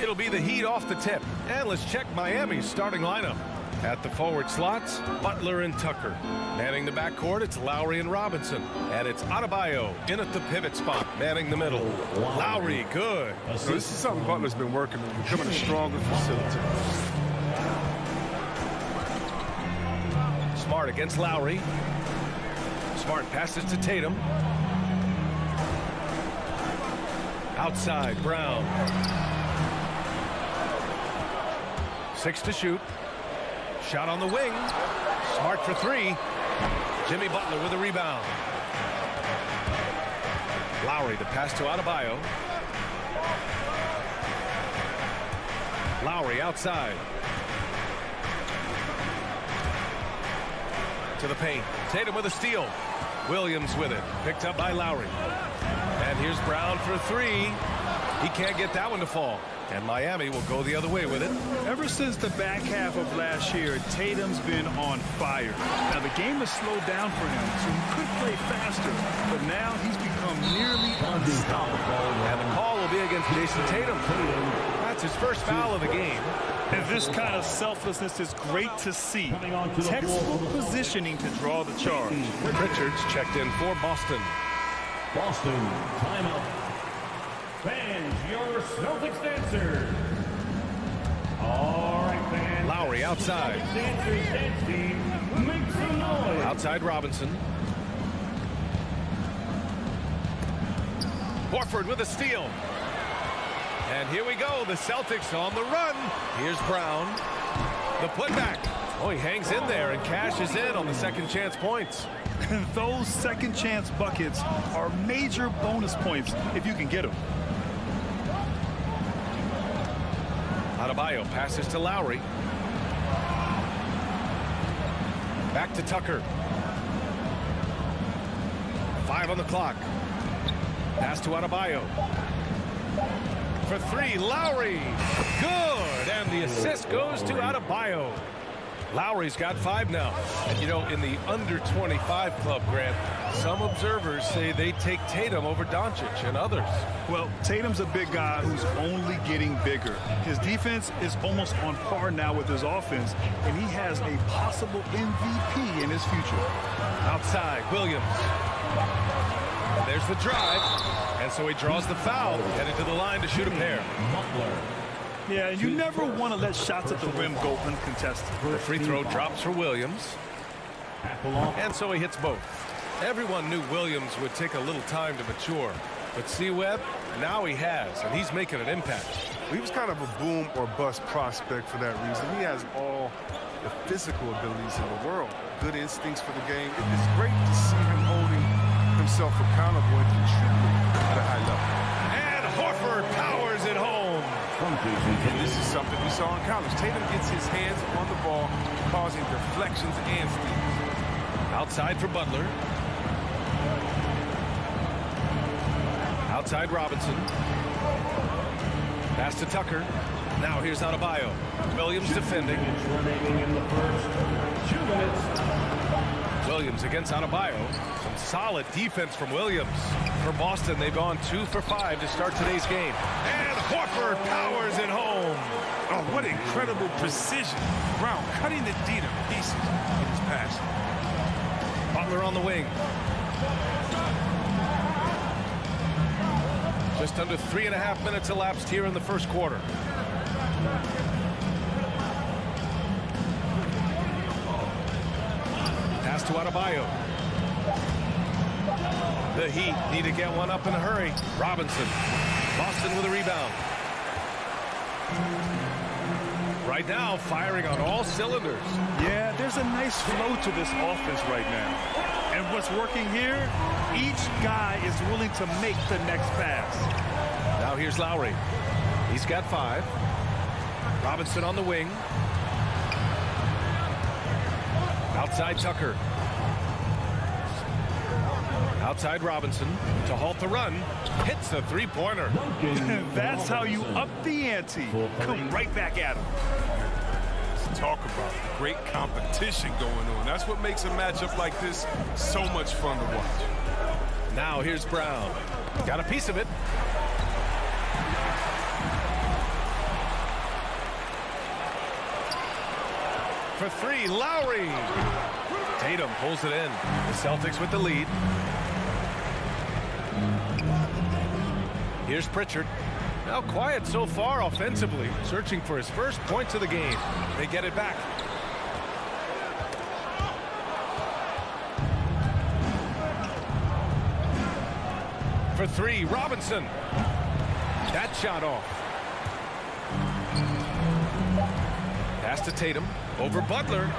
It'll be the Heat off the tip. And let's check Miami's starting lineup. At the forward slots, Butler and Tucker. Manning the backcourt, it's Lowry and Robinson. And it's Adebayo in at the pivot spot, manning the middle. Lowry, good. So this is something Butler's been working on, becoming a stronger facilitator. Smart against Lowry. Smart passes to Tatum. Outside, Brown. 6 to shoot. Shot on the wing. Smart for 3. Jimmy Butler with a rebound. Lowry, the pass to Adebayo. Lowry outside. To the paint. Tatum with a steal. Williams with it. Picked up by Lowry. And here's Brown for 3. He can't get that one to fall. And Miami will go the other way with it. Ever since the back half of last year, Tatum's been on fire. Now, the game has slowed down for him, so he could play faster. But now he's become nearly unstoppable. And the call will be against Jason Tatum. That's his first foul of the game. And this kind of selflessness is great to see. Textbook positioning to draw the charge. Richards checked in for Boston. Boston, timeout. Fans, your Celtics dancer. All right, fans. Lowry outside. Dancers, dance team, make some noise. Outside Robinson. Horford with a steal. And here we go. The Celtics on the run. Here's Brown. The putback. Oh, he hangs in there and cashes in on the second chance points. Those second chance buckets are major bonus points if you can get them. Adebayo passes to Lowry. Back to Tucker. 5 on the clock. Pass to Adebayo. For 3, Lowry. Good. And the assist goes to Adebayo. Lowry's got 5 now. And, you know, in the under 25 club, Grant, some observers say they take Tatum over Doncic and others. Well, Tatum's a big guy who's only getting bigger. His defense is almost on par now with his offense, and he has a possible MVP in his future. Outside, Williams. There's the drive. And so he draws the foul, headed to the line to shoot a pair. Yeah, you never want to let shots at the rim go uncontested. The free throw drops for Williams. And so he hits both. Everyone knew Williams would take a little time to mature. But C-Web, now he has, and he's making an impact. He was kind of a boom or bust prospect for that reason. He has all the physical abilities in the world, good instincts for the game. It's great to see him holding himself accountable and contributing at a high level. And Horford powers it home. And this is something we saw in college. Tatum gets his hands on the ball, causing deflections and steals. Outside for Butler. Outside Robinson. Pass to Tucker. Now here's Adebayo. Williams defending. Williams against Adebayo. Some solid defense from Williams. For Boston, they've gone 2 for 5 to start today's game. And Horford powers it home. Oh, what incredible precision. Brown cutting the D to pieces in his pass. Butler on the wing. Just under 3.5 minutes elapsed here in the first quarter. Pass to Adebayo. The Heat need to get one up in a hurry. Robinson. Boston with a rebound. Right now, firing on all cylinders. Yeah, there's a nice flow to this offense right now. And what's working here, each guy is willing to make the next pass. Now here's Lowry. He's got 5. Robinson on the wing. Outside Tucker. Outside Robinson to halt the run. Hits a 3-pointer. That's how you up the ante. Come right back at him. Talk about great competition going on. That's what makes a matchup like this so much fun to watch. Now here's Brown. Got a piece of it. For three, Lowry. Tatum pulls it in. The Celtics with the lead. Here's Pritchard. Now quiet so far offensively, searching for his first points of the game. They get it back. For three, Robinson. That shot off. Pass to Tatum. Over Butler.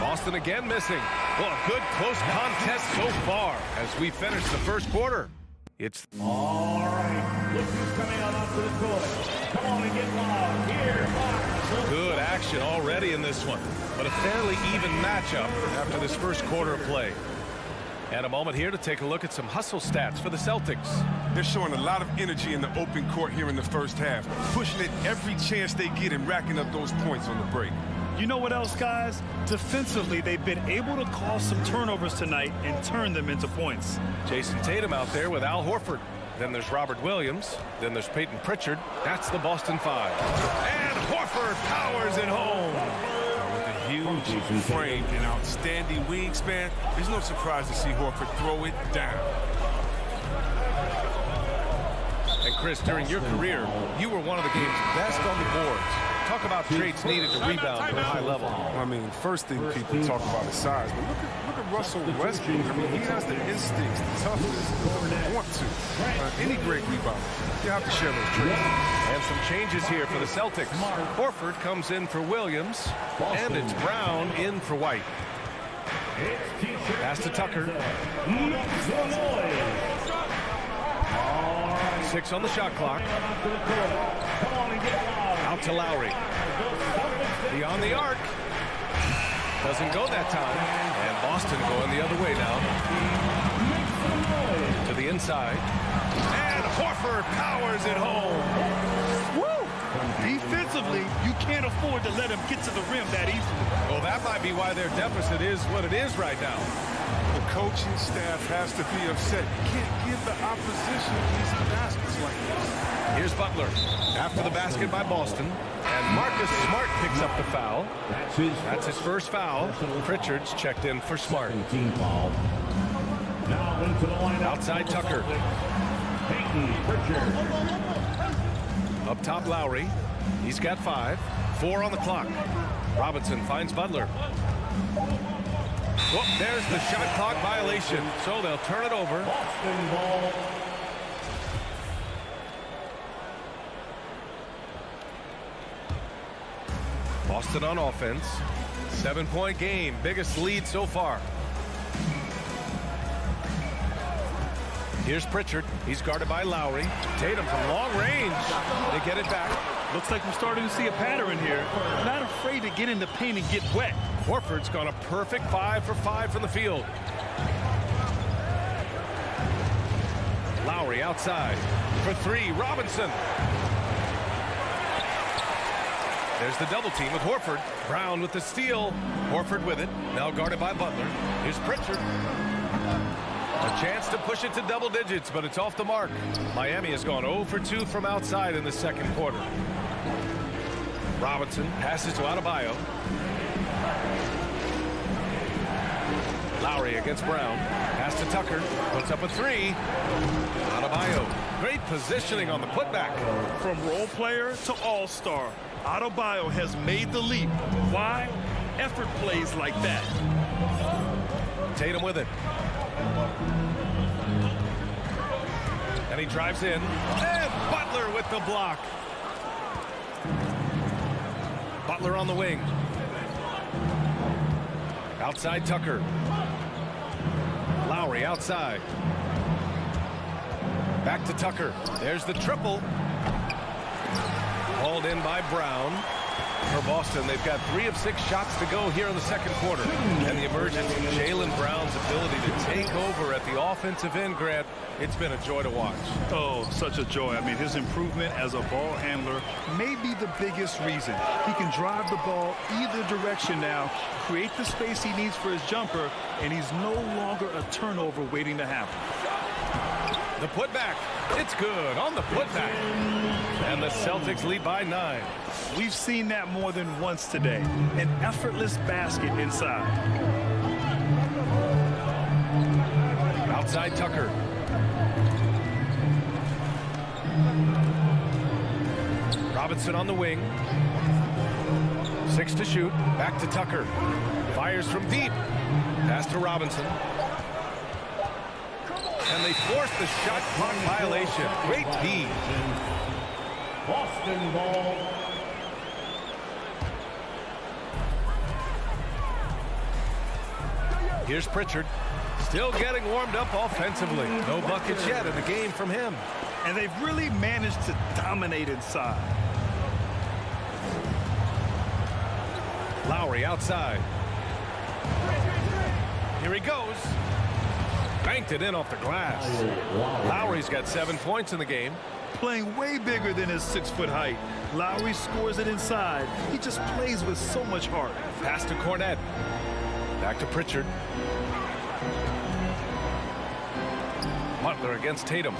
Boston again missing. Well, a good close contest so far as we finish the first quarter. It's All right, look who's coming on up to the court. Come on and get loud. Here, Fox. good action already in this one, but a fairly even matchup after this first quarter of play. And a moment here to take a look at some hustle stats for the Celtics. They're showing a lot of energy in the open court here in the first half, pushing it every chance they get and racking up those points on the break. You know what else, guys? Defensively, they've been able to cause some turnovers tonight and turn them into points. Jason Tatum out there with Al Horford. Then there's Robert Williams. Then there's Peyton Pritchard. That's the Boston Five. And Horford powers it home. With a huge frame and outstanding wingspan, there's no surprise to see Horford throw it down. And Chris, during your career, you were one of the game's best on the boards. Talk about traits needed to rebound at a high level. I mean, first thing people talk about is size, but look at Russell Westbrook. I mean, he has the instincts, the toughness, the want to. Any great rebounder, you have to share those traits. And some changes here for the Celtics. Horford comes in for Williams, and it's Brown in for White. Pass to Tucker. 6 on the shot clock. Out to Lowry. Beyond the arc. Doesn't go that time. And Boston going the other way now. To the inside. And Horford powers it home. Woo! Defensively, you can't afford to let him get to the rim that easily. Well, that might be why their deficit is what it is right now. The coaching staff has to be upset. You can't give the opposition easy baskets like this. Here's Butler after the basket by Boston. And Marcus Smart picks up the foul. That's his first foul. Pritchard's checked in for Smart. Outside Tucker. Up top Lowry. He's got 5. 4 on the clock. Robinson finds Butler. Whoop, there's the shot clock violation, so they'll turn it over. Boston on offense. 7-point game, biggest lead so far. Here's Pritchard. He's guarded by Lowry. Tatum from long range. They get it back. Looks like we're starting to see a pattern here. Not afraid to get in the paint and get wet. Horford's gone a perfect 5 for 5 from the field. Lowry outside. For 3, Robinson. There's the double team with Horford. Brown with the steal. Horford with it. Now guarded by Butler. Here's Pritchard. A chance to push it to double digits, but it's off the mark. Miami has gone 0 for 2 from outside in the second quarter. Robinson passes to Adebayo. Lowry against Brown. Pass to Tucker. Puts up a 3. Adebayo. Great positioning on the putback. From role player to all-star, Adebayo has made the leap. Why? Effort plays like that. Tatum with it. And he drives in. And Butler with the block. Butler on the wing. Outside Tucker. Lowry outside. Back to Tucker. There's the triple. Hauled in by Brown. For Boston, they've got 3 of 6 shots to go here in the second quarter. And the emergence of Jaylen Brown's ability to take over at the offensive end, Grant, it's been a joy to watch. Oh, such a joy. I mean, his improvement as a ball handler may be the biggest reason. He can drive the ball either direction now, create the space he needs for his jumper, and he's no longer a turnover waiting to happen. The putback. It's good on the putback. And the Celtics lead by 9. We've seen that more than once today. An effortless basket inside. Outside Tucker. Robinson on the wing. 6 to shoot. Back to Tucker. Fires from deep. Pass to Robinson. And they force the shot clock violation. Great D. Boston ball. Here's Pritchard. Still getting warmed up offensively. No buckets yet in the game from him. And they've really managed to dominate inside. Lowry outside. Here he goes. Banked it in off the glass. Lowry's got 7 points in the game. Playing way bigger than his 6-foot height. Lowry scores it inside. He just plays with so much heart. Pass to Cornette. Back to Pritchard. Butler against Tatum.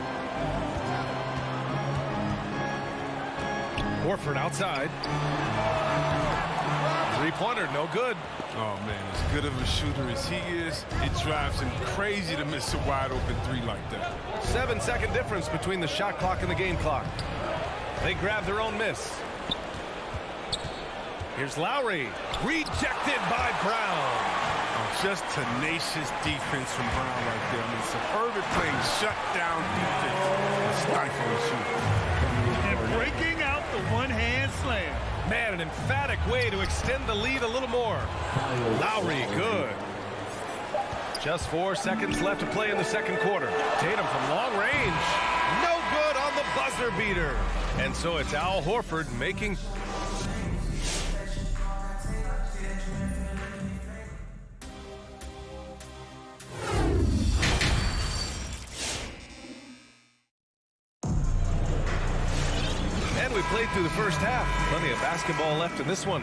Horford outside. Three-pointer, no good. Oh, man, as good of a shooter as he is, it drives him crazy to miss a wide-open 3 like that. 7-second difference between the shot clock and the game clock. They grab their own miss. Here's Lowry. Rejected by Brown. Just tenacious defense from Brown right there. I mean, superb playing shutdown defense. Stifling shooting. And breaking out the one-hand slam. Man, an emphatic way to extend the lead a little more. Lowry, good. Just 4 seconds left to play in the second quarter. Tatum from long range. No good on the buzzer beater. And so it's Al Horford making... We played through the first half. Plenty of basketball left in this one.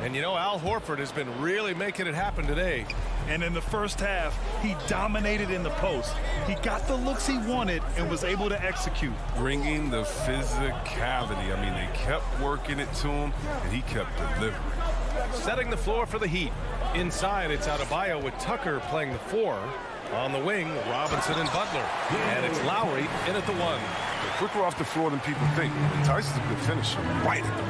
And you know, Al Horford has been really making it happen today. And in the first half, he dominated in the post. He got the looks he wanted and was able to execute. Bringing the physicality. I mean, they kept working it to him, and he kept delivering. Setting the floor for the Heat. Inside, it's Adebayo with Tucker playing the 4. On the wing, Robinson and Butler. And it's Lowry in at the 1. They're quicker off the floor than people think. And Tyson's a good finisher. Right at the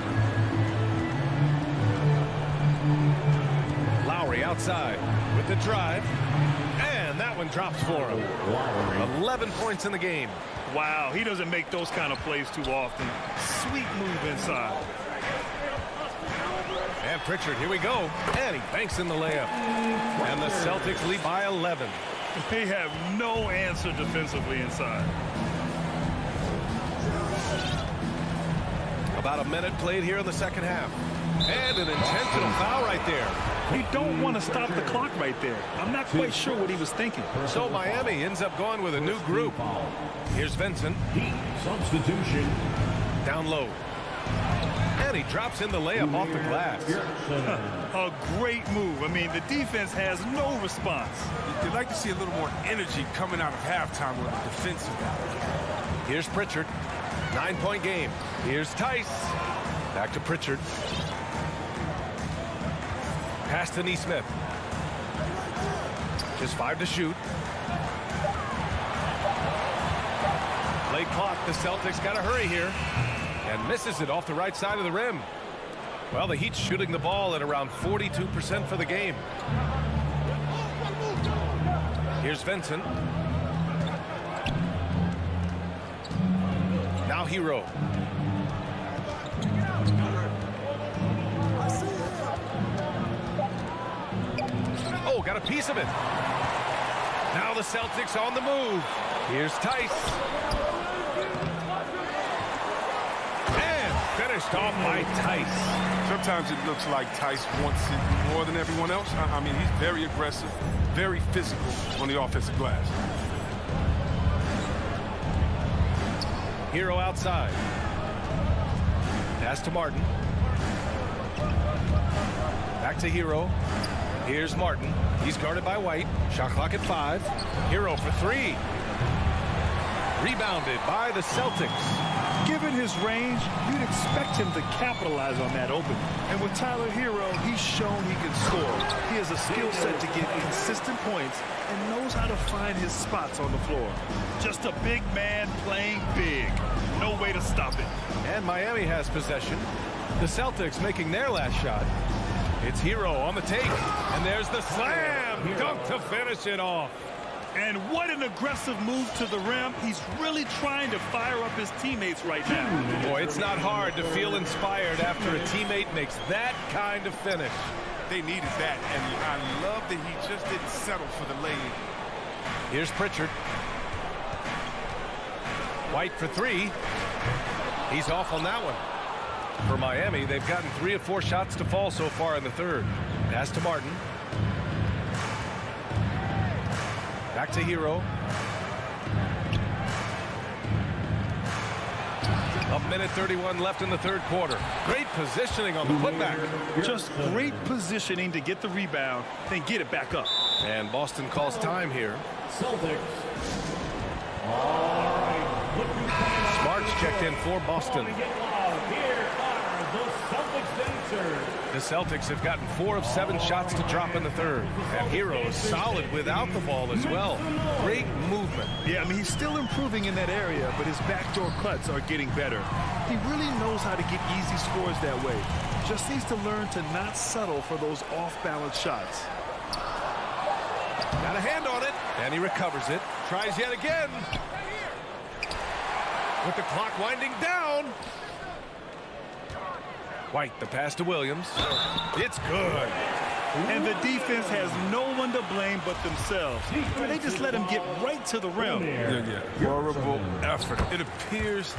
rim. Lowry outside with the drive. And that one drops for him. 11 points in the game. Wow, he doesn't make those kind of plays too often. Sweet move inside. And Pritchard, here we go. And he banks in the layup. And the Celtics lead by 11. They have no answer defensively inside. About a minute played here in the second half. And an intentional foul right there. He don't want to stop the clock right there. I'm not quite sure what he was thinking. So Miami ends up going with a new group. Here's Vincent. Substitution. Down low. And he drops in the layup off the glass. A great move. I mean, the defense has no response. You'd like to see a little more energy coming out of halftime with the defensive. Here's Pritchard. 9-point game. Here's Tice. Back to Pritchard. Pass to Nesmith. Just 5 to shoot. Late clock. The Celtics got to hurry here. And misses it off the right side of the rim. Well, the Heat's shooting the ball at around 42% for the game. Here's Vincent. Now Hero. Oh, got a piece of it. Now the Celtics on the move. Here's Tice. Finished off by Tice. Sometimes it looks like Tice wants it more than everyone else. I mean, he's very aggressive, very physical on the offensive glass. Hero outside. Pass to Martin. Back to Hero. Here's Martin. He's guarded by White. Shot clock at 5. Hero for 3. Rebounded by the Celtics. Given his range, you'd expect him to capitalize on that opening. And with Tyler Hero, he's shown he can score. He has a skill set to get consistent points and knows how to find his spots on the floor. Just a big man playing big. No way to stop it. And Miami has possession. The Celtics making their last shot. It's Hero on the take. And there's the slam dunk to finish it off. And what an aggressive move to the rim. He's really trying to fire up his teammates right now. Boy, it's not hard to feel inspired after a teammate makes that kind of finish. They needed that, and I love that he just didn't settle for the lay-in. Here's Pritchard. White for three. He's off on that one. For Miami, they've gotten 3 of 4 shots to fall so far in the third. Pass to Martin. Back to Hero. A minute 31 left in the third quarter. Great positioning on the putback. Just great positioning to get the rebound, then get it back up. And Boston calls time here. Celtics. All right. Smart's checked in for Boston. Here are the Celtics dancers. The Celtics have gotten 4 of 7 shots to drop in the third. And Hero is solid without the ball as well. Great movement. Yeah, I mean, he's still improving in that area, but his backdoor cuts are getting better. He really knows how to get easy scores that way. Just needs to learn to not settle for those off-balance shots. Got a hand on it. And he recovers it. Tries yet again. With the clock winding down. White, the pass to Williams. It's good. And the defense has no one to blame but themselves. They just let him get right to the rim. Yeah. Horrible effort. It appears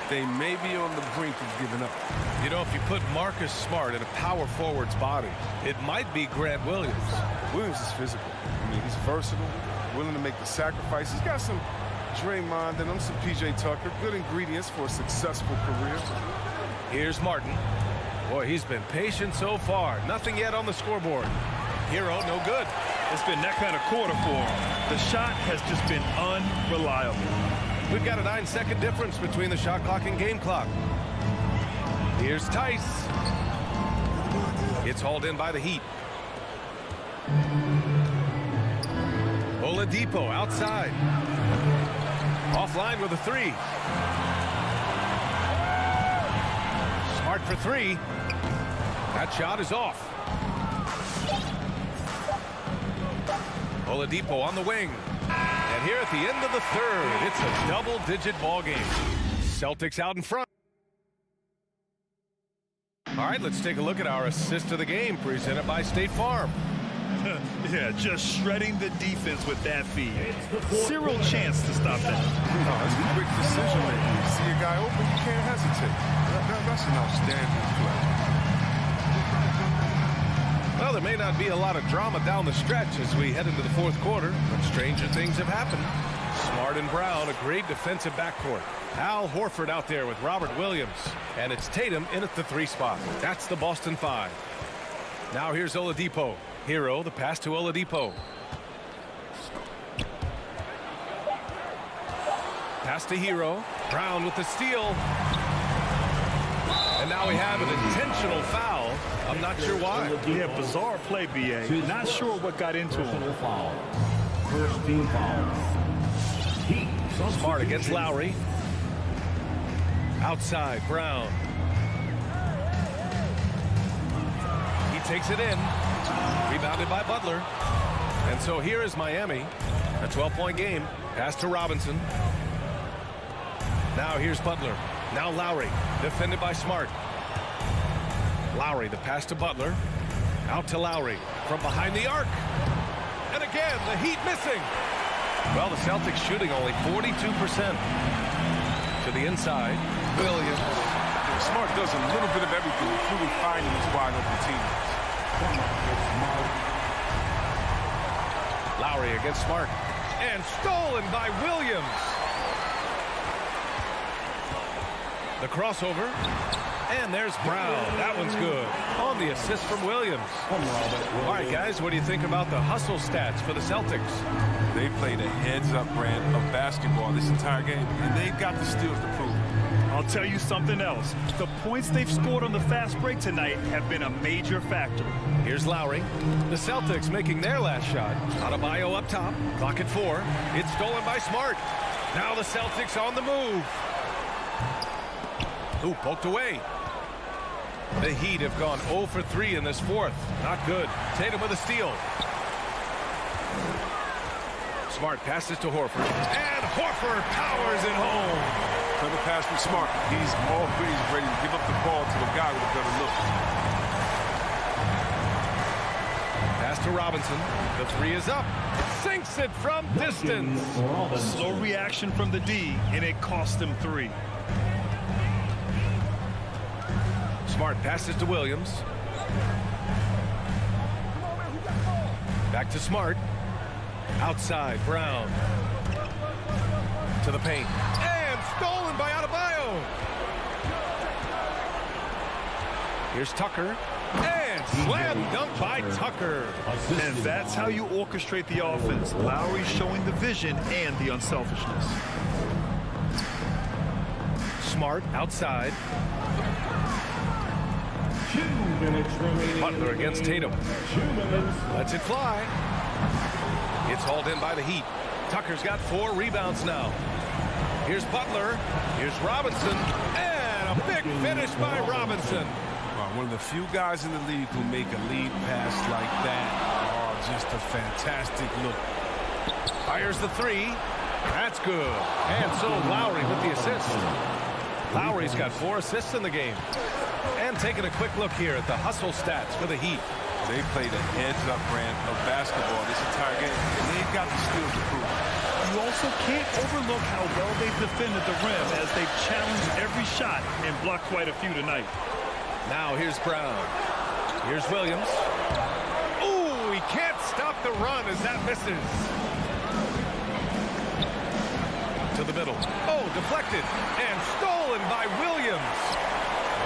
they may be on the brink of giving up. You know, if you put Marcus Smart in a power forward's body, it might be Grant Williams. Williams is physical. I mean, he's versatile, willing to make the sacrifice. He's got some Draymond and some PJ Tucker. Good ingredients for a successful career. Here's Martin. Boy, he's been patient so far. Nothing yet on the scoreboard. Hero, no good. It's been that kind of quarter for him. The shot has just been unreliable. We've got a 9-second difference between the shot clock and game clock. Here's Tice. It's hauled in by the Heat. Oladipo outside. Offline with a 3. Smart for 3. That shot is off. Oladipo on the wing. And here at the end of the third, it's a double-digit ball game. Celtics out in front. All right, let's take a look at our assist of the game presented by State Farm. Yeah, just shredding the defense with that feed. Zero chance to stop that. No, it's a quick decision making. You see a guy open, you can't hesitate. That's an outstanding play. Well, there may not be a lot of drama down the stretch as we head into the fourth quarter, but stranger things have happened. Smart and Brown, a great defensive backcourt. Al Horford out there with Robert Williams. And it's Tatum in at the 3 spot. That's the Boston 5. Now here's Oladipo. Hero, the pass to Oladipo. Pass to Hero. Brown with the steal. And now we have an intentional foul. I'm not sure why. Yeah, bizarre play, B.A. Not sure what got into him. Foul. First team foul. Heat. Smart against Lowry. Outside, Brown. He takes it in. Rebounded by Butler. And so here is Miami. A 12-point game. Pass to Robinson. Now here's Butler. Now Lowry. Defended by Smart. Lowry, the pass to Butler. Out to Lowry. From behind the arc. And again, the Heat missing. Well, the Celtics shooting only 42%. To the inside. Williams. Smart does a little bit of everything, including finding his wide open teammates. Lowry against Smart. And stolen by Williams. The crossover. And there's Brown. That one's good. On the assist from Williams. All right, guys, what do you think about the hustle stats for the Celtics? They played a heads-up brand of basketball this entire game, and they've got the steals to prove it. I'll tell you something else. The points they've scored on the fast break tonight have been a major factor. Here's Lowry. The Celtics making their last shot. Adebayo up top. Clock at 4. It's stolen by Smart. Now the Celtics on the move. Ooh, poked away. The Heat have gone 0 for 3 in this fourth. Not good. Tatum with a steal. Smart passes to Horford. And Horford powers it home. Another pass from Smart. He's always ready to give up the ball to the guy with a better look. Pass to Robinson. The 3 is up. Sinks it from distance. Slow reaction from the D, and it cost him 3. Smart passes to Williams. Back to Smart. Outside, Brown. To the paint. And stolen by Adebayo. Here's Tucker. And slam dunk by Tucker. And that's how you orchestrate the offense. Lowry showing the vision and the unselfishness. Smart outside. 2 minutes remaining. Butler against Tatum. 2 minutes. Lets it fly. It's hauled in by the Heat. Tucker's got 4 rebounds now. Here's Butler. Here's Robinson. And a big finish by Robinson. One of the few guys in the league who make a lead pass like that. Oh, just a fantastic look. Fires the 3. That's good. And so Lowry with the assist. Lowry's got 4 assists in the game. And taking a quick look here at the hustle stats for the Heat. They played an heads-up brand of basketball this entire game, and they've got the steals to prove it. You also can't overlook how well they've defended the rim as they've challenged every shot and blocked quite a few tonight. Now here's Brown. Here's Williams. Ooh, he can't stop the run as that misses. To the middle. Oh, deflected and stolen by Williams.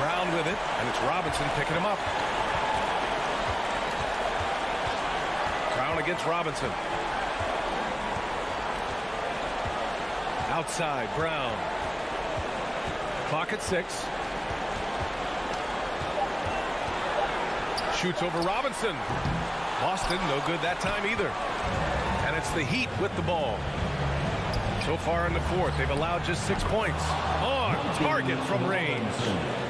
Brown with it, and it's Robinson picking him up. Brown against Robinson. Outside, Brown. Clock at 6. Shoots over Robinson. Boston, no good that time either. And it's the Heat with the ball. So far in the fourth, they've allowed just 6 points. On target from range.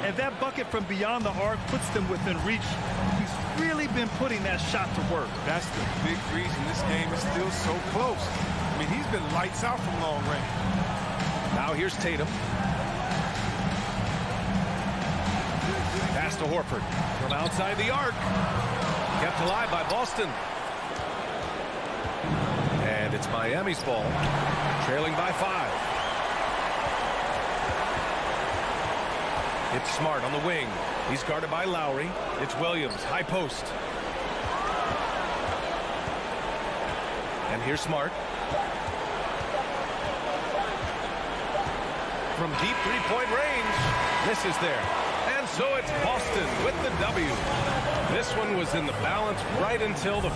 And that bucket from beyond the arc puts them within reach. He's really been putting that shot to work. That's the big reason this game is still so close. I mean, he's been lights out from long range. Now here's Tatum. Pass to Horford from outside the arc. Kept alive by Boston. And it's Miami's ball, trailing by 5. It's Smart on the wing. He's guarded by Lowry. It's Williams, high post. And here's Smart. From deep three-point range. This is there. And so it's Boston with the W. This one was in the balance right until the...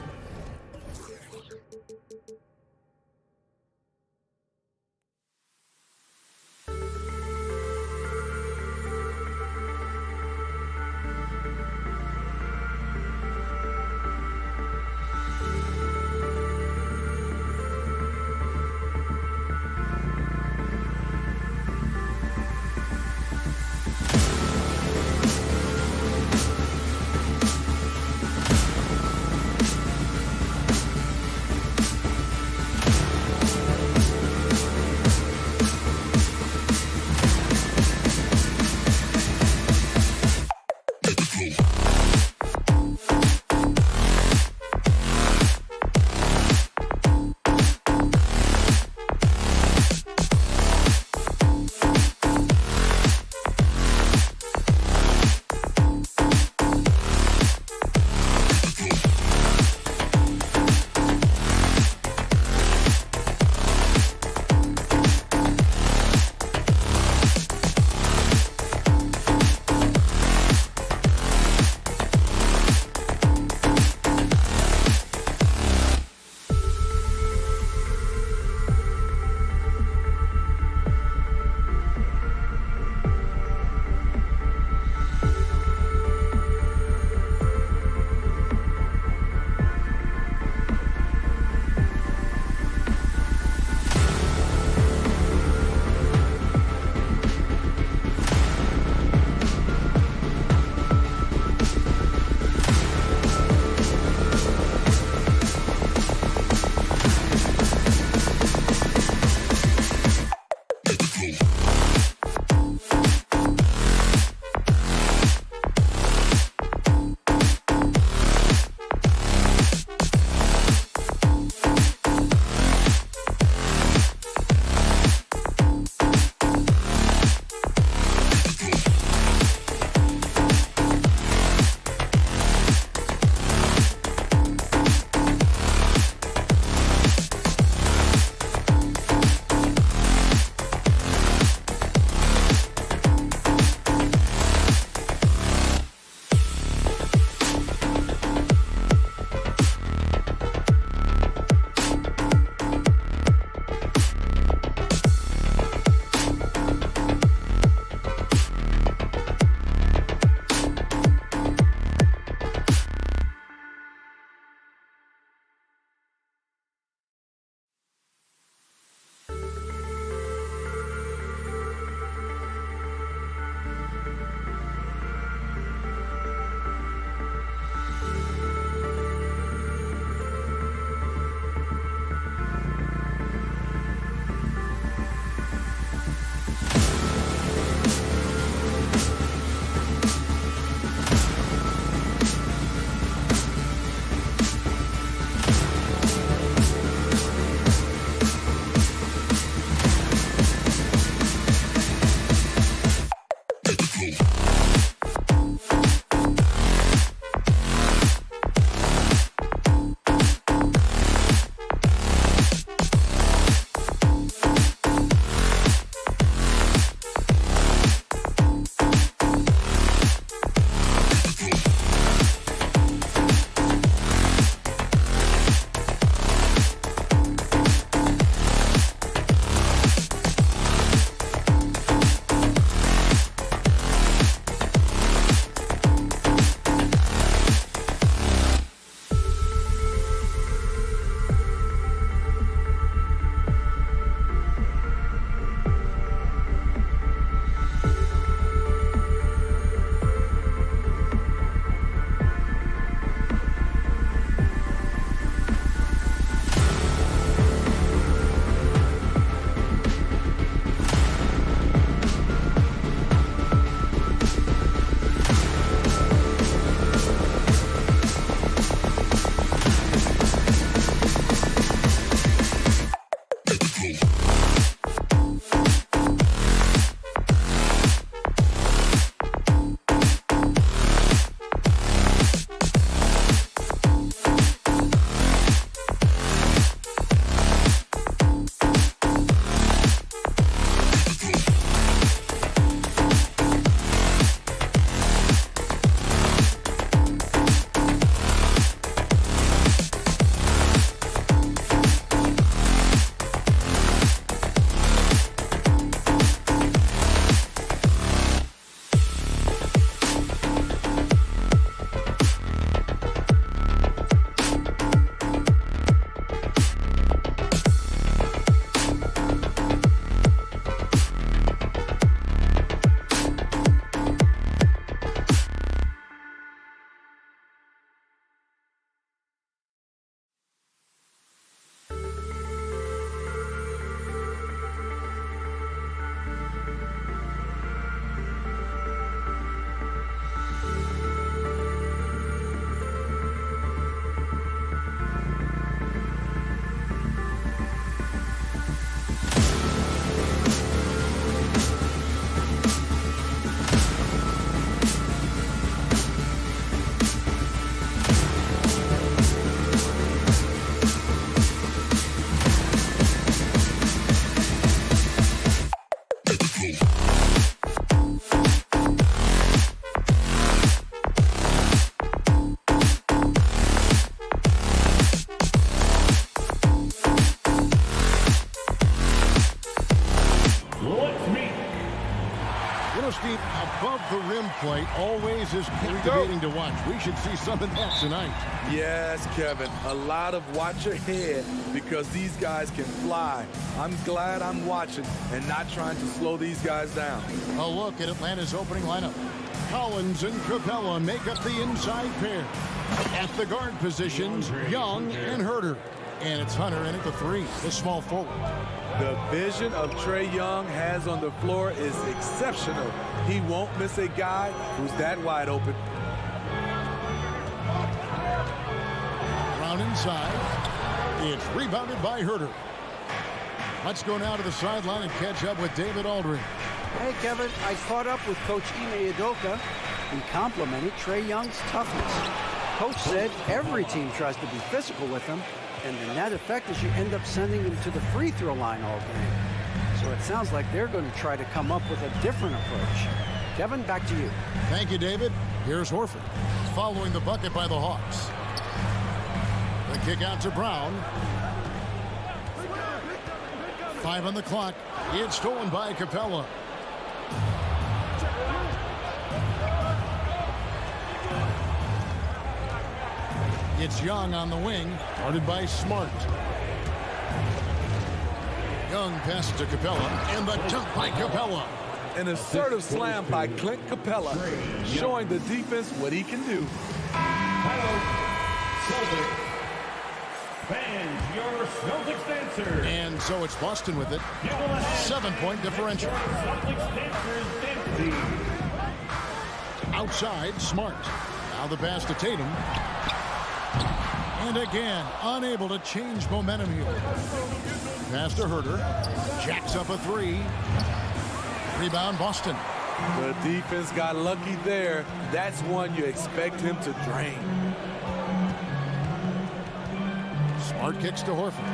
Steve, above the rim plate always is captivating to watch. We should see some of that tonight. Yes, Kevin. A lot of watch ahead because these guys can fly. I'm glad I'm watching and not trying to slow these guys down. A look at Atlanta's opening lineup. Collins and Capella make up the inside pair. At the guard positions, Young and Herter. And it's Hunter in at the three, the small forward. The vision of Trae Young has on the floor is exceptional. He won't miss a guy who's that wide open. Brown inside. It's rebounded by Herter. Let's go now to the sideline and catch up with David Aldridge. Hey, Kevin, I caught up with Coach Ime Udoka. He complimented Trae Young's toughness. Coach said every team tries to be physical with him, and the net effect is you end up sending him to the free throw line all game. So it sounds like they're going to try to come up with a different approach. Kevin, back to you. Thank you, David. Here's Horford, following the bucket by the Hawks. The kick out to Brown. 5 on the clock. It's stolen by Capella. It's Young on the wing, guarded by Smart. Young passes to Capella, and the dunk by Capella. An assertive slam by Clint Capella, showing the defense what he can do. Fans, your Celtics dancer. And so it's Boston with it. 7-point differential. Celtics dancers dancing. Outside, Smart. Now the pass to Tatum. And again, unable to change momentum here. Pass to Herter. Jacks up a three. Rebound, Boston. The defense got lucky there. That's one you expect him to drain. Smart kicks to Horford.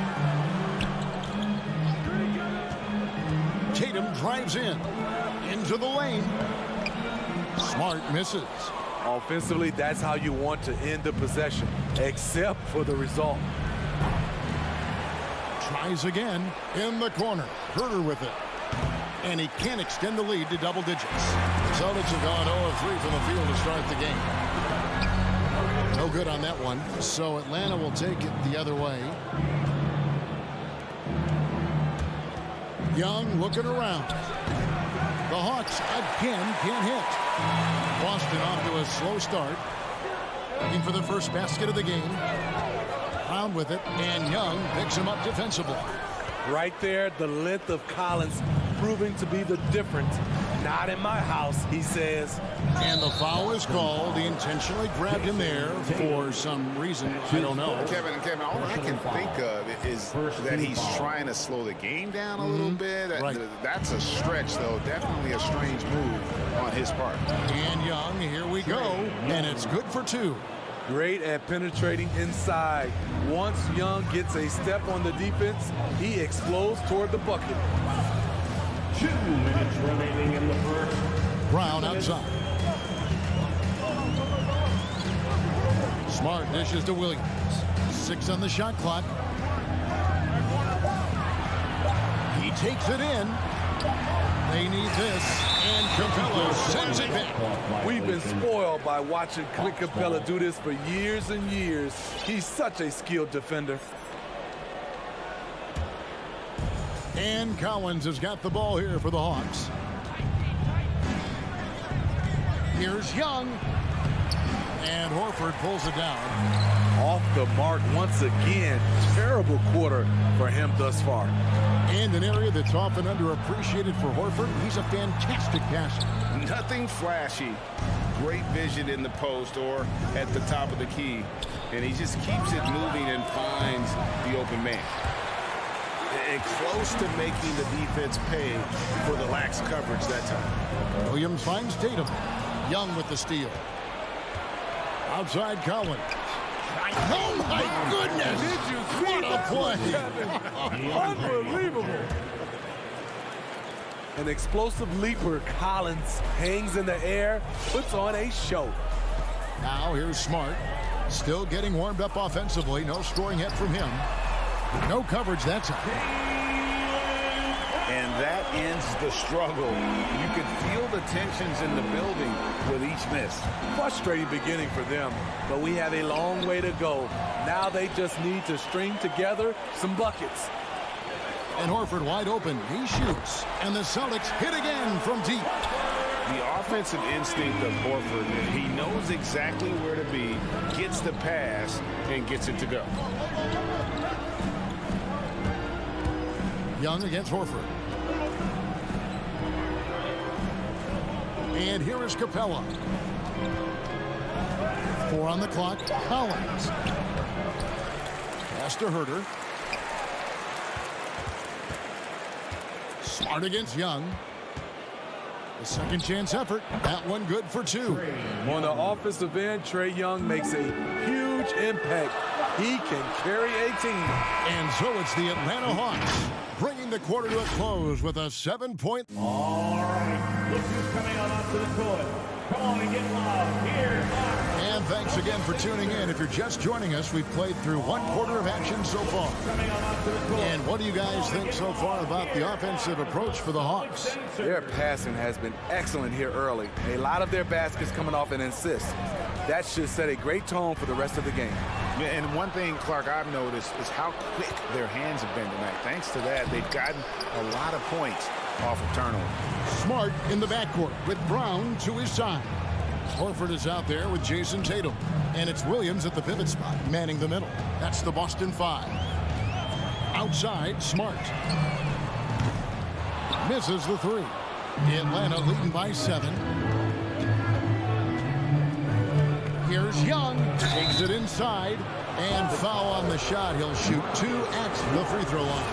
Tatum drives into the lane. Smart misses. Offensively, that's how you want to end the possession, except for the result. Tries again in the corner. Herter with it. And he can't extend the lead to double digits. Celtics have gone 0-3 from the field to start the game. No good on that one. So Atlanta will take it the other way. Young looking around. The Hawks again can't hit. Boston off to a slow start. Looking for the first basket of the game. Brown with it, and Young picks him up defensively. Right there, the length of Collins proving to be the difference. Not in my house, he says. And the foul is called. He intentionally grabbed him there for some reason. I don't know. Kevin, all I can think of is that he's trying to slow the game down a little bit. Right. That's a stretch, though. Definitely a strange move on his part. And Young, here we go. And it's good for two. Great at penetrating inside. Once Young gets a step on the defense, he explodes toward the bucket. 2 minutes remaining in the first. Brown outside. Smart dishes to Williams. 6 on the shot clock. He takes it in. They need this. And Capella sends it back. We've been spoiled by watching Clint Capella do this for years and years. He's such a skilled defender. And Collins has got the ball here for the Hawks. Here's Young. And Horford pulls it down. Off the mark once again. Terrible quarter for him thus far. And an area that's often underappreciated for Horford. He's a fantastic passer. Nothing flashy. Great vision in the post or at the top of the key. And he just keeps it moving and finds the open man. And close to making the defense pay for the lax coverage that time. Williams finds Tatum. Young with the steal. Outside Collins. Oh my goodness! Did you see what a play? Unbelievable. An explosive leaper. Collins hangs in the air, puts on a show. Now here's Smart. Still getting warmed up offensively. No scoring hit from him. No coverage that time. And that ends the struggle. You can feel the tensions in the building with each miss. Frustrating beginning for them, but we have a long way to go. Now they just need to string together some buckets. And Horford wide open. He shoots. And the Celtics hit again from deep. The offensive instinct of Horford, he knows exactly where to be, gets the pass, and gets it to go. Young against Horford. And here is Capella. 4 on the clock. Collins. Pass to Herter. Smart against Young. The second chance effort. That one good for 2. On the offensive end, Trae Young makes a huge impact. He can carry a team. And so it's the Atlanta Hawks bringing the quarter to a close with a 7-point. All right, look who's coming on onto the court. Come on and get loud. Here are. And thanks again for tuning in. If you're just joining us, we've played through 1 quarter of action so far. Coming on onto the court. And what do you guys think so far about the offensive approach for the Hawks? Their passing has been excellent here early. A lot of their baskets coming off an assist. That should set a great tone for the rest of the game. And one thing, Clark, I've noticed is how quick their hands have been tonight. Thanks to that, they've gotten a lot of points off of turnovers. Smart in the backcourt with Brown to his side. Horford is out there with Jason Tatum. And it's Williams at the pivot spot, manning the middle. That's the Boston 5. Outside, Smart. Misses the 3. Atlanta leading by 7. Here's Young. Takes it inside. And foul on the shot. He'll shoot 2 at the free throw line.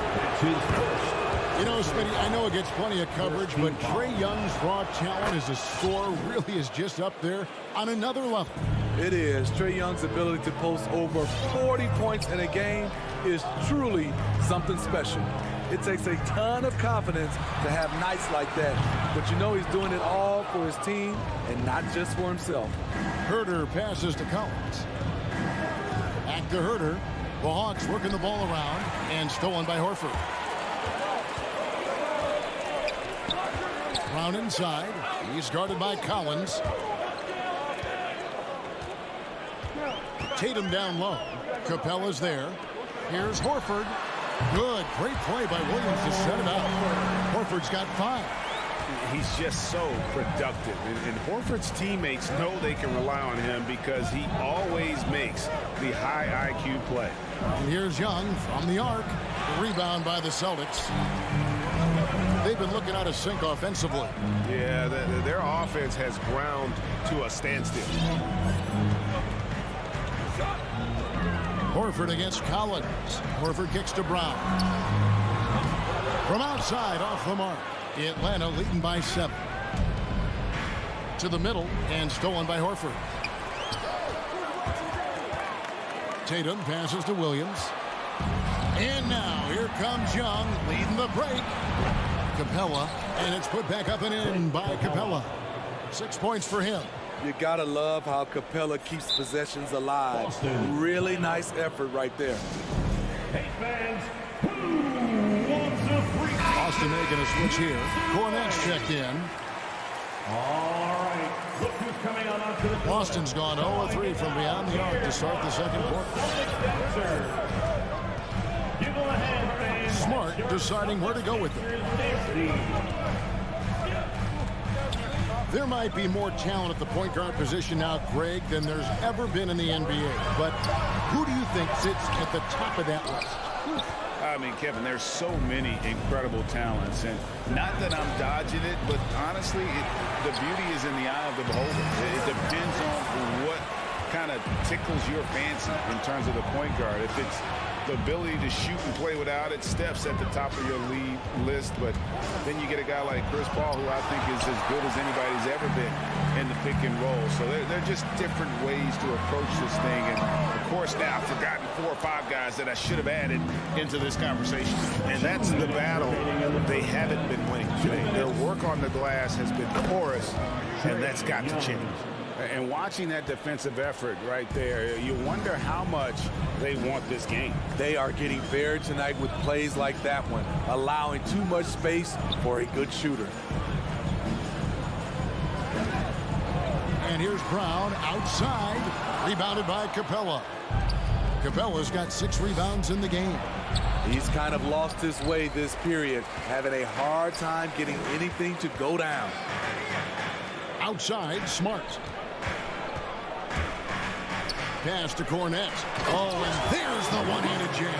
You know, Smitty, I know it gets plenty of coverage, but Trae Young's raw talent as a scorer really is just up there on another level. It is. Trae Young's ability to post over 40 points in a game is truly something special. It takes a ton of confidence to have nights like that. But you know he's doing it all for his team and not just for himself. Herder passes to Collins. Back to Herder. The Hawks working the ball around and stolen by Horford. Brown inside. He's guarded by Collins. Tatum down low. Capella's there. Here's Horford. Good. Great play by Williams to set it up. Horford's got 5. He's just so productive. And Horford's teammates know they can rely on him because he always makes the high IQ play. And here's Young from the arc. The rebound by the Celtics. They've been looking out of sync offensively. Yeah, their offense has ground to a standstill. Horford against Collins. Horford kicks to Brown. From outside, off the mark. Atlanta leading by 7. To the middle and stolen by Horford. Tatum passes to Williams. And now here comes Young leading the break. Capella, and it's put back up and in by Capella. 6 points for him. You gotta love how Capella keeps possessions alive. Boston. Really nice effort right there. Hey fans, who wants a free? Boston making a switch here. Cornette's checked in. All right, look who's coming on onto the court. Boston's gone 0-3 from beyond the arc to start the second quarter. Give them a hand, fans. Smart deciding where to go with it. There might be more talent at the point guard position now, Greg, than there's ever been in the NBA. But who do you think sits at the top of that list? I mean, Kevin, there's so many incredible talents. And not that I'm dodging it, but honestly, the beauty is in the eye of the beholder. It depends on what kind of tickles your fancy in terms of the point guard. If it's the ability to shoot and play without it, Steph's at the top of your lead list, but then you get a guy like Chris Paul, who I think is as good as anybody's ever been in the pick and roll. So they're just different ways to approach this thing. And of course now I've forgotten 4 or 5 guys that I should have added into this conversation. And that's the battle they haven't been winning today. Their work on the glass has been porous, and that's got to change. And watching that defensive effort right there, you wonder how much they want this game. They are getting buried tonight with plays like that one, allowing too much space for a good shooter. And here's Brown outside, rebounded by Capella. Capella's got 6 rebounds in the game. He's kind of lost his way this period, having a hard time getting anything to go down. Outside, Smart. Pass to Cornette. Oh, and there's the one-handed jam.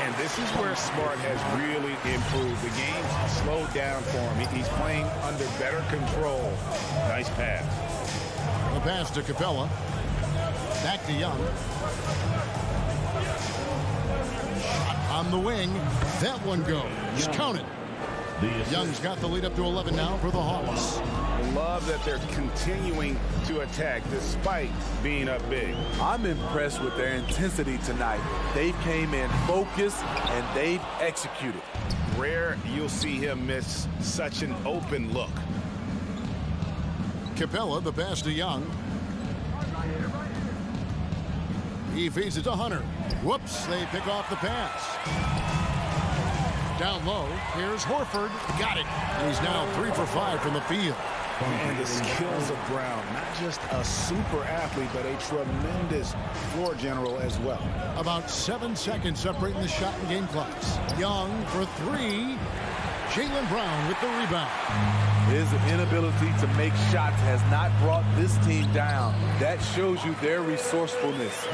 And this is where Smart has really improved. The game's slowed down for him. He's playing under better control. Nice pass. The pass to Capella. Back to Young. Shot on the wing. That one goes. Count it. Young's got the lead up to 11 now for the Hawks. Love that they're continuing to attack despite being up big. I'm impressed with their intensity tonight. They came in focused and they've executed. Rare you'll see him miss such an open look. Capella, the pass to Young. He feeds it to Hunter. Whoops, they pick off the pass. Down low, here's Horford. Got it. And he's now 3 for 5 from the field. And the skills of Brown, not just a super athlete, but a tremendous floor general as well. About 7 seconds separating the shot and game clocks. Young for 3. Jaylen Brown with the rebound. His inability to make shots has not brought this team down. That shows you their resourcefulness.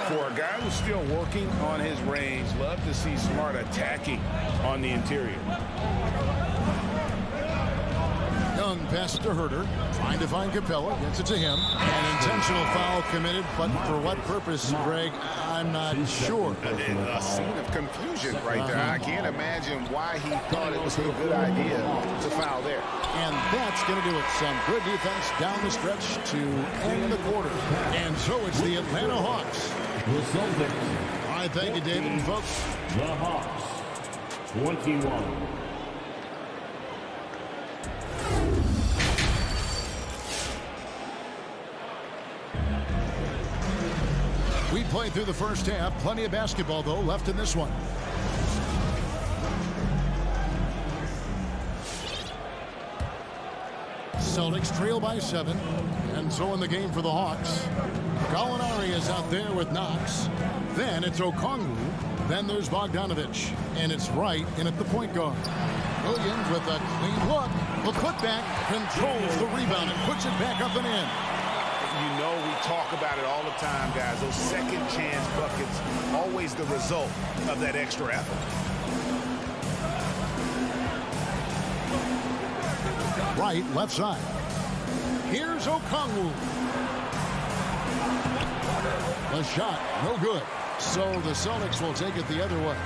For a guy who's still working on his range, love to see Smart attacking on the interior. Young Young passes to Herder. Trying to find Capella. Gets it to him. An intentional foul committed, but for what purpose, Greg? I'm not sure. A scene of confusion right there. I can't imagine why he thought it was a good idea to foul there. And that's going to do it. Some good defense down the stretch to end the quarter. And so it's the Atlanta Hawks. The Celtics. All right, thank you, David and folks. The Hawks. 21. We played through the first half. Plenty of basketball, though, left in this one. Celtics trail by 7. And so in the game for the Hawks. Gallinari is out there with Knox. Then it's Okongwu. Then there's Bogdanovich. And it's Wright in at the point guard. Williams with a clean look. The putback controls the rebound and puts it back up and in. You know, we talk about it all the time, guys. Those second chance buckets, always the result of that extra effort. Right, left side. Here's Okongwu. The shot, no good. So the Celtics will take it the other way.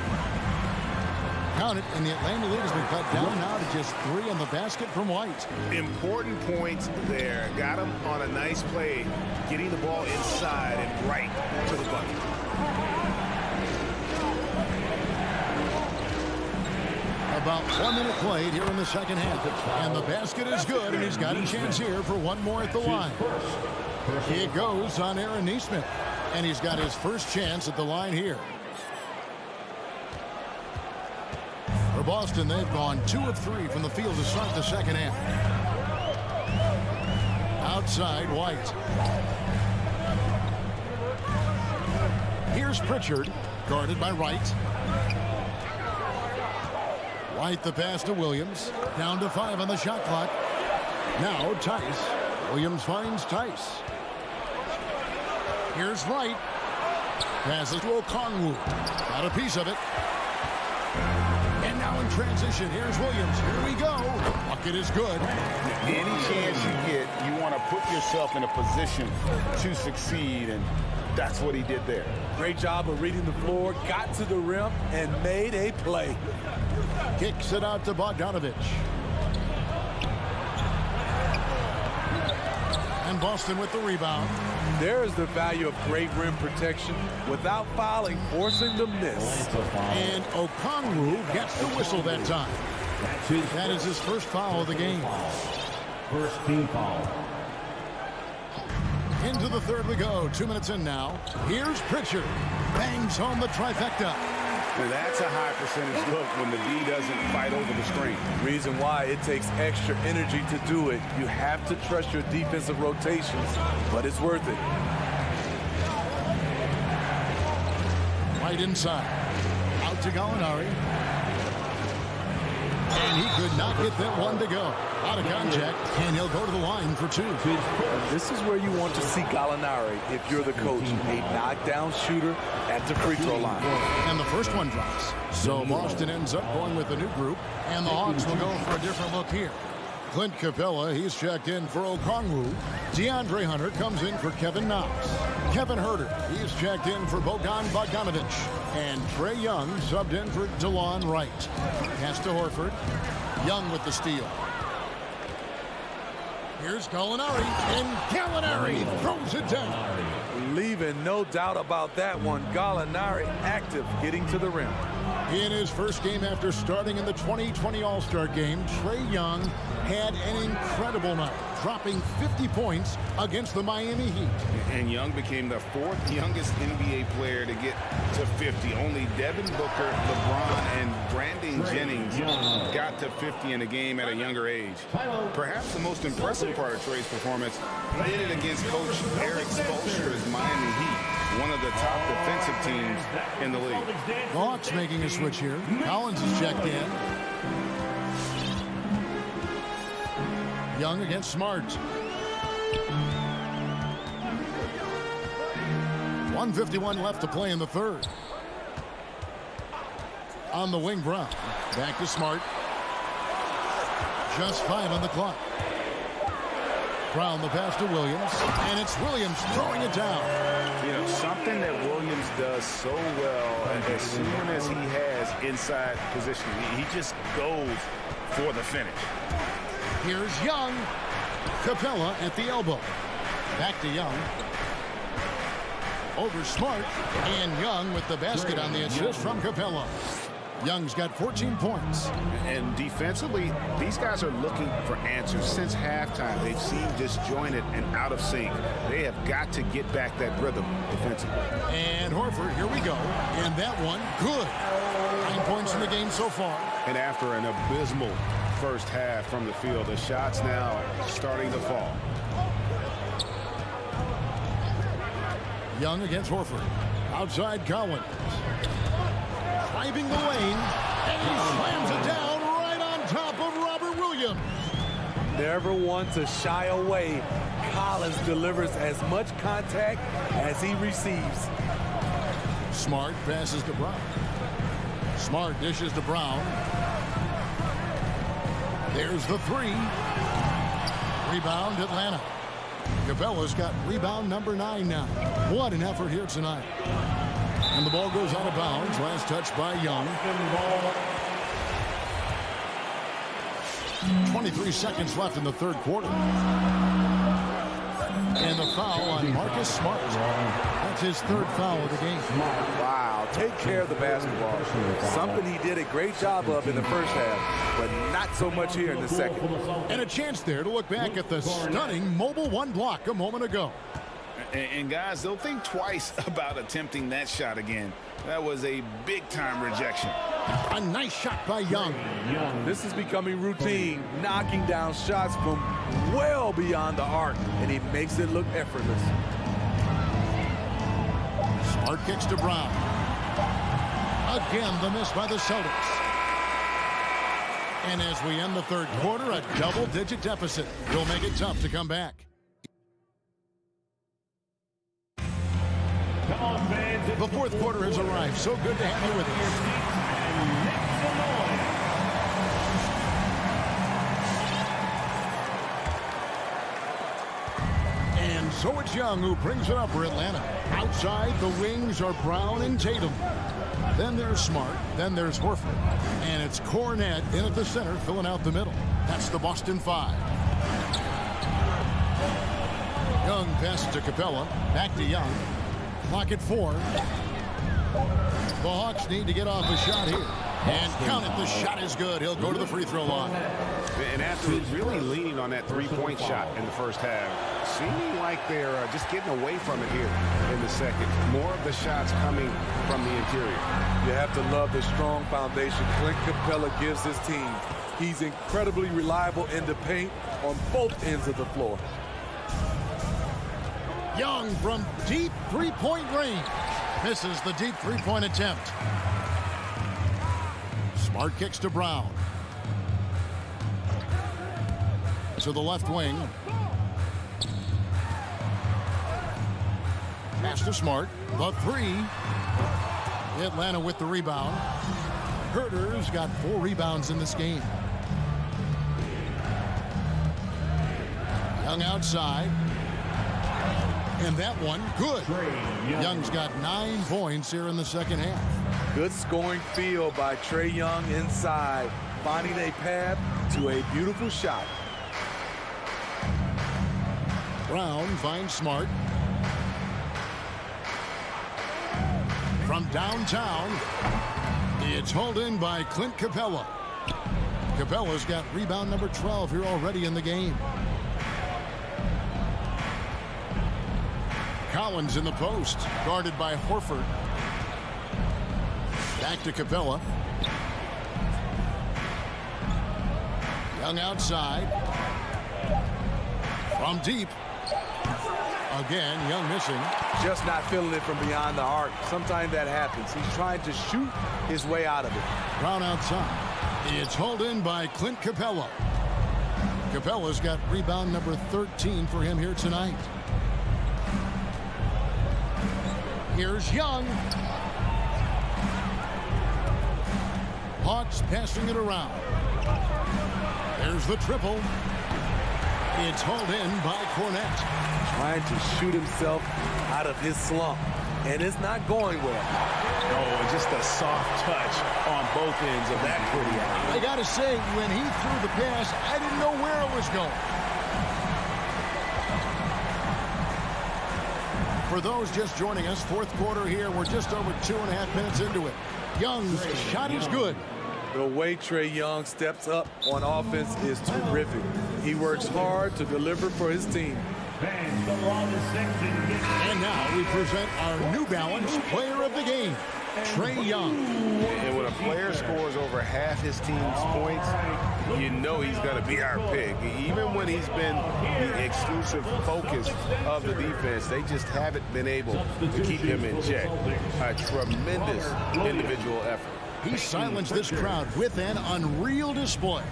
Count it, and the Atlanta lead has been cut down now to just 3 on the basket from White. Important points there. Got him on a nice play, getting the ball inside and right to the bucket. About 1 minute played here in the second half. And the basket is good, and he's got a chance here for one more at the line. It goes on Aaron Nesmith, and he's got his first chance at the line here. For Boston, they've gone 2 of 3 from the field to start the second half. Outside, White. Here's Pritchard, guarded by Wright. White the pass to Williams. Down to 5 on the shot clock. Now Tice. Williams finds Tice. Here's Wright. Passes to Okongwu. Got a piece of it. And now in transition, here's Williams. Here we go. Bucket is good. Any chance you get, you want to put yourself in a position to succeed, and that's what he did there. Great job of reading the floor, got to the rim, and made a play. Kicks it out to Bogdanovich. And Boston with the rebound. There's the value of great rim protection without fouling, forcing the miss. And Okongwu gets the whistle that time. That is his first foul of the game. First team foul. Into the third we go. 2 minutes in now. Here's Pritchard. Bangs home the trifecta. Now that's a high percentage look when the D doesn't fight over the screen. Reason why it takes extra energy to do it. You have to trust your defensive rotations, but it's worth it. Right inside. Out to Gallinari. And he could not get that one to go. Out of contact, and he'll go to the line for 2. This is where you want to see Gallinari if you're the coach. A knockdown shooter at the free throw line. And the first one drops. So Boston ends up going with a new group, and the Hawks will go for a different look here. Clint Capella, he's checked in for Okongwu. DeAndre Hunter comes in for Kevin Knox. Kevin Herter, he's checked in for Bogan Bogdanovich. And Trae Young subbed in for DeLon Wright. Pass to Horford. Young with the steal. Here's Gallinari, and Gallinari throws it down. Leaving no doubt about that one. Gallinari active, getting to the rim. In his first game after starting in the 2020 All-Star Game, Trae Young had an incredible night, dropping 50 points against the Miami Heat. And Young became the 4th youngest NBA player to get to 50. Only Devin Booker, LeBron, and Brandon Jennings got to 50 in a game at a younger age. Perhaps the most impressive part of Trae's performance, he did it against Coach Eric Spoelstra's Miami Heat, one of the top defensive teams in the league. The Hawks making a switch here. Collins is checked in. Young against Smart. 1:51 left to play in the third. On the wing, Brown. Back to Smart. Just 5 on the clock. Brown the pass to Williams, and it's Williams throwing it down. You know, something that Williams does so well, and as soon as he has inside position, he just goes for the finish. Here's Young. Capella at the elbow. Back to Young. Over Smart, and Young with the basket on the assist from Capella. Young's got 14 points. And defensively, these guys are looking for answers since halftime. They've seemed disjointed and out of sync. They have got to get back that rhythm defensively. And Horford, here we go. And that one, good. 9 points in the game so far. And after an abysmal first half from the field, the shots now starting to fall. Young against Horford. Outside Collins. Driving the lane, and he slams it down right on top of Robert Williams. Never one to shy away. Collins delivers as much contact as he receives. Smart passes to Brown. Smart dishes to Brown. There's the three. Rebound Atlanta. Capella's got rebound number 9 now. What an effort here tonight. And the ball goes out of bounds. Last touch by Young. 23 seconds left in the third quarter. And the foul on Marcus Smart. That's his third foul of the game. Wow, take care of the basketball. Something he did a great job of in the first half, but not so much here in the second. And a chance there to look back at the stunning Mobile One block a moment ago. And guys, they'll think twice about attempting that shot again. That was a big-time rejection. A nice shot by Young. This is becoming routine, knocking down shots from well beyond the arc, and he makes it look effortless. Smart kicks to Brown. Again, the miss by the Celtics. And as we end the third quarter, a double-digit deficit will make it tough to come back. The fourth quarter has arrived. So good to have you with us. And so it's Young who brings it up for Atlanta. Outside, the wings are Brown and Tatum. Then there's Smart. Then there's Horford. And it's Cornette in at the center, filling out the middle. That's the Boston Five. Young passes to Capella. Back to Young. Clock at 4. The Hawks need to get off a shot here. And count it, the shot is good. He'll go to the free throw line. And after really leaning on that three-point shot in the first half, seeming like they're just getting away from it here in the second. More of the shots coming from the interior. You have to love the strong foundation Clint Capella gives his team. He's incredibly reliable in the paint on both ends of the floor. Young from deep three-point range. Misses the deep three-point attempt. Smart kicks to Brown. To the left wing. Pass to Smart. The three. Atlanta with the rebound. Herter's got 4 rebounds in this game. Young outside. And that one, good. Young's got 9 points here in the second half. Good scoring field by Trae Young inside, finding a path to a beautiful shot. Brown finds Smart. From downtown, it's hauled in by Clint Capella. Capella's got rebound number 12 here already in the game. Collins in the post, guarded by Horford. Back to Capella. Young outside. From deep. Again, Young missing. Just not feeling it from beyond the arc. Sometimes that happens. He's trying to shoot his way out of it. Brown outside. It's hauled in by Clint Capella. Capella's got rebound number 13 for him here tonight. Here's Young. Hawks passing it around. There's the triple. It's hauled in by Cornette. Trying to shoot himself out of his slump, and it's not going well. Oh, and just a soft touch on both ends of that pretty alley. I got to say, when he threw the pass, I didn't know where it was going. For those just joining us, fourth quarter here. We're just over 2.5 minutes into it. Young's shot is good. The way Trae Young steps up on offense is terrific. He works hard to deliver for his team. And now we present our New Balance Player of the Game, Trae Young. And when a player scores over half his team's points, you know he's going to be our pick. Even when he's been the exclusive focus of the defense, they just haven't been able to keep him in check. A tremendous individual effort. He silenced this crowd with an unreal display.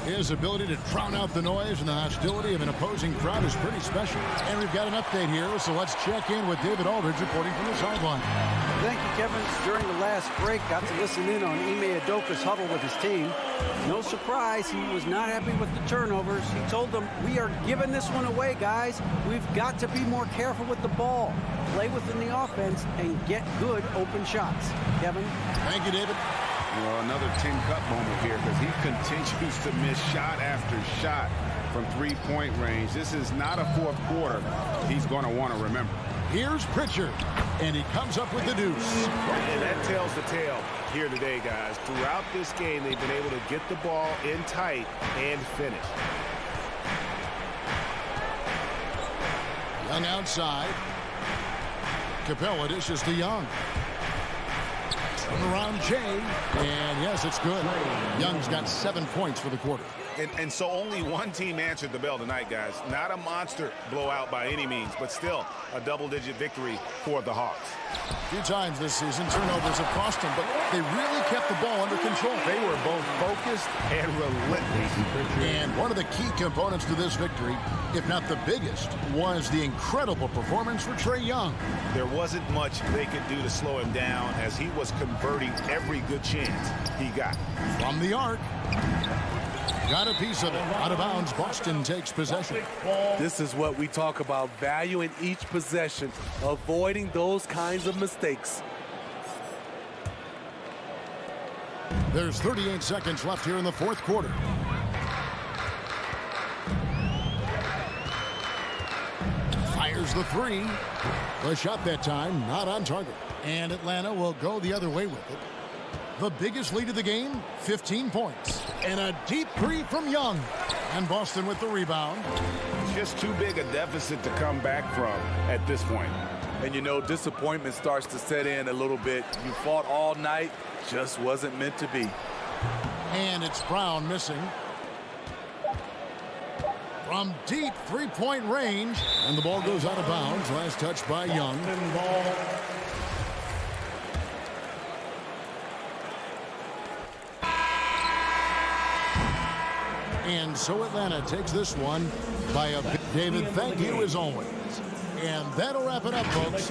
His ability to drown out the noise and the hostility of an opposing crowd is pretty special. And we've got an update here, so let's check in with David Aldridge reporting from the sideline. Thank you, Kevin. During the last break, got to listen in on Ime Udoka's huddle with his team. No surprise, he was not happy with the turnovers. He told them, we are giving this one away, guys. We've got to be more careful with the ball, play within the offense, and get good open shots. Kevin? Thank you, David. Well, another Tin Cup moment here because he continues to miss shot after shot from three-point range. This is not a fourth quarter he's going to want to remember. Here's Pritchard, and he comes up with the deuce. And that tells the tale here today, guys. Throughout this game, they've been able to get the ball in tight and finish. Young outside. Capella dishes to Young. Around Jay, and yes, it's good. Young's got 7 points for the quarter. And so only one team answered the bell tonight, guys. Not a monster blowout by any means, but still a double-digit victory for the Hawks. A few times this season, turnovers have cost them, but they really kept the ball under control. They were both focused and relentless. And one of the key components to this victory, if not the biggest, was the incredible performance for Trae Young. There wasn't much they could do to slow him down as he was converting every good chance he got. From the arc. Got a piece of it. Out of bounds, Boston takes possession. This is what we talk about, value in each possession, avoiding those kinds of mistakes. There's 38 seconds left here in the fourth quarter. Fires the three. The shot that time, not on target. And Atlanta will go the other way with it. The biggest lead of the game, 15 points. And a deep three from Young. And Boston with the rebound. Just too big a deficit to come back from at this point. And you know, disappointment starts to set in a little bit. You fought all night, just wasn't meant to be. And it's Brown missing. From deep three-point range. And the ball goes out of bounds. Last touch by Young. And so Atlanta takes this one by a big. David, thank you as always. And that'll wrap it up, folks.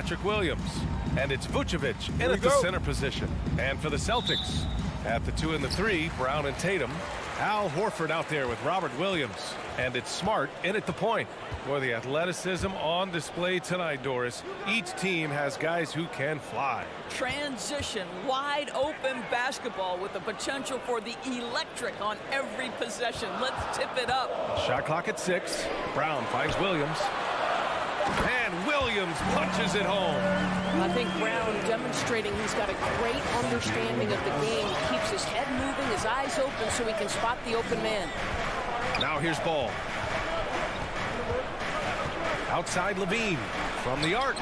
Patrick Williams. And it's Vucevic in at the center position. And for the Celtics, at the 2 and the 3, Brown and Tatum. Al Horford out there with Robert Williams. And it's Smart in at the point. Boy, the athleticism on display tonight, Doris. Each team has guys who can fly. Transition, wide open basketball with the potential for the electric on every possession. Let's tip it up. Shot clock at 6. Brown finds Williams. And Williams punches it home. I think Brown demonstrating he's got a great understanding of the game. He keeps his head moving, his eyes open so he can spot the open man. Now here's Ball. Outside Levine from the arc.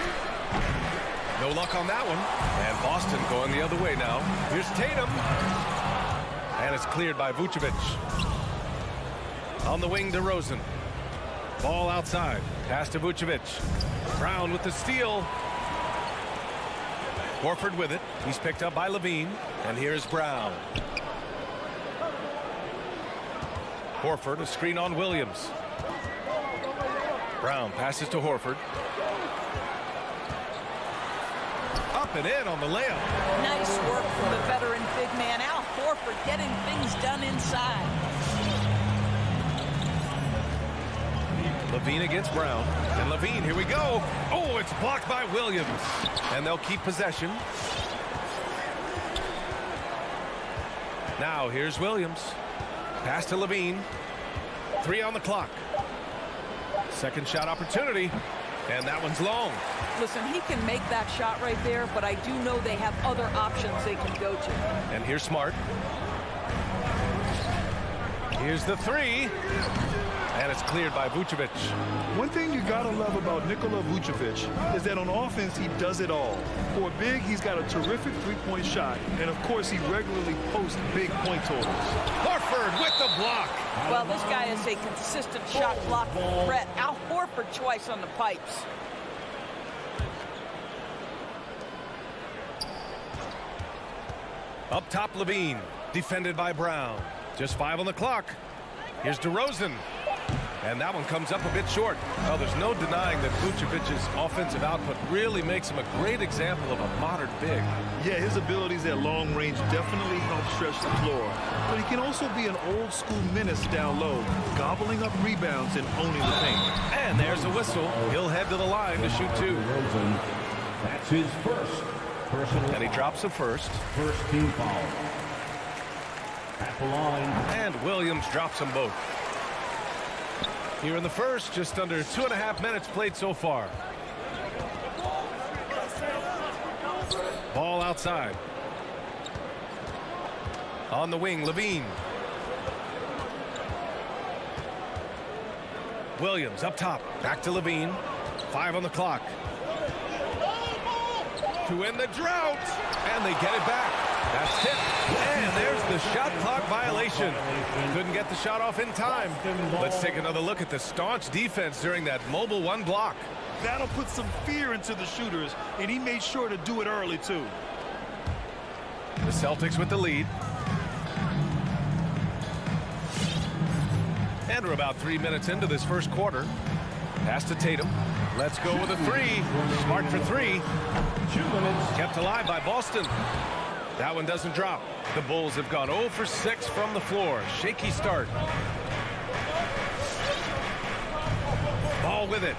No luck on that one. And Boston going the other way now. Here's Tatum. And it's cleared by Vucevic. On the wing, DeRozan. Ball outside. Pass to Vucevic. Brown with the steal. Horford with it. He's picked up by Levine. And here's Brown. Horford, a screen on Williams. Brown passes to Horford. Up and in on the layup. Nice work from the veteran big man Al Horford getting things done inside. Levine against Brown. And Levine, here we go. Oh, it's blocked by Williams. And they'll keep possession. Now here's Williams. Pass to Levine. 3 on the clock. Second shot opportunity. And that one's long. Listen, he can make that shot right there, but I do know they have other options they can go to. And here's Smart. Here's the 3. And it's cleared by Vucevic. One thing you gotta love about Nikola Vucevic is that on offense he does it all. For a big, he's got a terrific three-point shot, and of course he regularly posts big point totals. Horford with the block. Well, this guy is a consistent shot blocking threat. Al Horford twice on the pipes. Up top, Levine. Defended by Brown. Just 5 on the clock. Here's DeRozan. And that one comes up a bit short. Well, there's no denying that Vucevic's offensive output really makes him a great example of a modern big. Yeah, his abilities at long range definitely help stretch the floor. But he can also be an old-school menace down low, gobbling up rebounds and owning the paint. And there's a whistle. He'll head to the line to shoot 2. That's his first personal. And he drops the first. First team foul. At the line. And Williams drops them both. Here in the first, just under 2.5 minutes played so far. Ball outside. On the wing, Levine. Williams up top. Back to Levine. 5 on the clock. To end the drought. And they get it back. That's it. And there's the shot clock violation. Couldn't get the shot off in time. Let's take another look at the staunch defense during that mobile 1 block. That'll put some fear into the shooters, and he made sure to do it early, too. The Celtics with the lead. And we're about 3 minutes into this first quarter. Pass to Tatum. Let's go with a 3. Smart for 3. 2 minutes. Kept alive by Boston. That one doesn't drop. The Bulls have gone 0 for 6 from the floor. Shaky start. Ball with it.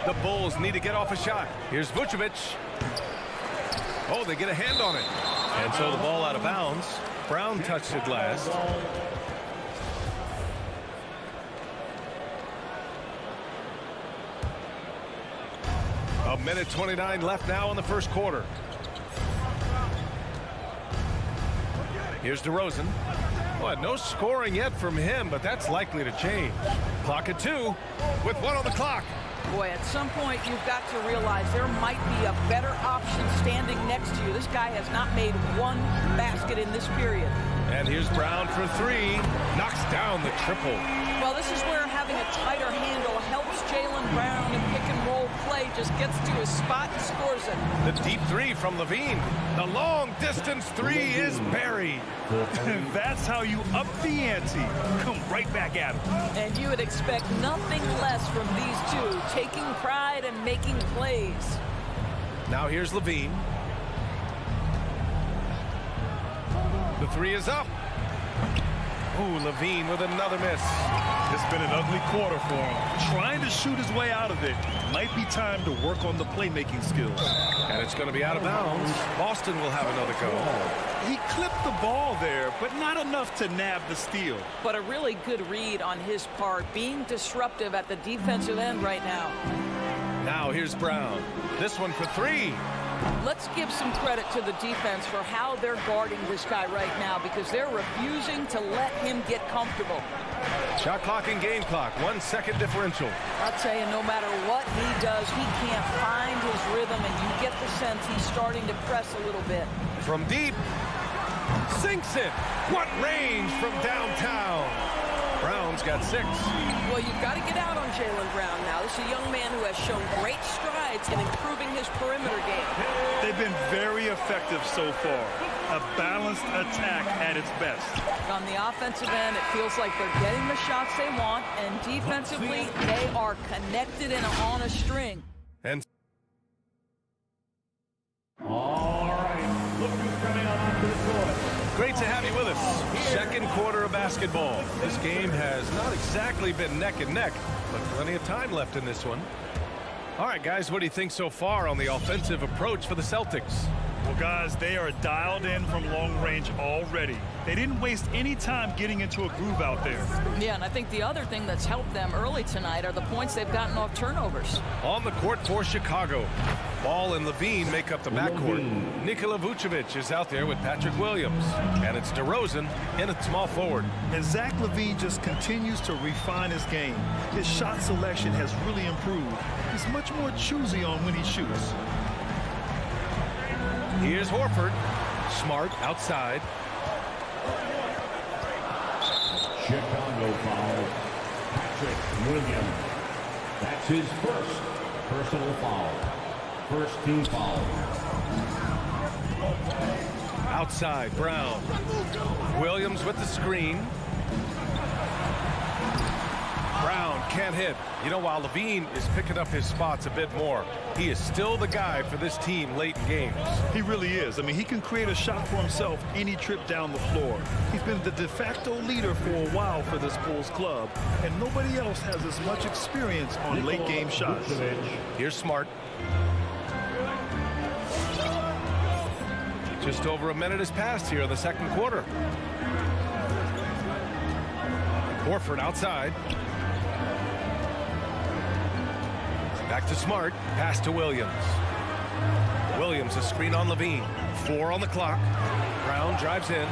The Bulls need to get off a shot. Here's Vucevic. Oh, they get a hand on it. And so the ball out of bounds. Brown touched it last. A minute 29 left now in the first quarter. Here's DeRozan. Well, no scoring yet from him, but that's likely to change. Clock at 2 with 1 on the clock. Boy, at some point you've got to realize there might be a better option standing next to you. This guy has not made 1 basket in this period. And here's Brown for three. Knocks down the triple. Well, this is where having a tighter handle helps Jaylen Brown in pick-and-roll play. Just gets to his spot and scores it. The deep three from Levine. The long-distance three is buried. That's how you up the ante. Come right back at him. And you would expect nothing less from these two, taking pride and making plays. Now here's Levine. The three is up. Ooh, Levine with another miss. It's been an ugly quarter for him. Trying to shoot his way out of it. Might be time to work on the playmaking skills. And it's going to be out of bounds. Boston will have another go. He clipped the ball there, but not enough to nab the steal. But a really good read on his part, being disruptive at the defensive end right now. Now here's Brown. This one for three. Let's give some credit to the defense for how they're guarding this guy right now, because they're refusing to let him get comfortable. Shot clock and game clock. 1 second differential. I'll tell you, no matter what he does, he can't find his rhythm, and you get the sense he's starting to press a little bit. From deep. Sinks it. What range from downtown. Brown's got 6. Well, you've got to get out on Jaylen Brown now. This is a young man who has shown great strides in improving his perimeter game. They've been very effective so far. A balanced attack at its best. On the offensive end, it feels like they're getting the shots they want, and defensively, they are connected and on a string. And All right, look who's coming on onto the court. great to have you with us. Second quarter of basketball. This game has not exactly been neck and neck, but plenty of time left in this one. All right, guys, what do you think so far on the offensive approach for the Celtics? Well, guys, they are dialed in from long range already. They didn't waste any time getting into a groove out there. Yeah, and I think the other thing that's helped them early tonight are the points they've gotten off turnovers. On the court for Chicago. Ball and Levine make up the backcourt. Nikola Vucevic is out there with Patrick Williams. And it's DeRozan in at small forward. And Zach LaVine just continues to refine his game. His shot selection has really improved. He's much more choosy on when he shoots. Here's Horford. Smart outside. Chicago foul. Patrick Williams. That's his first personal foul. First team foul. Outside, Brown. Williams with the screen. Brown can't hit. You know, while Levine is picking up his spots a bit more, he is still the guy for this team late in games. He really is. I mean, he can create a shot for himself any trip down the floor. He's been the de facto leader for a while for this Bulls club, and nobody else has as much experience on late game shots. Here's Smart. Just over a minute has passed here in the second quarter. Horford outside. Back to Smart. Pass to Williams. Williams, a screen on Levine. 4 on the clock. Brown drives in.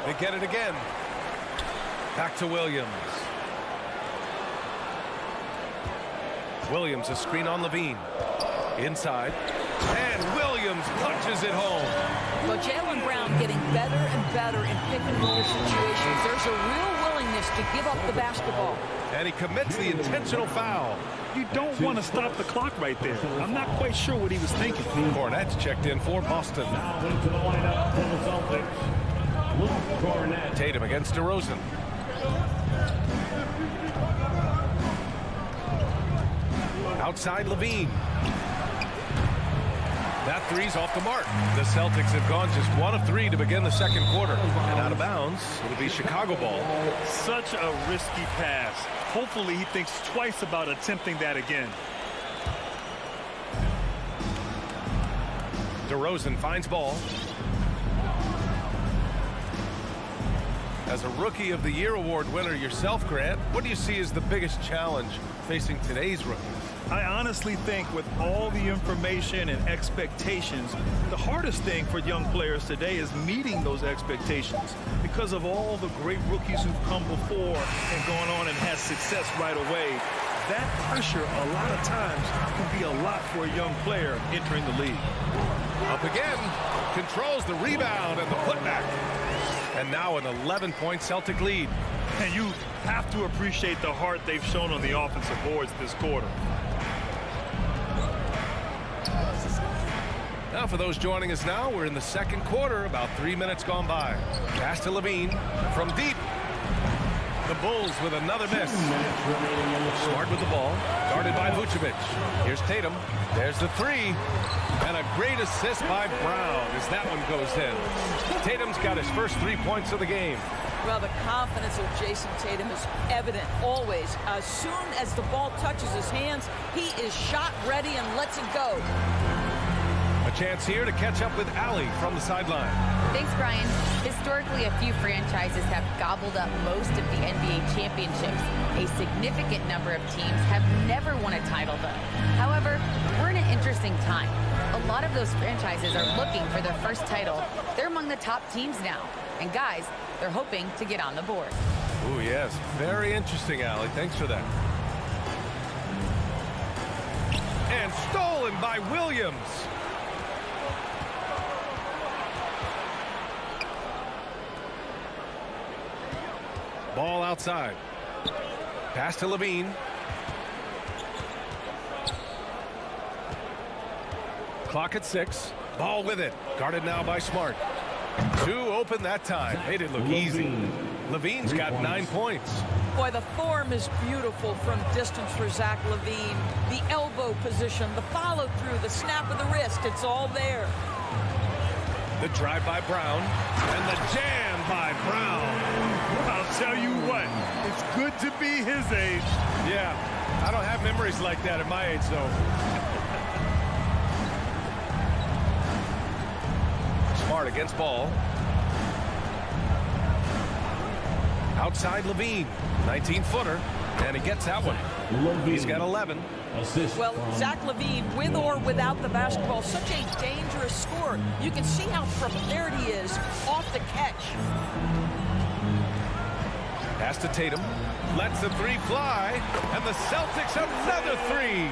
They get it again. Back to Williams. Williams, a screen on Levine. Inside. And Williams punches it home. Well, Jaylen Brown getting better and better in pick-and-roll situations. There's a real willingness to give up the basketball. And he commits the intentional foul. You don't want to stop the clock right there. I'm not quite sure what he was thinking. Cornette's checked in for Boston. Now into the lineup for the Celtics. Luke Cornette. Tatum against DeRozan. Outside Levine. That three's off the mark. The Celtics have gone just 1 of 3 to begin the second quarter. And out of bounds, it'll be Chicago ball. Such a risky pass. Hopefully he thinks twice about attempting that again. DeRozan finds ball. As a Rookie of the Year award winner yourself, Grant, what do you see as the biggest challenge facing today's rookies? I honestly think with all the information and expectations, the hardest thing for young players today is meeting those expectations because of all the great rookies who've come before and gone on and had success right away. That pressure a lot of times can be a lot for a young player entering the league. Up again. controls the rebound and the putback. And now an 11-point Celtic lead. And you have to appreciate the heart they've shown on the offensive boards this quarter. Now for those joining us now, we're in the second quarter, about 3 minutes gone by. Pass to Levine from deep. The Bulls with another miss. Smart with the ball, guarded by Vucevic. Here's Tatum. There's the three. And a great assist by Brown as that one goes in. Tatum's got his first 3 points of the game. Well, the confidence of Jason Tatum is evident always. As soon as the ball touches his hands, he is shot ready and lets it go. A chance here to catch up with Allie from the sideline. Thanks, Brian. Historically, a few franchises have gobbled up most of the NBA championships. A significant number of teams have never won a title, though. However, we're in an interesting time. A lot of those franchises are looking for their first title. They're among the top teams now. And guys, they're hoping to get on the board. Oh, yes. Very interesting, Allie. Thanks for that. And stolen by Williams. Ball outside. Pass to Levine. Clock at 6. Ball with it. Guarded now by Smart. Two open that time. Made it look easy. Levine's got 9 points. Boy, the form is beautiful from distance for Zach Levine. The elbow position, the follow through, the snap of the wrist, it's all there. The drive by Brown and the jam by Brown. I'll tell you what, it's good to be his age. Yeah, I don't have memories like that at my age, though. Smart against Ball. Outside Levine, 19-footer, and he gets that one. He's got 11. Well, Zach Levine, with or without the basketball, such a dangerous scorer. You can see how prepared he is off the catch. Pass to Tatum, lets the three fly, and the Celtics another three.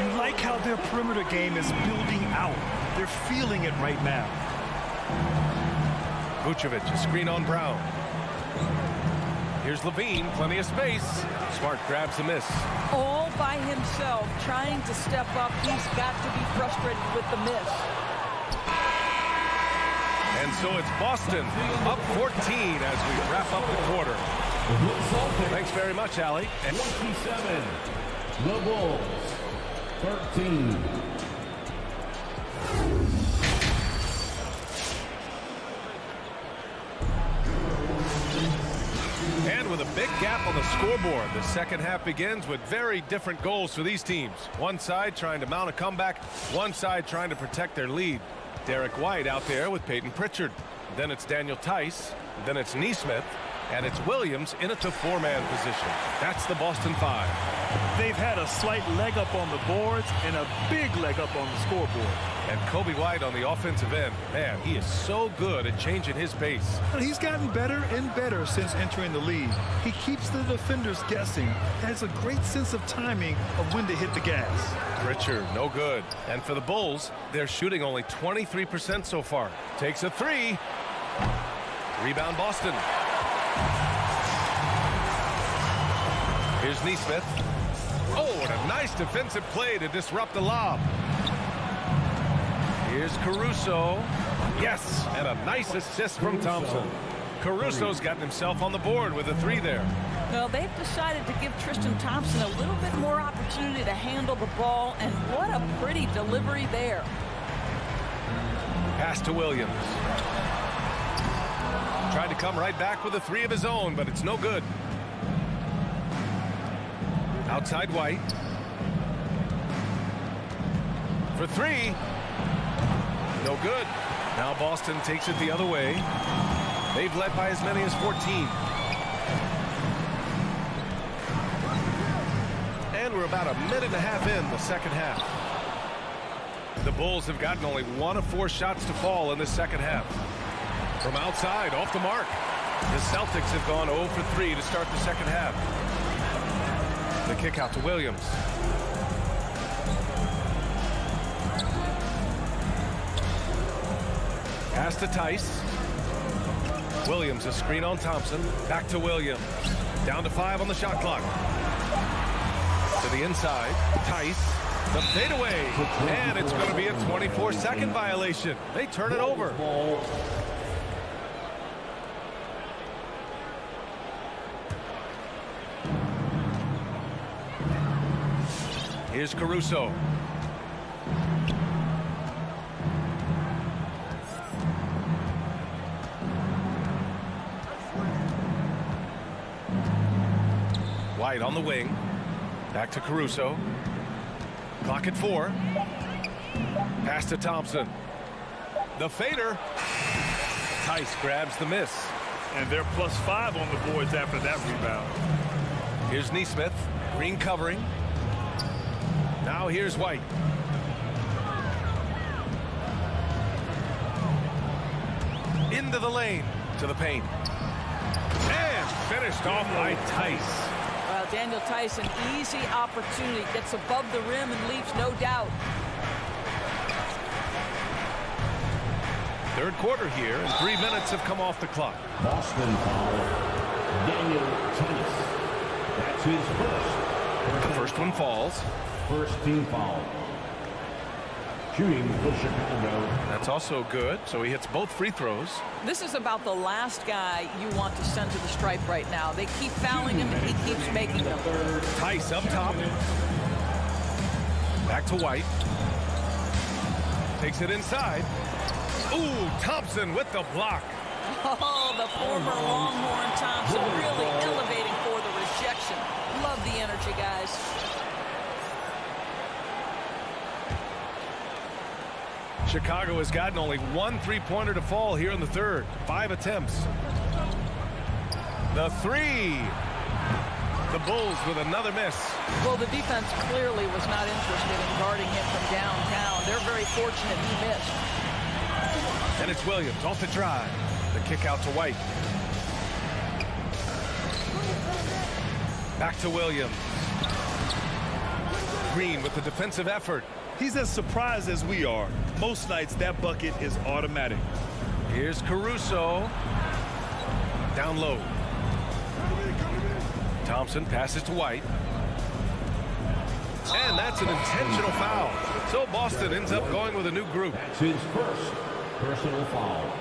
You like how their perimeter game is building out. They're feeling it right now. Vucevic, a screen on Brown. Here's Levine, plenty of space. Smart grabs the miss. All by himself, trying to step up. He's got to be frustrated with the miss. And so it's Boston up 14 as we wrap up the quarter. Thanks very much, Allie. 27, the Bulls, 13. And with a big gap on the scoreboard, the second half begins with very different goals for these teams. One side trying to mount a comeback, one side trying to protect their lead. Derek White out there with Peyton Pritchard. Then it's Daniel Tice. Then it's Nesmith. And it's Williams in a four-man position. That's the Boston Five. They've had a slight leg up on the boards and a big leg up on the scoreboard. And Kobe White on the offensive end. Man, he is so good at changing his pace. He's gotten better and better since entering the league. He keeps the defenders guessing. Has a great sense of timing of when to hit the gas. Pritchard, no good. And for the Bulls, they're shooting only 23% so far. Takes a three. Rebound Boston. Here's Nesmith. Oh, and a nice defensive play to disrupt the lob. Here's Caruso. Yes, and a nice assist from Thompson. Caruso's gotten himself on the board with a three there. Well, they've decided to give Tristan Thompson a little bit more opportunity to handle the ball, and what a pretty delivery there. Pass to Williams. Tried to come right back with a three of his own, but it's no good. Outside White. For three. No good. Now Boston takes it the other way. They've led by as many as 14. And we're about a minute and a half in the second half. The Bulls have gotten only 1 of 4 shots to fall in this second half. From outside, off the mark. The Celtics have gone 0 for 3 to start the second half. The kick out to Williams. Pass to Tice. Williams, a screen on Thompson. Back to Williams. Down to 5 on the shot clock. To the inside. Tice. The fadeaway. And it's going to be a 24-second violation. They turn it over. Here's Caruso. White on the wing. Back to Caruso. Clock at 4. Pass to Thompson. The fader. Tice grabs the miss. And they're +5 on the boards after that rebound. Here's Nesmith. Green covering. Now here's White. Into the lane. To the paint. And finished off by Tice. Well, Daniel Tice, an easy opportunity. Gets above the rim and leaves no doubt. Third quarter here, and 3 minutes have come off the clock. Boston foul. Daniel Tice. That's his first. The first one falls. First team foul. Shooting for Chicago. That's also good, so he hits both free throws. This is about the last guy you want to send to the stripe right now. They keep fouling him, and he keeps making them. Tice up top. Back to White. Takes it inside. Ooh, Thompson with the block. Oh, the former Longhorn Thompson really elevating for the rejection. Love the energy, guys. Chicago has gotten only 1 3-pointer to fall here in the third. 5 attempts. The 3. The Bulls with another miss. Well, the defense clearly was not interested in guarding him from downtown. They're very fortunate he missed. And it's Williams off the drive. The kick out to White. Back to Williams. Green with the defensive effort. He's as surprised as we are. Most nights, that bucket is automatic. Here's Caruso. Down low. Thompson passes to White. And that's an intentional foul. So Boston ends up going with a new group. That's his first personal foul.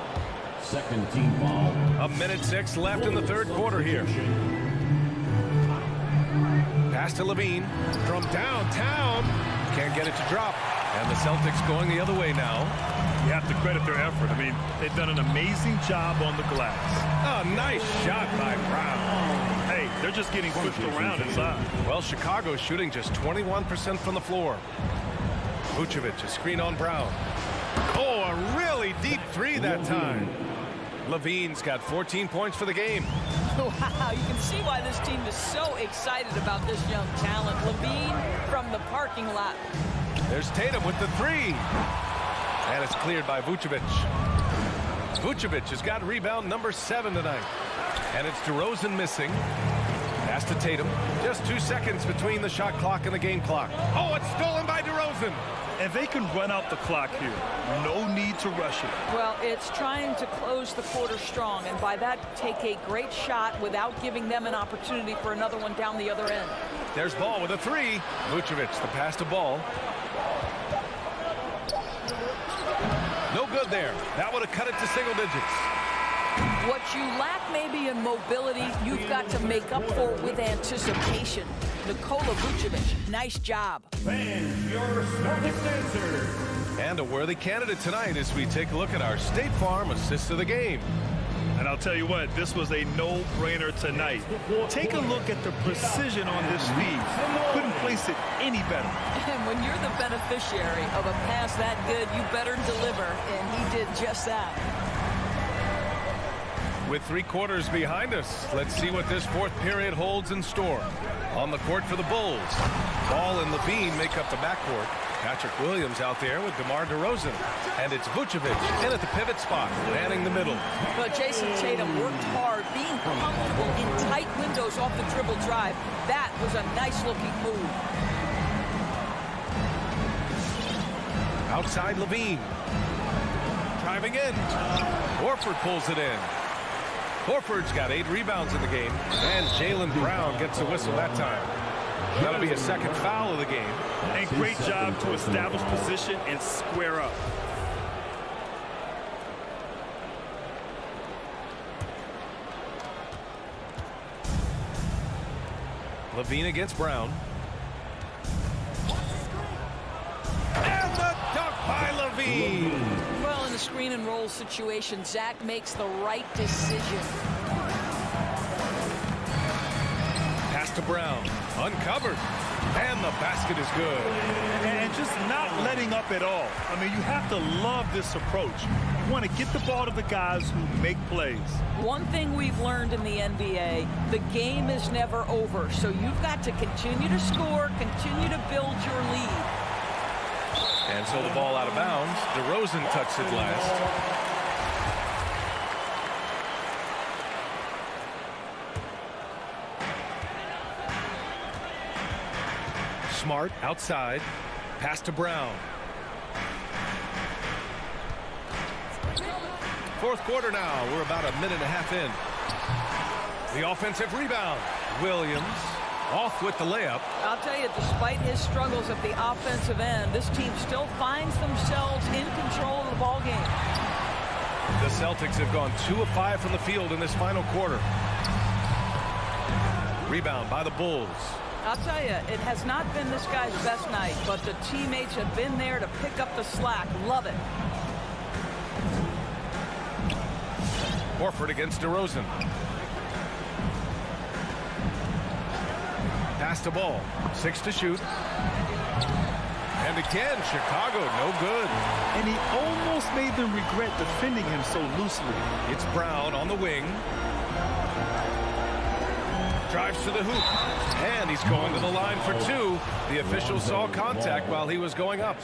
Second team foul. 1:06 left in the third quarter here. Pass to Levine from downtown. Can't get it to drop. And the Celtics going the other way now. You have to credit their effort. I mean, they've done an amazing job on the glass. A nice shot by Brown. Hey, they're just getting pushed around inside. Well, Chicago's shooting just 21% from the floor. Vucevic, a screen on Brown. Oh, a really deep 3 that time. Levine's got 14 points for the game. Wow, you can see why this team is so excited about this young talent. Levine from the parking lot. There's Tatum with the 3. And it's cleared by Vucevic. Vucevic has got rebound number 7 tonight. And it's DeRozan missing. Pass to Tatum. Just 2 seconds between the shot clock and the game clock. Oh, it's stolen by DeRozan. And they can run out the clock here. No need to rush it. Well, it's trying to close the quarter strong, and by that, take a great shot without giving them an opportunity for another one down the other end. There's Ball with a 3. Vucevic, the pass to Ball. No good there. That would have cut it to single digits. What you lack maybe in mobility, you've got to make up for with anticipation. Nikola Vucevic, nice job. Fans, your starting answer. And a worthy candidate tonight as we take a look at our State Farm assist of the game. And I'll tell you what, this was a no-brainer tonight. Take a look at the precision on this feed. Couldn't place it any better. And when you're the beneficiary of a pass that good, you better deliver, and he did just that. With 3 quarters behind us, let's see what this fourth period holds in store. On the court for the Bulls, Ball and Levine make up the backcourt. Patrick Williams out there with DeMar DeRozan. And it's Vucevic in at the pivot spot, manning the middle. But Jason Tatum worked hard, being comfortable in tight windows off the dribble drive. That was a nice-looking move. Outside Levine. Driving in. Horford pulls it in. Horford's got 8 rebounds in the game. And Jaylen Brown gets a whistle that time. That'll be a second foul of the game. And great job to establish position and square up. LaVine against Brown. And the dunk by LaVine. Well, in the screen and roll situation, Zach makes the right decision. Pass to Brown. Uncovered. And the basket is good. And just not letting up at all. I mean, you have to love this approach. You want to get the ball to the guys who make plays. One thing we've learned in the NBA, the game is never over. So you've got to continue to score, continue to build your lead. And so the ball out of bounds. DeRozan touched it last. Smart outside. Pass to Brown. Fourth quarter now. We're about a minute and a half in. The offensive rebound. Williams off with the layup. I'll tell you, despite his struggles at the offensive end, this team still finds themselves in control of the ball game. The Celtics have gone 2 of 5 from the field in this final quarter. Rebound by the Bulls. I'll tell you, it has not been this guy's best night, but the teammates have been there to pick up the slack. Love it. Horford against DeRozan. Pass the ball. 6 to shoot. And again, Chicago, no good. And he almost made them regret defending him so loosely. It's Brown on the wing. Drives to the hoop. And he's going to the line for 2. The official saw contact while he was going up.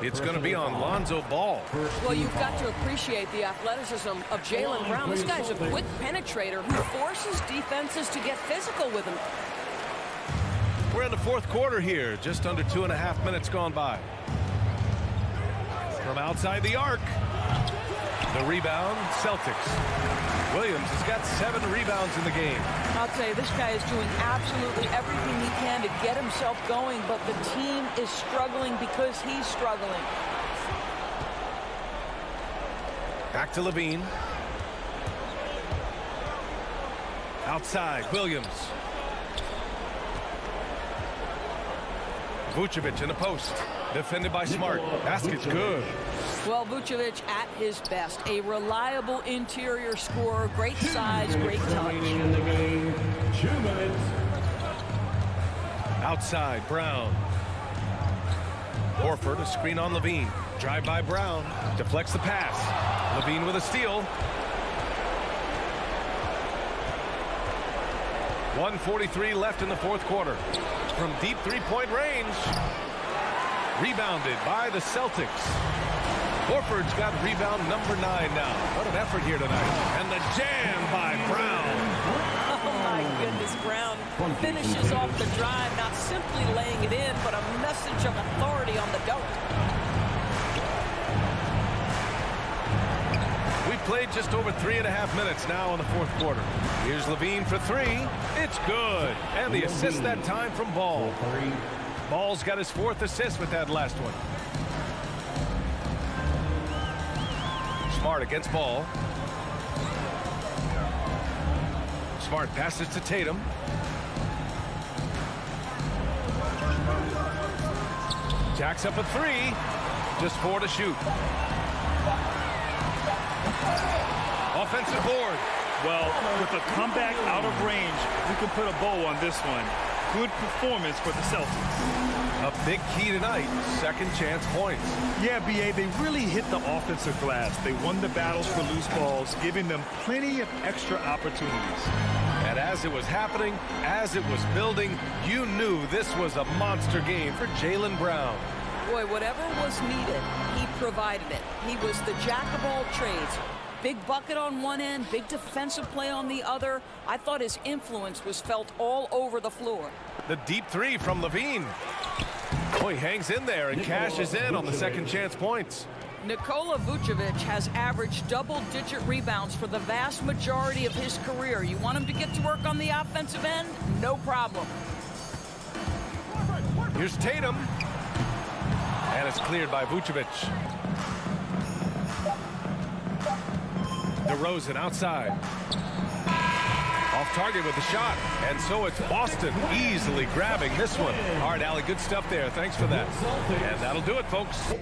It's going to be on Lonzo Ball. Well, you've got to appreciate the athleticism of Jaylen Brown. This guy's a quick penetrator who forces defenses to get physical with him. We're in the fourth quarter here. Just under 2.5 minutes gone by. From outside the arc. The rebound, Celtics. Williams has got 7 rebounds in the game. I'll tell you, this guy is doing absolutely everything he can to get himself going, but the team is struggling because he's struggling. Back to LaVine. Outside, Williams. Vucevic in the post. Defended by Smart. Basket's good. Well, Vucevic at his best. A reliable interior scorer. Great size, great touch. In the game, 2 minutes. Outside, Brown. Horford, a screen on LaVine. Drive by Brown. Deflects the pass. LaVine with a steal. 1:43 left in the fourth quarter. From deep three-point range. Rebounded by the Celtics. Horford's got rebound number 9 now. What an effort here tonight. And the jam by Brown. Oh, my goodness. Brown finishes off the drive, not simply laying it in, but a message of authority on the dunk. We played just over 3.5 minutes now in the fourth quarter. Here's LaVine for 3. It's good. And the assist that time from Ball. Ball's got his 4th assist with that last one. Smart against Ball. Smart passes to Tatum. Jacks up a 3. Just 4 to shoot. Offensive board. Well, with a comeback out of range, we can put a bow on this one. Good performance for the Celtics. A big key tonight, second chance points. Yeah, B.A., they really hit the offensive glass. They won the battles for loose balls, giving them plenty of extra opportunities. And as it was happening, as it was building, you knew this was a monster game for Jaylen Brown. Boy, whatever was needed, he provided it. He was the jack of all trades. Big bucket on one end, big defensive play on the other. I thought his influence was felt all over the floor. The deep 3 from LaVine. Boy, he hangs in there and cashes in on the second chance points. Nikola Vucevic has averaged double-digit rebounds for the vast majority of his career. You want him to get to work on the offensive end? No problem. Here's Tatum. And it's cleared by Vucevic. DeRozan outside. Off target with the shot. And so it's Boston easily grabbing this one. All right, Allie, good stuff there. Thanks for that. And that'll do it, folks.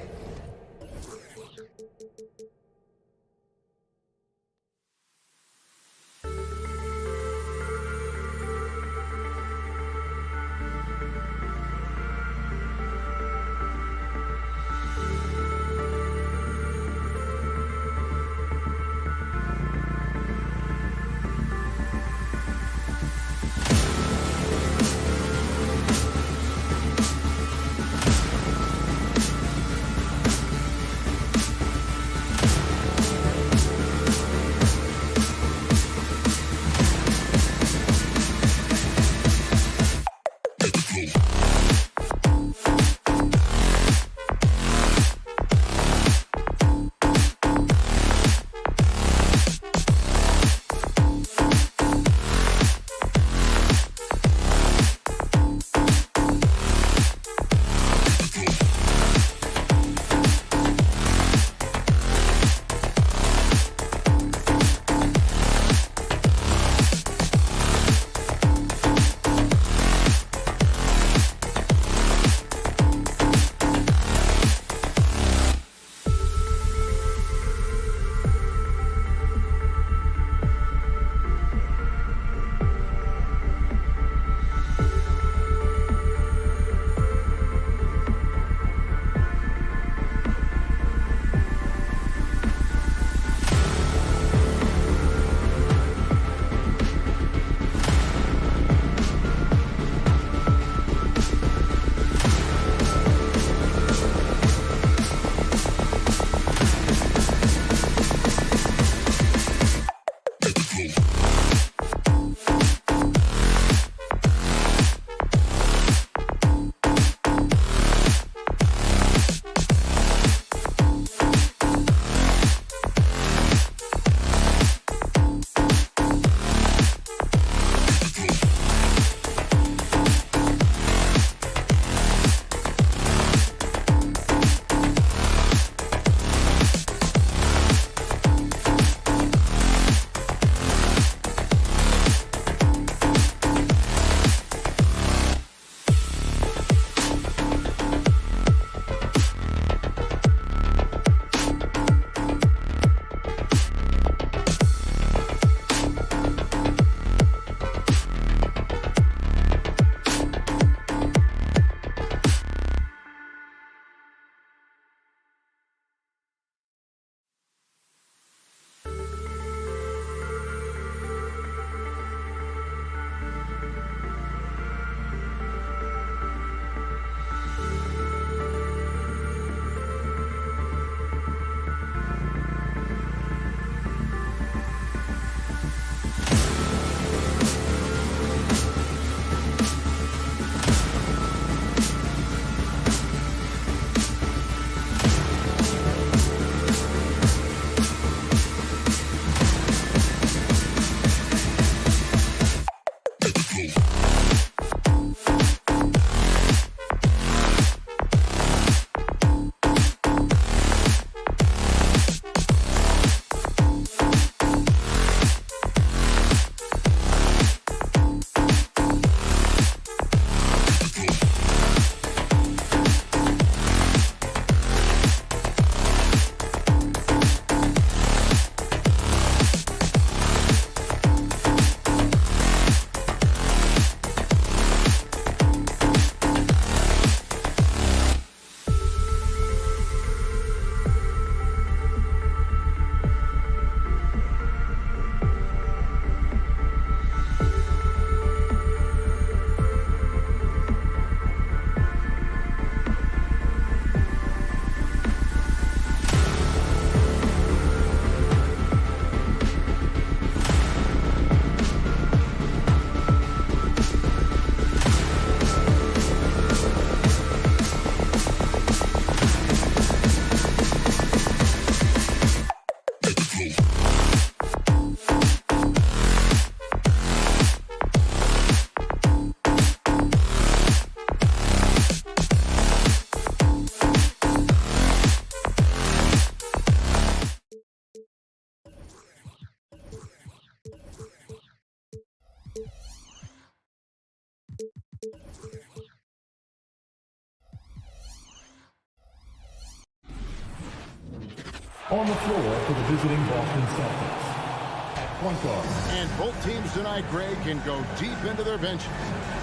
On the floor for the visiting Boston Celtics. At point guard. And both teams tonight, Greg, can go deep into their benches.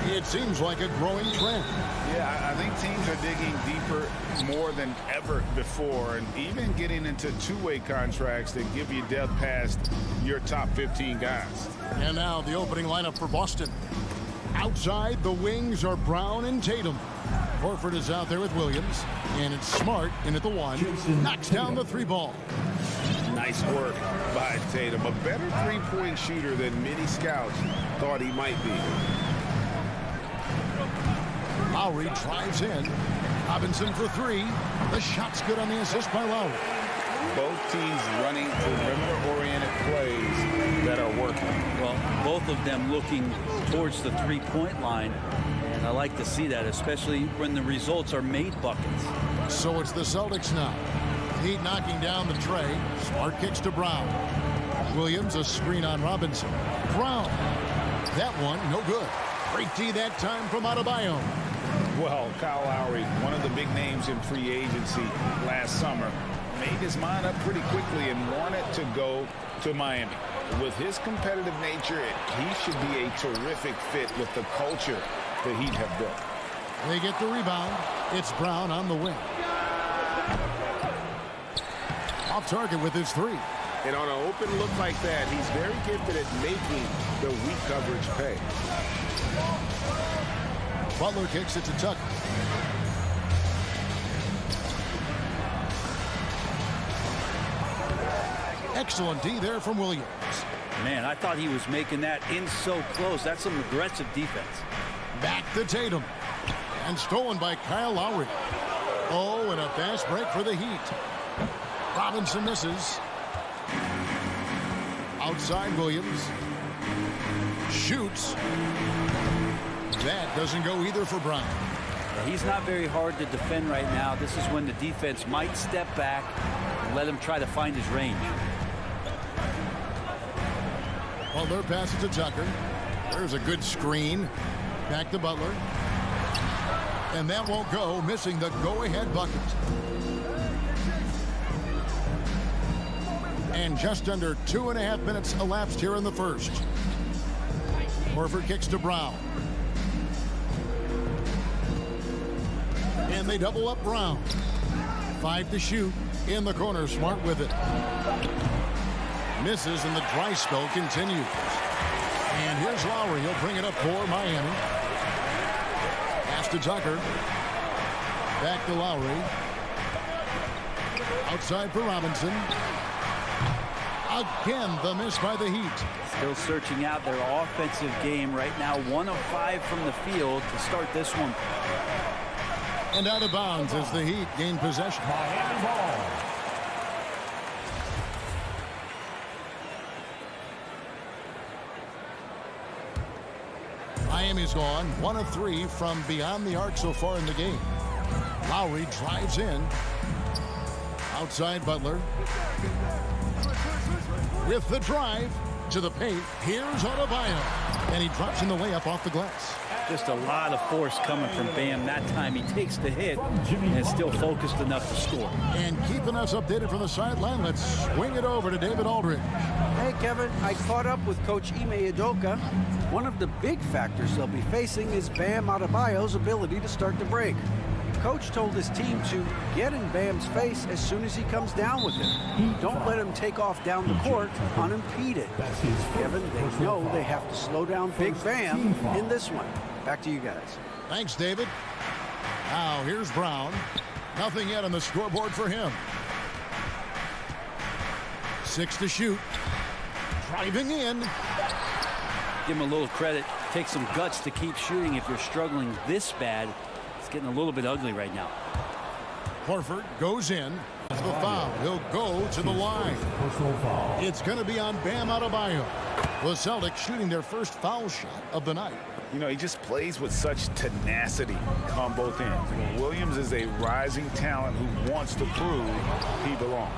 It seems like a growing trend. Yeah, I think teams are digging deeper more than ever before, and even getting into two-way contracts that give you depth past your top 15 guys. And now the opening lineup for Boston. Outside, the wings are Brown and Tatum. Horford is out there with Williams, and it's Smart in at the one. Knocks down the three ball. Nice work by Tatum. A better three-point shooter than many scouts thought he might be. Lowry drives in. Robinson for three. The shot's good on the assist by Lowry. Both teams running perimeter-oriented plays that are working. Well, both of them looking towards the three-point line, and I like to see that, especially when the results are made buckets. So it's the Celtics now. Heat knocking down the tray. Smart kicks to Brown. Williams, a screen on Robinson. Brown. That one, no good. Great D that time from Adebayo. Well, Kyle Lowry, one of the big names in free agency last summer, made his mind up pretty quickly and wanted to go to Miami. With his competitive nature, he should be a terrific fit with the culture the Heat have built. They get the rebound. It's Brown on the wing. Off target with his three. And on an open look like that, he's very gifted at making the weak coverage pay. Butler kicks it to Tucker. Excellent D there from Williams. Man, I thought he was making that in so close. That's some aggressive defense. Back to Tatum. And stolen by Kyle Lowry. Oh, and a fast break for the Heat. Robinson misses. Outside Williams. Shoots. That doesn't go either for Brown. He's not very hard to defend right now. This is when the defense might step back and let him try to find his range. Butler passes to Tucker. There's a good screen. Back to Butler. And that won't go, missing the go-ahead bucket. And just under 2.5 minutes elapsed here in the first. Horford kicks to Brown. And they double up Brown. 5 to shoot. In the corner, Smart with it. Misses, and the dry spell continues. And here's Lowry. He'll bring it up for Miami. Pass to Tucker. Back to Lowry. Outside for Robinson. Again, the miss by the Heat. Still searching out their offensive game right now. 1 of 5 from the field to start this one. And out of bounds as the Heat gain possession. Miami ball. Miami's gone 1 of 3 from beyond the arc so far in the game. Lowry drives in. Outside Butler. With the drive to the paint. Here's Adebayo. And he drops in the layup off the glass. Just a lot of force coming from Bam. That time he takes the hit and is still focused enough to score. And keeping us updated from the sideline, let's swing it over to David Aldridge. Hey, Kevin, I caught up with Coach Ime Udoka. One of the big factors they'll be facing is Bam Adebayo's ability to start the break. Coach told his team to get in Bam's face as soon as he comes down with it. Don't let him take off down the court unimpeded. Kevin, they know they have to slow down Big Bam in this one. Back to you guys. Thanks, David. Now, here's Brown. Nothing yet on the scoreboard for him. 6 to shoot. Driving in. Give him a little credit. Take some guts to keep shooting if you're struggling this bad. It's getting a little bit ugly right now. Horford goes in. The foul. He'll go to the line. It's going to be on Bam Adebayo. The Celtics shooting their first foul shot of the night. You know, he just plays with such tenacity on both ends. Williams is a rising talent who wants to prove he belongs.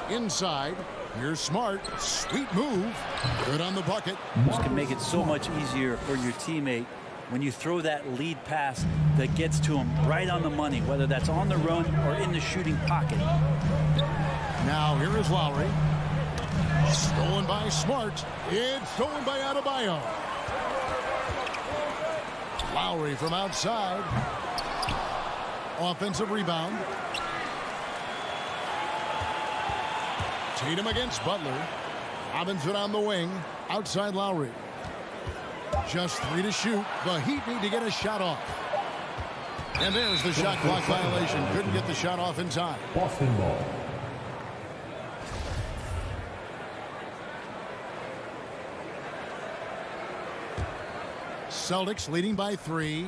Inside, here's Smart. Sweet move. Good on the bucket. This can make it so much easier for your teammate when you throw that lead pass that gets to him right on the money, whether that's on the run or in the shooting pocket. Now here is Lowry. Stolen by Smart. It's stolen by Adebayo. Lowry from outside. Offensive rebound. Tatum against Butler. Robinson on the wing. Outside Lowry. Just 3 to shoot. The Heat need to get a shot off. And there's the shot clock violation. Couldn't get the shot off in time. Boston ball. Celtics leading by 3.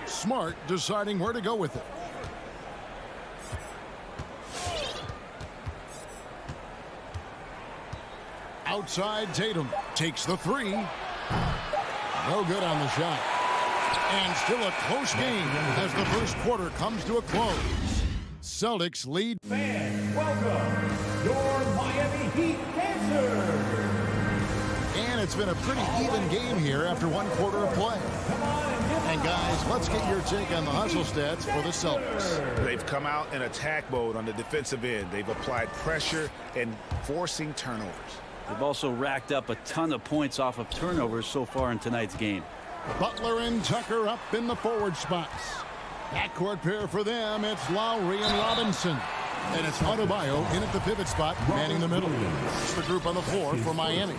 Smart deciding where to go with it. Outside Tatum takes the 3. No good on the shot. And still a close game as the first quarter comes to a close. Celtics lead. Fans, welcome your Miami Heat dancers. And it's been a pretty even game here after one quarter of play. And guys, let's get your take on the hustle stats for the Celtics. They've come out in attack mode on the defensive end. They've applied pressure and forcing turnovers. They've also racked up a ton of points off of turnovers so far in tonight's game. Butler and Tucker up in the forward spots. Backcourt pair for them, it's Lowry and Robinson. And it's Adebayo in at the pivot spot, manning the middle. It's the group on the floor for Miami.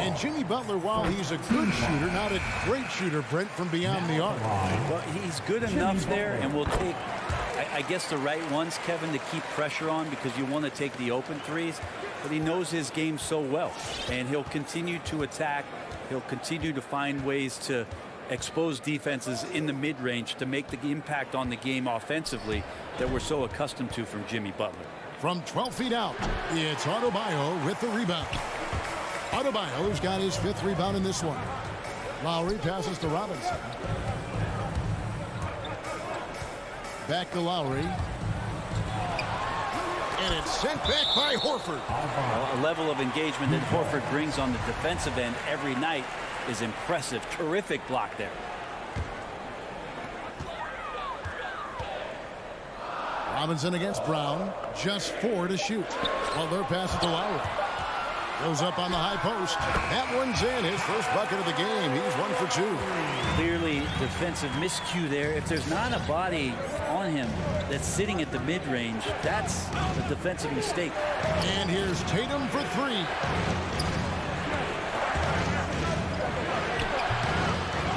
And Jimmy Butler, while he's a good shooter, not a great shooter, Brent, from beyond the arc. Well, he's good enough there, and will take, I guess, the right ones, Kevin, to keep pressure on, because you want to take the open threes. But he knows his game so well, and he'll continue to attack. He'll continue to find ways to expose defenses in the mid-range to make the impact on the game offensively that we're so accustomed to from Jimmy Butler. From 12 feet out, it's Adebayo with the rebound. Adebayo's got his 5th rebound in this one. Lowry passes to Robinson. Back to Lowry. And it's sent back by Horford. Well, a level of engagement that Horford brings on the defensive end every night is impressive. Terrific block there. Robinson against Brown. Just 4 to shoot. Butler passes to Lowry. Goes up on the high post. That one's in. His first bucket of the game. He's 1 for 2. Clearly defensive miscue there. If there's not a body on him that's sitting at the mid-range, that's a defensive mistake. And here's Tatum for 3.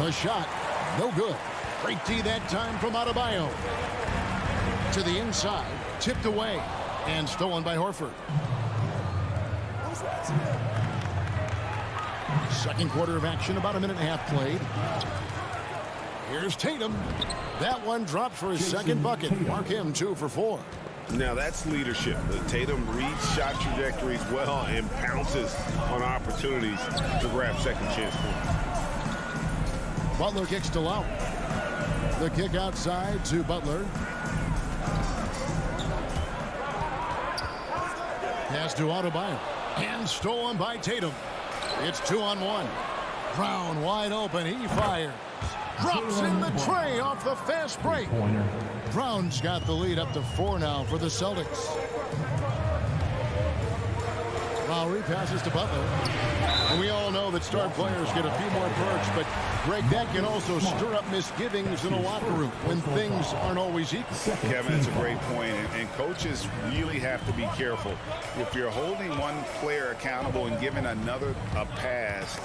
The shot, no good. Great D that time from Adebayo. To the inside, tipped away, and stolen by Horford. Second quarter of action, about a minute and a half played. Here's Tatum. That one dropped for his second bucket. Mark him 2 for 4. Now that's leadership. Tatum reads shot trajectories well and pounces on opportunities to grab second chance points. Butler kicks to Lowry. The kick outside to Butler. Pass to Adebayo. And stolen by Tatum. It's 2-on-1. Brown wide open. He fires. Drops in the tray off the fast break. Brown's got the lead up to 4 now for the Celtics. Lowry passes to Butler. And we all know that star players get a few more perks, but Greg, that can also stir up misgivings in a locker room when things aren't always equal. Kevin, that's a great point, and coaches really have to be careful. If you're holding one player accountable and giving another a pass,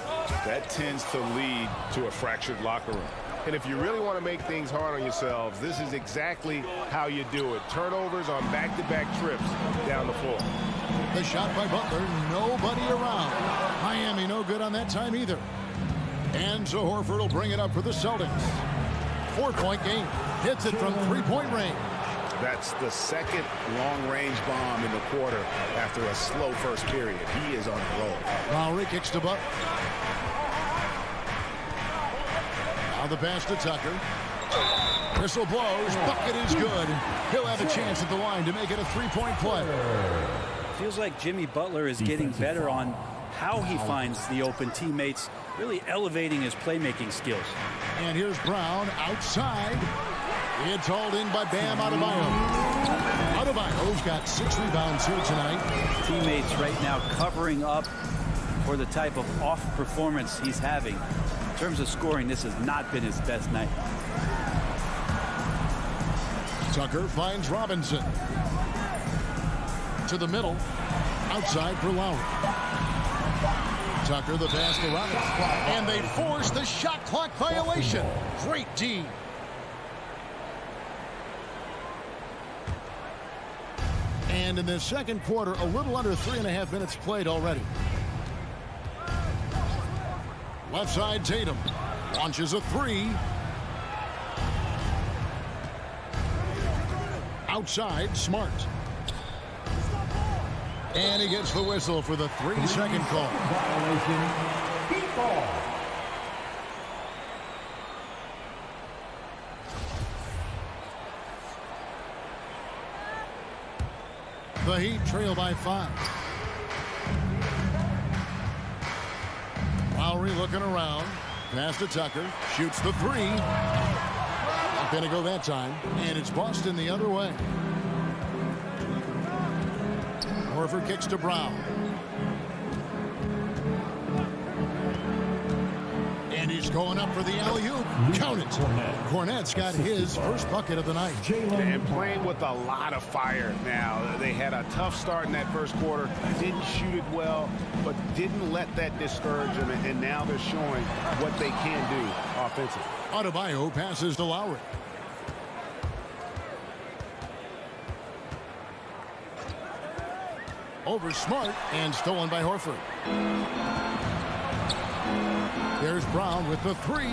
that tends to lead to a fractured locker room. And if you really want to make things hard on yourselves, this is exactly how you do it. Turnovers on back-to-back trips down the floor. The shot by Butler, nobody around. Miami no good on that time either. And so Horford will bring it up for the Celtics. 4-point game. Hits it from 3-point range. That's the second long-range bomb in the quarter after a slow first period. He is on a roll. Lowry kicks to Butler. Now the pass to Tucker. Whistle blows. Bucket is good. He'll have a chance at the line to make it a 3-point play. Feels like Jimmy Butler is getting better on how he finds the open teammates, really elevating his playmaking skills. And here's Brown outside. It's hauled in by Bam Adebayo. Adebayo's got 6 rebounds here tonight. Teammates right now covering up for the type of off performance he's having. In terms of scoring, this has not been his best night. Tucker finds Robinson. To the middle. Outside for Lowry. Tucker the pass to Robinson. And they force the shot clock violation. Great D. And in the second quarter, a little under 3.5 minutes played already. Left side, Tatum launches a 3. Outside, Smart. And he gets the whistle for the 3-second call. Heat ball. The Heat trail by 5. Lowry looking around. Pass to Tucker. Shoots the 3. Not going to go that time. And it's Boston the other way. Horford kicks to Brown. And he's going up for the alley-oop. Count it. Cornette's got his first bucket of the night. And playing with a lot of fire now. They had a tough start in that first quarter. Didn't shoot it well, but didn't let that discourage them. And now they're showing what they can do offensively. Adebayo passes to Lowry. Over Smart and stolen by Horford. There's Brown with the 3.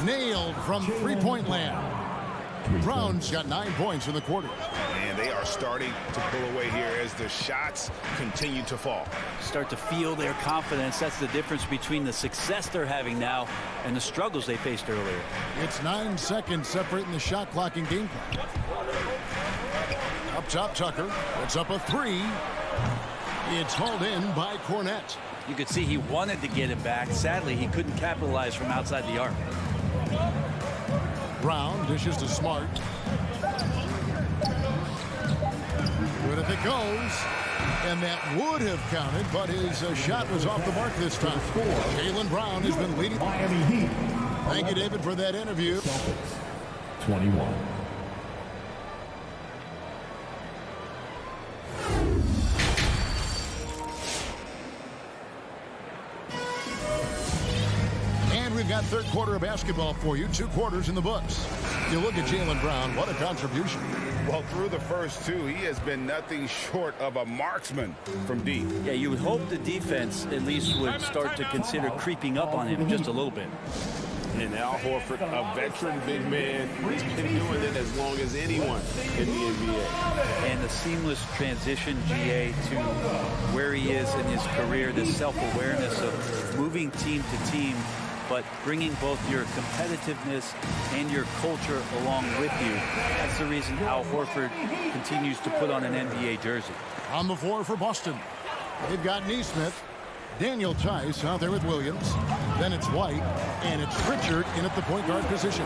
Nailed from three-point land. Brown's got 9 points in the quarter. And they are starting to pull away here as the shots continue to fall. Start to feel their confidence. That's the difference between the success they're having now and the struggles they faced earlier. It's 9 seconds separating the shot clock and game clock. Up top, Tucker. It's up a 3. It's hauled in by Cornette. You could see he wanted to get it back. Sadly, he couldn't capitalize from outside the arc. Brown dishes to Smart. Good if it goes. And that would have counted, but his shot was off the mark this time. Jaylen Brown has been leading. Miami Heat. Thank you, David, for that interview. 21. We've got third quarter of basketball for you. 2 quarters in the books. You look at Jaylen Brown, what a contribution. Well, through the first 2, he has been nothing short of a marksman from deep. Yeah, you would hope the defense at least would start to consider creeping up on him just a little bit. And Al Horford, a veteran big man, he's been doing it as long as anyone in the NBA. And the seamless transition, GA, to where he is in his career, this self-awareness of moving team to team, but bringing both your competitiveness and your culture along with you. That's the reason Al Horford continues to put on an NBA jersey. On the floor for Boston, they've got Neesmith, Daniel Tice out there with Williams. Then it's White, and it's Pritchard in at the point guard position.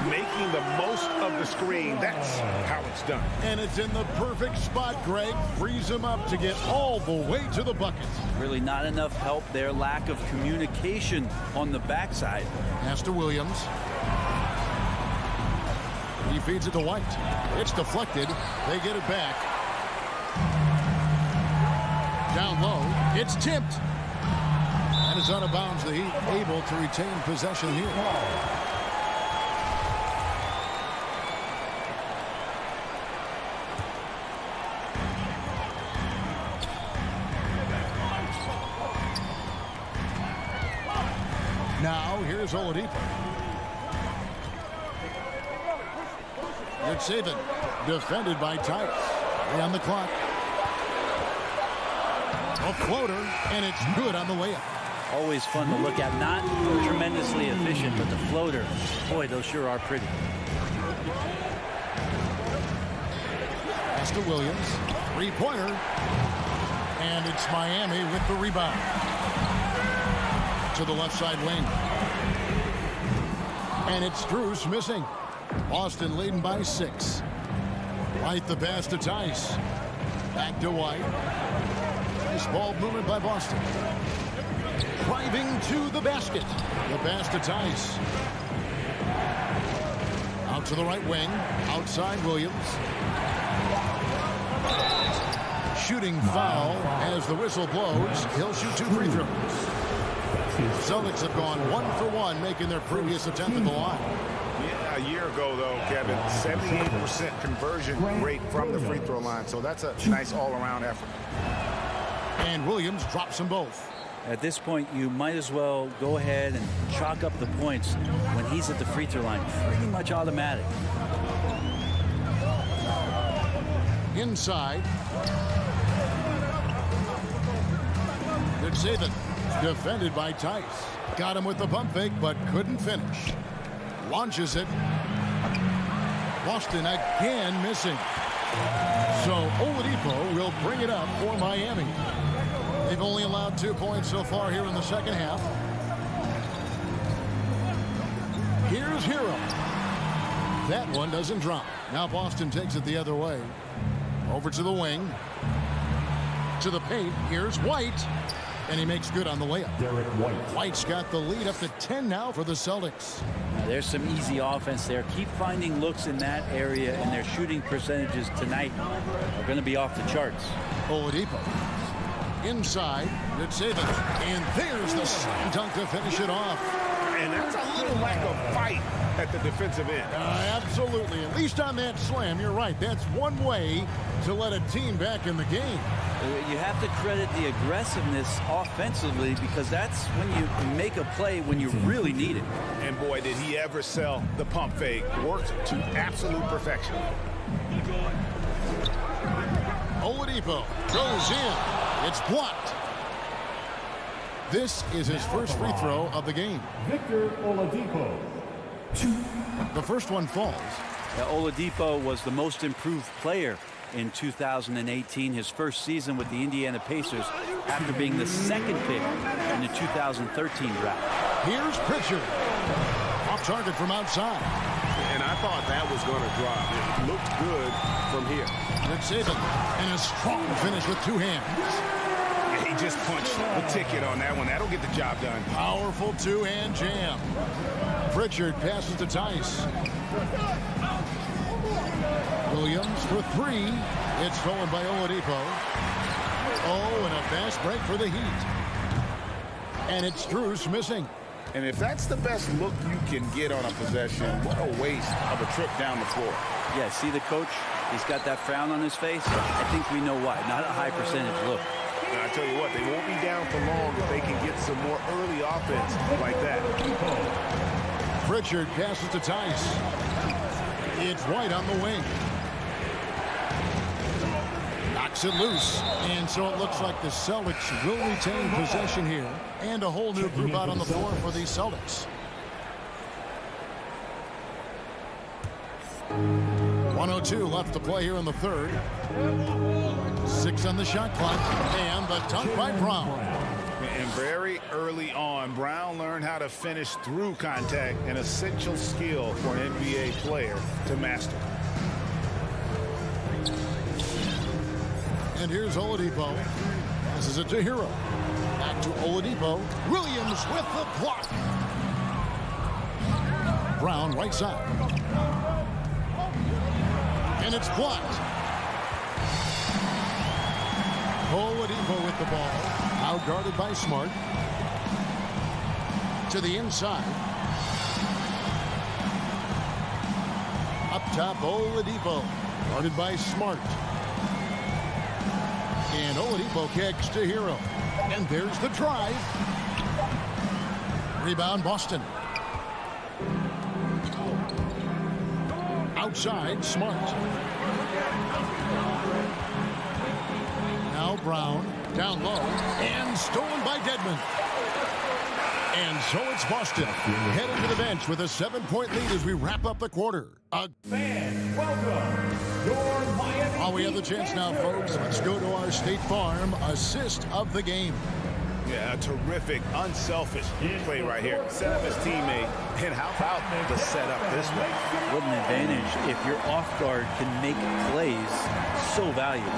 Making the most of the screen, that's how it's done. And it's in the perfect spot, Greg. Frees him up to get all the way to the bucket. Really not enough help there. Lack of communication on the backside. Pass to Williams. He feeds it to White. It's deflected. They get it back. Down low. It's tipped. And it's out of bounds. The Heat able to retain possession here. Now, here's Oladipo. It's Saban, defended by Tice. On the clock. A floater, and it's good on the layup. Always fun to look at. Not tremendously efficient, but the floater, boy, those sure are pretty. Pass to Williams. 3-pointer. And it's Miami with the rebound. to the left side wing. And it's Strus missing. Boston leading by 6. White the pass to Tice. Back to White. Nice ball movement by Boston. Driving to the basket. The pass to Tice. Out to the right wing. Outside Williams. Shooting foul as the whistle blows. He'll shoot 2 free throws. Celtics have gone 1 for 1, making their previous attempt at the line. Yeah, a year ago, though, Kevin, 78% conversion rate from the free throw line. So that's a nice all-around effort. And Williams drops them both. At this point, you might as well go ahead and chalk up the points when he's at the free throw line. Pretty much automatic. Inside. Good saving. Defended by Tice. Got him with the pump fake, but couldn't finish. Launches it. Boston again missing. So Oladipo will bring it up for Miami. They've only allowed 2 points so far here in the second half. Here's Hero. That one doesn't drop. Now Boston takes it the other way. Over to the wing. To the paint. Here's White. And he makes good on the layup. White's got the lead up to 10 now for the Celtics. Now, there's some easy offense there. Keep finding looks in that area, and their shooting percentages tonight are going to be off the charts. Oladipo. Inside. Good saving. And there's the slam dunk to finish it off. And that's a little lack of fight at the defensive end. Absolutely. At least on that slam, you're right. That's one way to let a team back in the game. You have to credit the aggressiveness offensively because that's when you make a play when you really need it. And boy, did he ever sell the pump fake. Worked to absolute perfection. Oladipo goes in. It's blocked. This is his first free throw of the game. Victor Oladipo. The first one falls. Oladipo was the most improved player in 2018, his first season with the Indiana Pacers after being the second pick in the 2013 draft. Here's Pritchard. Off target from outside. And I thought that was going to drop. It looked good from here. Good saving. And a strong finish with 2 hands. He just punched the ticket on that one. That'll get the job done. Powerful 2-hand jam. Pritchard passes to Tice. Williams for 3. It's stolen by Oladipo. Oh, and a fast break for the Heat. And it's Strus missing. And if that's the best look you can get on a possession, what a waste of a trip down the floor. Yeah, see the coach? He's got that frown on his face. I think we know why. Not a high percentage look. And I tell you what, they won't be down for long if they can get some more early offense like that. Pritchard passes to Tice. It's White on the wing. Knocks it loose. And so it looks like the Celtics will retain possession here. And a whole new group out on the floor for the Celtics. 1:02 left to play here in the third. 6 on the shot clock. And the dunk by Brown. And very early on, Brown learned how to finish through contact, an essential skill for an NBA player to master. And here's Oladipo. Passes it to Hero. Back to Oladipo. Williams with the block. Brown right side. And it's blocked. Oladipo with the ball. Out guarded by Smart. To the inside. Up top, Oladipo. Guarded by Smart. And Oladipo kicks to Hero. And there's the drive. Rebound, Boston. Outside, Smart. Now Brown, down low, and stolen by Dedmon. And so it's Boston heading to the bench with a 7-point lead as we wrap up the quarter. Fans, welcome your Miami. While we have the chance now, folks, let's go to our State Farm assist of the game. Yeah, a terrific, unselfish play right here. Set up his teammate, and how about the setup this way? What an advantage if your off guard can make plays so valuable.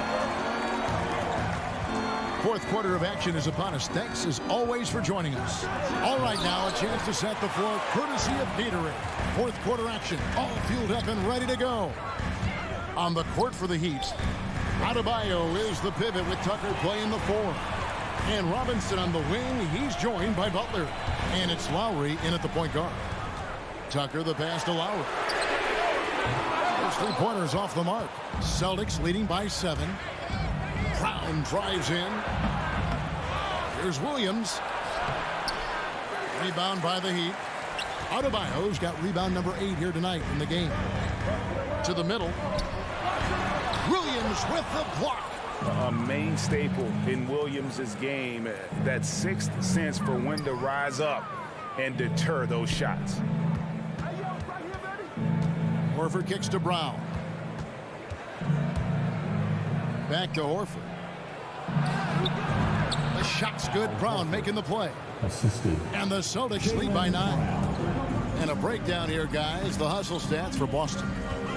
Fourth quarter of action is upon us. Thanks as always for joining us. All right, now a chance to set the floor courtesy of Gatorade. Fourth quarter action, all fueled up and ready to go. On the court for the Heat, Adebayo is the pivot with Tucker playing the 4. And Robinson on the wing. He's joined by Butler. And it's Lowry in at the point guard. Tucker the pass to Lowry. Those three-pointers off the mark. Celtics leading by 7. Brown drives in. Here's Williams. Rebound by the Heat. Adebayo's got rebound number 8 here tonight in the game. To the middle. Williams with the block. A main staple in Williams' game, that sixth sense for when to rise up and deter those shots. Horford kicks to Brown. Back to Horford. The shot's good. Brown making the play. Assisted. And the Celtics lead by 9. And a breakdown here, guys. The hustle stats for Boston.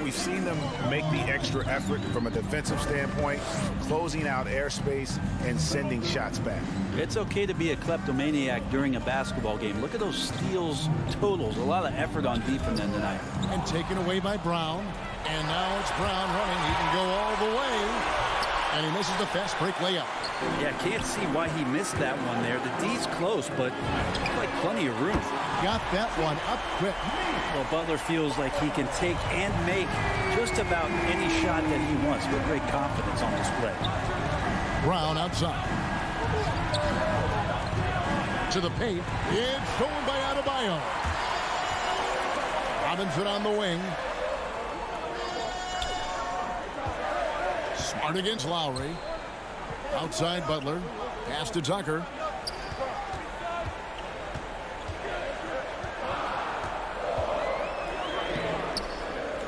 We've seen them make the extra effort from a defensive standpoint, closing out airspace and sending shots back. It's okay to be a kleptomaniac during a basketball game. Look at those steals totals. A lot of effort on deep from them tonight. And taken away by Brown. And now it's Brown running. He can go all the way. And he misses the fast break layup. Yeah, can't see why he missed that one there. The D's close, but like plenty of room. Got that one up quick. Well, Butler feels like he can take and make just about any shot that he wants with great confidence on display. Brown outside. To the paint. It's stolen by Adebayo. Robinson on the wing. Smart against Lowry. Outside Butler. Pass to Tucker.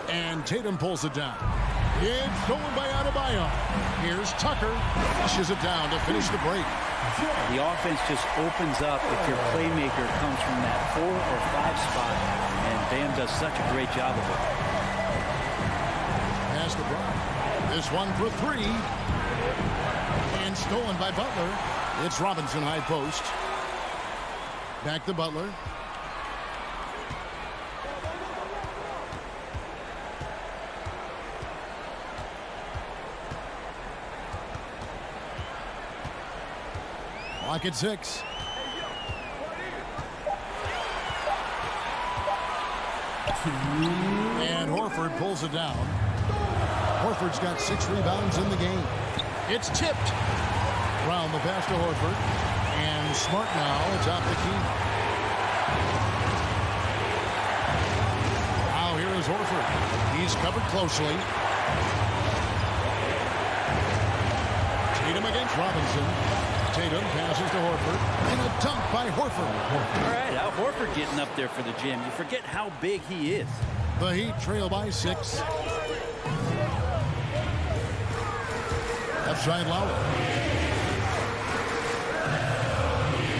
And Tatum pulls it down. It's stolen by Adebayo. Here's Tucker. Pushes it down to finish the break. The offense just opens up if your playmaker comes from that 4 or 5 spot. And Bam does such a great job of it. Pass to Brown. This one for 3. And stolen by Butler. It's Robinson high post. Back to Butler. Clock at 6. And Horford pulls it down. Horford's got 6 rebounds in the game. It's tipped. Brown the pass to Horford. And Smart now. It's off the key. Now here is Horford. He's covered closely. Tatum against Robinson. Tatum passes to Horford. And a dunk by Horford. All right, now Horford getting up there for the jam. You forget how big he is. The Heat trail by 6. Left side Lowry.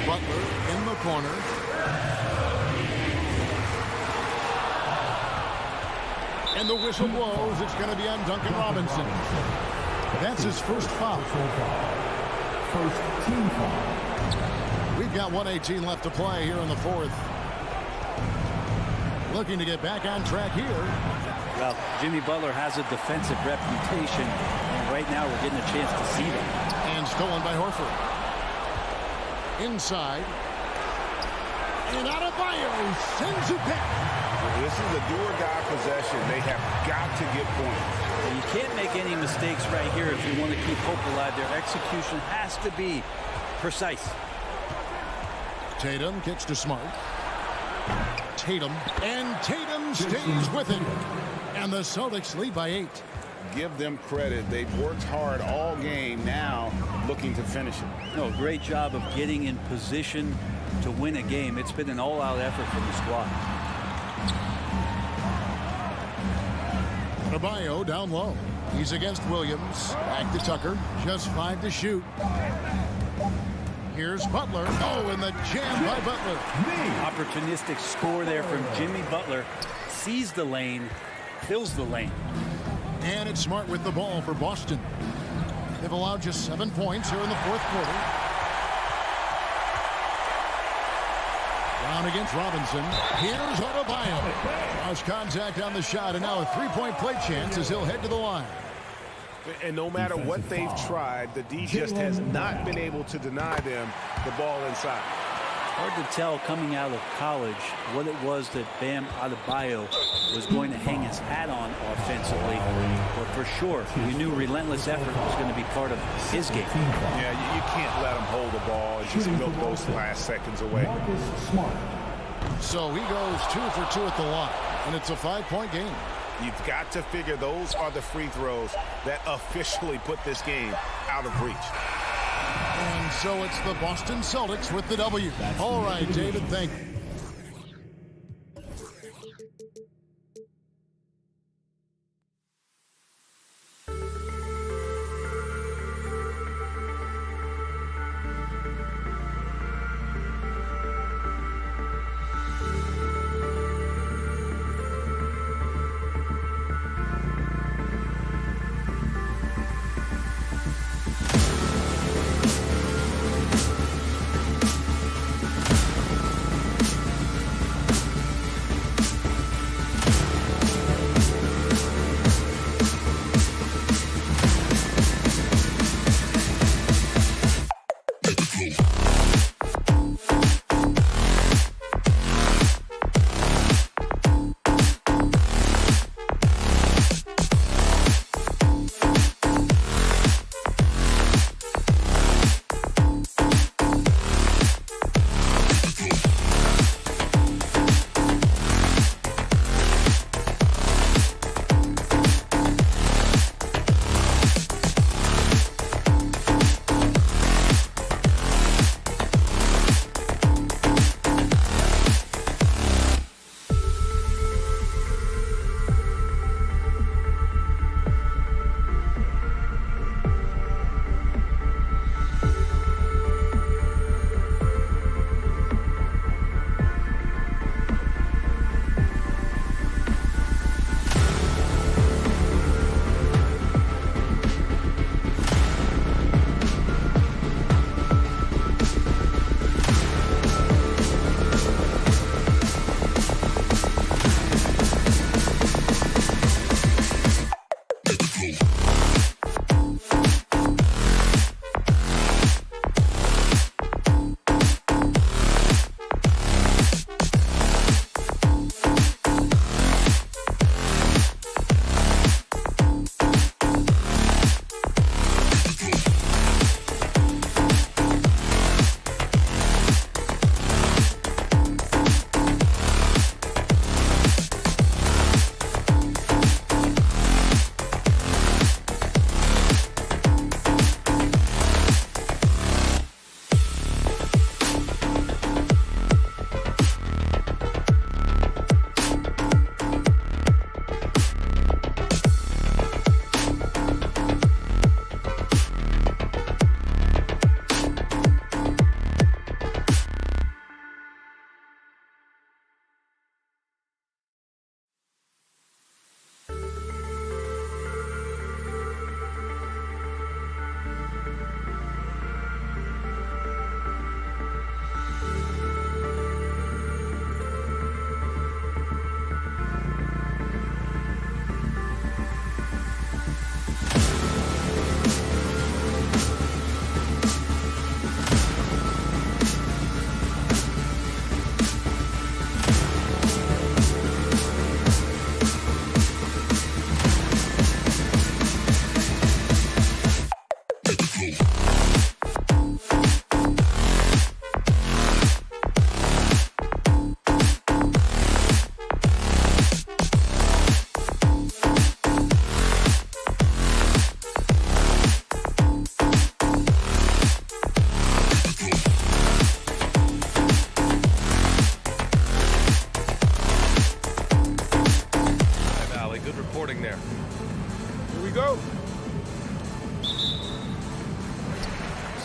Butler in the corner. And the whistle blows. It's going to be on Duncan Robinson. That's his first foul. First team foul. We've got 1:18 left to play here in the 4th. Looking to get back on track here. Well, Jimmy Butler has a defensive reputation, and right now we're getting a chance to see that. And stolen by Horford. Inside. And Adebayo sends it back. This is a do-or-die possession. They have got to get points. You can't make any mistakes right here if you want to keep hope alive. Their execution has to be precise. Tatum kicks to Smart. Tatum. And Tatum stays with it. And the Celtics lead by 8. Give them credit. They've worked hard all game, now looking to finish it. No, great job of getting in position to win a game. It's been an all-out effort from the squad. Adebayo down low. He's against Williams. Back to Tucker. Just 5 to shoot. Here's Butler. Oh, and the jam by Butler. Opportunistic score there from Jimmy Butler. Sees the lane, fills the lane. And it's Smart with the ball for Boston. They've allowed just 7 points here in the fourth quarter. Brown against Robinson. Here's Adebayo. Draws contact on the shot, and now a three-point play chance as he'll head to the line. And no matter what they've tried, the D just has not been able to deny them the ball inside. Hard to tell coming out of college what it was that Bam Adebayo was going to hang his hat on offensively. But for sure, you knew relentless effort was going to be part of his game. Yeah, you can't let him hold the ball and just milk those last seconds away. So he goes 2 for 2 at the line, and it's a 5-point game. You've got to figure those are the free throws that officially put this game out of reach. And so it's the Boston Celtics with the W. All right, David, thank you.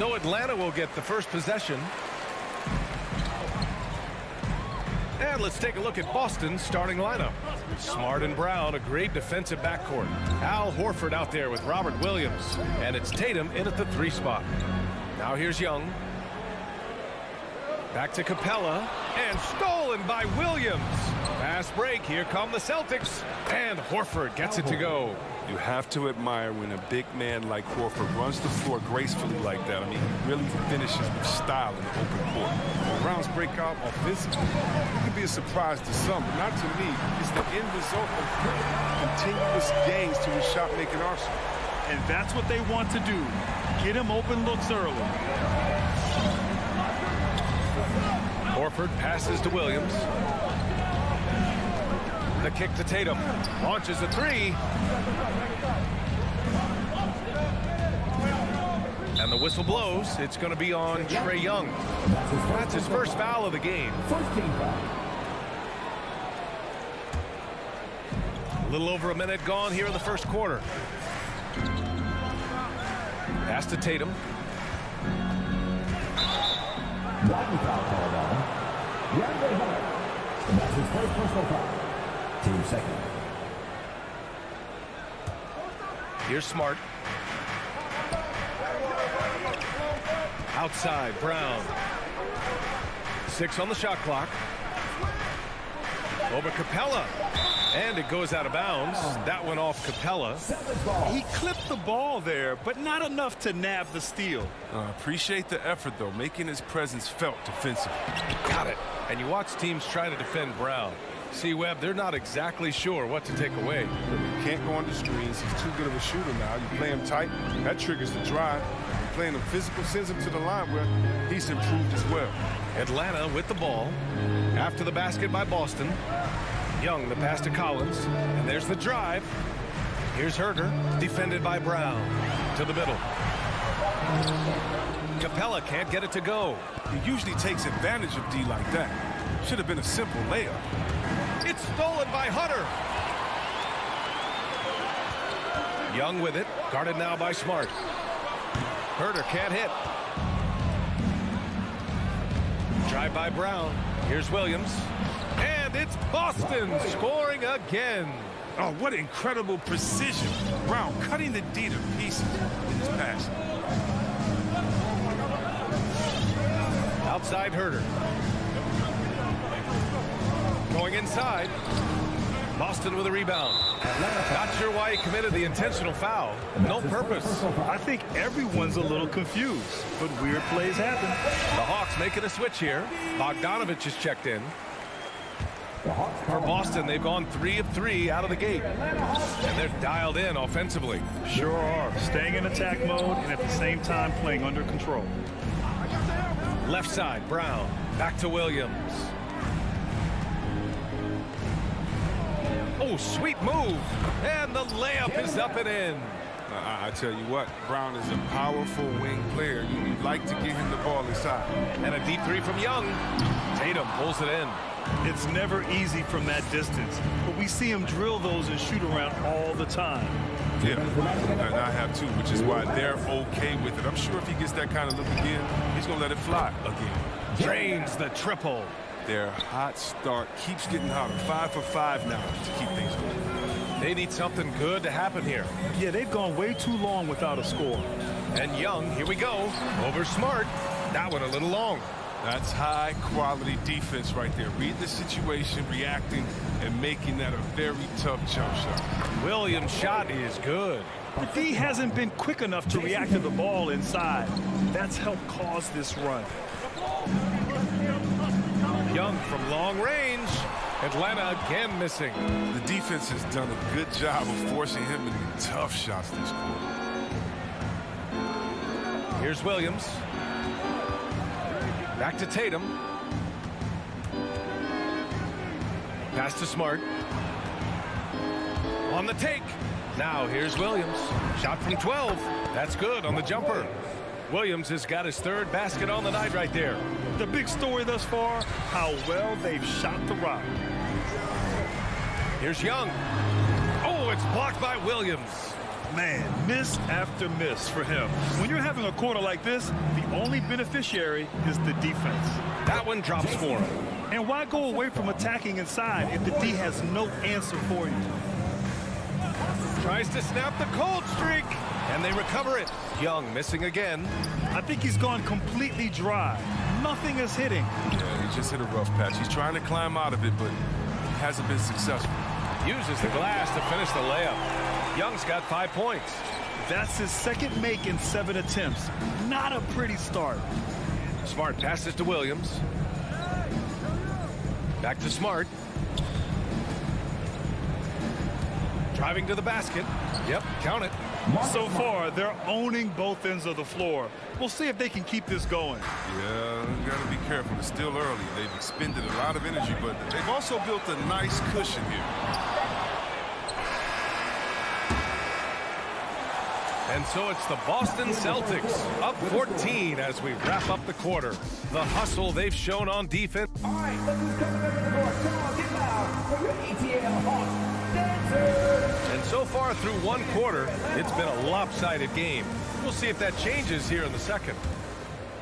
So Atlanta will get the first possession. And let's take a look at Boston's starting lineup. Smart and Brown, a great defensive backcourt. Al Horford out there with Robert Williams. And it's Tatum in at the 3 spot. Now here's Young. Back to Capella. And stolen by Williams. Fast break. Here come the Celtics. And Horford gets it to go. You have to admire when a big man like Horford runs the floor gracefully like that. I mean, he really finishes with style in the open court. When Brown's breakout offensively, it could be a surprise to some, but not to me. It's the end result of continuous gains to his shot-making arsenal. And that's what they want to do. Get him open looks early. Horford passes to Williams. The kick to Tatum. Launches a 3. And the whistle blows. It's going to be on Trae Young. That's his first foul of the game. A little over a minute gone here in the first quarter. Pass to Tatum. That's his first personal foul. Team second. Here's Smart. Outside, Brown. 6 on the shot clock. Over Capella. And it goes out of bounds. That went off Capella. He clipped the ball there, but not enough to nab the steal. Appreciate the effort, though, making his presence felt defensively. Got it. And you watch teams try to defend Brown. See, Webb, they're not exactly sure what to take away. You can't go under screens. He's too good of a shooter now. You play him tight, that triggers the drive. And playing him physical sends him to the line where he's improved as well. Atlanta with the ball. After the basket by Boston. Young, the pass to Collins. And there's the drive. Here's Herter, defended by Brown. To the middle. Capella can't get it to go. He usually takes advantage of D like that. Should have been a simple layup. It's stolen by Hunter. Young with it. Guarded now by Smart. Herter can't hit. Drive by Brown. Here's Williams. And it's Boston scoring again. Oh, what incredible precision. Brown cutting the D to pieces in his pass. Outside Herter. Going inside. Boston with a rebound. Not sure why he committed the intentional foul. No purpose. I think everyone's a little confused, but weird plays happen. The Hawks making a switch here. Bogdanovich is checked in. For Boston, they've gone 3 of 3 out of the gate. And they're dialed in offensively. Sure are. Staying in attack mode and at the same time playing under control. Left side, Brown. Back to Williams. Oh, sweet move. And the layup is up and in. I tell you what, Brown is a powerful wing player. You'd like to get him the ball inside. And a deep 3 from Young. Tatum pulls it in. It's never easy from that distance, but we see him drill those and shoot around all the time. Yeah, and I have too, which is why they're okay with it. I'm sure if he gets that kind of look again, he's going to let it fly again. Drains the triple. Their hot start keeps getting hotter. 5 for 5 now to keep things going. They need something good to happen here. Yeah, they've gone way too long without a score. And Young, here we go. Over Smart. That one a little long. That's high-quality defense right there. Read the situation, reacting, and making that a very tough jump shot. Williams' shot is good. But D hasn't been quick enough to react to the ball inside. That's helped cause this run. Young from long range. Atlanta again missing. The defense has done a good job of forcing him into tough shots this quarter. Here's Williams. Back to Tatum. Pass to Smart. On the take. Now here's Williams. Shot from 12. That's good on the jumper. Williams has got his 3rd basket on the night right there. The big story thus far, how well they've shot the rock. Here's Young. Oh, it's blocked by Williams. Man, miss after miss for him. When you're having a quarter like this, the only beneficiary is the defense. That one drops for him. And why go away from attacking inside if the D has no answer for you? Tries to snap the cold streak, and they recover it. Young missing again. I think he's gone completely dry. Nothing is hitting. Yeah, he just hit a rough patch. He's trying to climb out of it, but hasn't been successful. Uses the glass to finish the layup. Young's got 5 points. That's his second make in 7 attempts. Not a pretty start. Smart passes to Williams. Back to Smart. Driving to the basket. Yep, count it. So far, they're owning both ends of the floor. We'll see if they can keep this going. Yeah, you got to be careful. It's still early. They've expended a lot of energy, but they've also built a nice cushion here. And so it's the Boston Celtics up 14 as we wrap up the quarter. The hustle they've shown on defense. All right, look who's coming in the court. Come on, get loud for your ATL Hawks dancers. And so far through one quarter, it's been a lopsided game. We'll see if that changes here in the second.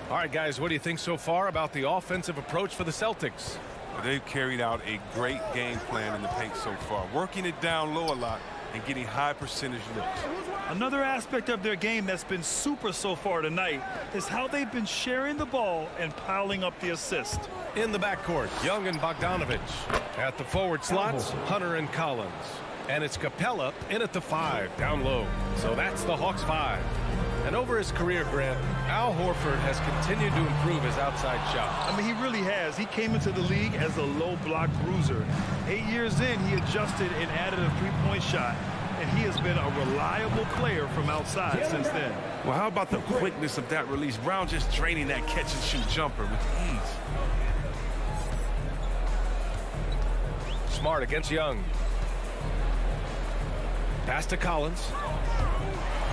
All right, guys, what do you think so far about the offensive approach for the Celtics? Well, they've carried out a great game plan in the paint so far, working it down low a lot and getting high percentage looks. Another aspect of their game that's been super so far tonight is how they've been sharing the ball and piling up the assist. In the backcourt, Young and Bogdanovich. At the forward slots, Hunter and Collins. And it's Capella in at the 5, down low. So that's the Hawks 5. And over his career, Grant, Al Horford has continued to improve his outside shot. I mean, he really has. He came into the league as a low block bruiser. 8 years in, he adjusted and added a three-point shot. And he has been a reliable player from outside since then. Well, how about the quickness of that release? Brown just draining that catch-and-shoot jumper with ease. Smart against Young. Pass to Collins.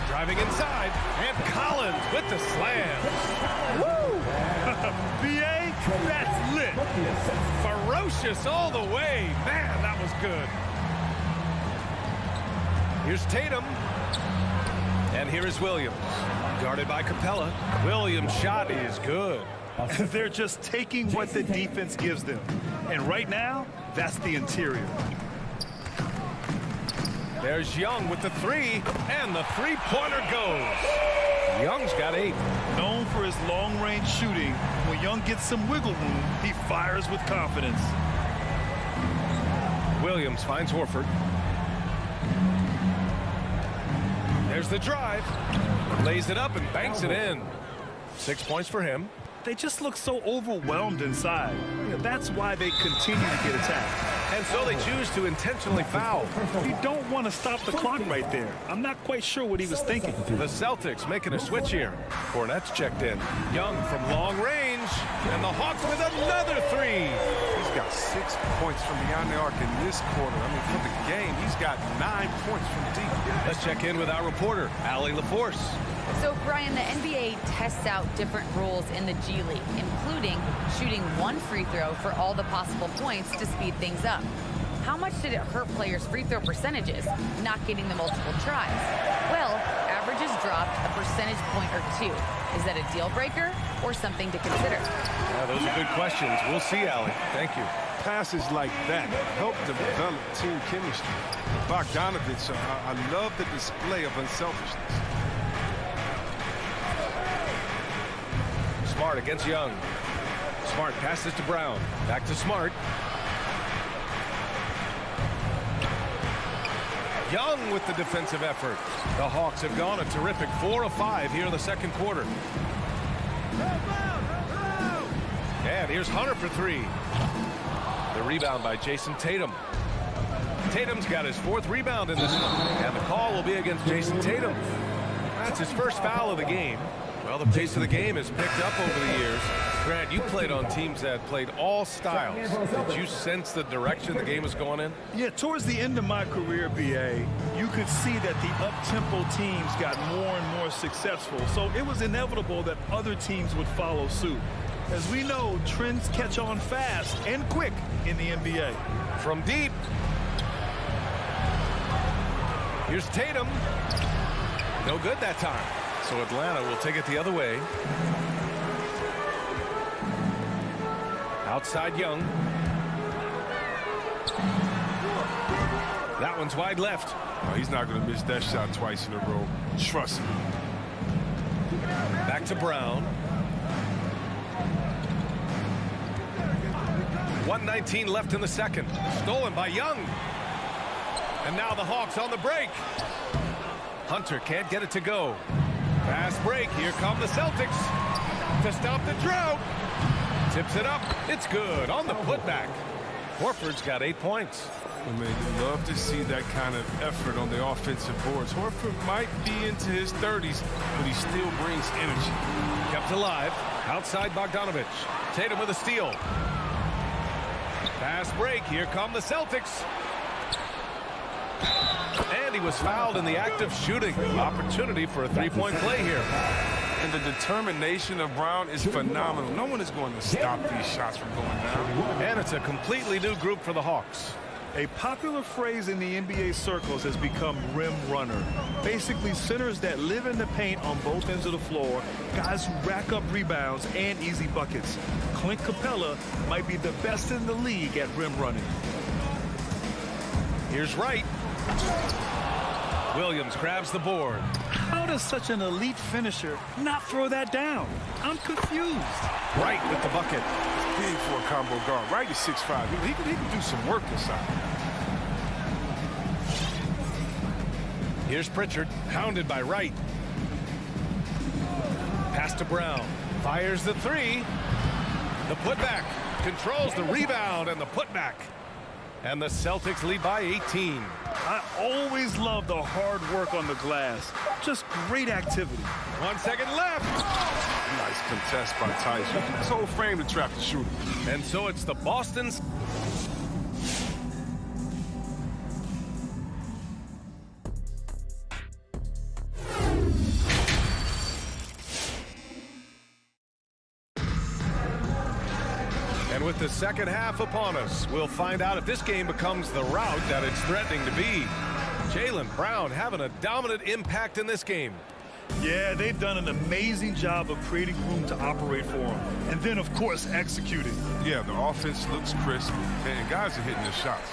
Driving inside, and Collins with the slam. Woo! B.A., that's lit. Ferocious all the way. Man, that was good. Here's Tatum. And here is Williams. Guarded by Capella. Williams' shot is good. They're just taking what the defense gives them. And right now, that's the interior. There's Young with the 3, and the three-pointer goes. Young's got 8. Known for his long-range shooting, when Young gets some wiggle room, he fires with confidence. Williams finds Horford. There's the drive. Lays it up and banks it in. 6 points for him. They just look so overwhelmed inside. That's why they continue to get attacked. And so they choose to intentionally foul. You don't want to stop the clock right there. I'm not quite sure what he was thinking. The Celtics making a switch here. Cornette's checked in. Young from long range. And the Hawks with another 3. He's got 6 points from beyond the arc in this quarter. I mean, for the game, he's got 9 points from deep. Let's check in with our reporter, Allie LaForce. So, Brian, the NBA tests out different rules in the G League, including shooting 1 free throw for all the possible points to speed things up. How much did it hurt players' free throw percentages, not getting the multiple tries? Well, averages dropped a percentage point or 2. Is that a deal breaker or something to consider? Yeah, those are good questions. We'll see, Allie. Thank you. Passes like that help develop team chemistry. Bogdanovich, I love the display of unselfishness. Smart against Young. Smart passes to Brown. Back to Smart. Young with the defensive effort. The Hawks have gone a terrific 4 of 5 here in the second quarter. And here's Hunter for 3. The rebound by Jason Tatum. Tatum's got his 4th rebound in this one. And the call will be against Jason Tatum. That's his first foul of the game. Well, the pace of the game has picked up over the years. Grant, you played on teams that played all styles. Did you sense the direction the game was going in? Yeah, towards the end of my career, B.A., you could see that the up-tempo teams got more and more successful. So it was inevitable that other teams would follow suit. As we know, trends catch on fast and quick in the NBA. From deep. Here's Tatum. No good that time. So Atlanta will take it the other way. Outside Young. That one's wide left. Oh, he's not going to miss that shot twice in a row. Trust me. Back to Brown. 1:19 left in the second. Stolen by Young. And now the Hawks on the break. Hunter can't get it to go. Fast break. Here come the Celtics to stop the drought. Tips it up. It's good on the putback. Horford's got 8 points. I mean, you love to see that kind of effort on the offensive boards. Horford might be into his 30s, but he still brings energy. Kept alive. Outside Bogdanovich. Tatum with a steal. Fast break. Here come the Celtics. And he was fouled in the act of shooting. Opportunity for a three-point play here. And the determination of Brown is phenomenal. No one is going to stop these shots from going down. And it's a completely new group for the Hawks. A popular phrase in the NBA circles has become rim runner. Basically, centers that live in the paint on both ends of the floor, guys who rack up rebounds and easy buckets. Clint Capella might be the best in the league at rim running. Here's Wright. Williams grabs the board. How does such an elite finisher not throw that down? I'm confused. Wright with the bucket. It's big for a combo guard. Wright is 6'5". He can do some work inside. Here's Pritchard, hounded by Wright. Pass to Brown. Fires the three. The putback. Controls the rebound and the putback. And the Celtics lead by 18. I always love the hard work on the glass. Just great activity. 1 second left. Nice contest by Tyson. His whole frame to trap the shooter. And so it's the Boston's. And with the second half upon us, we'll find out if this game becomes the rout that it's threatening to be. Jaylen Brown having a dominant impact in this game. Yeah, they've done an amazing job of creating room to operate for him. And then, of course, executing. Yeah, the offense looks crisp, and guys are hitting their shots.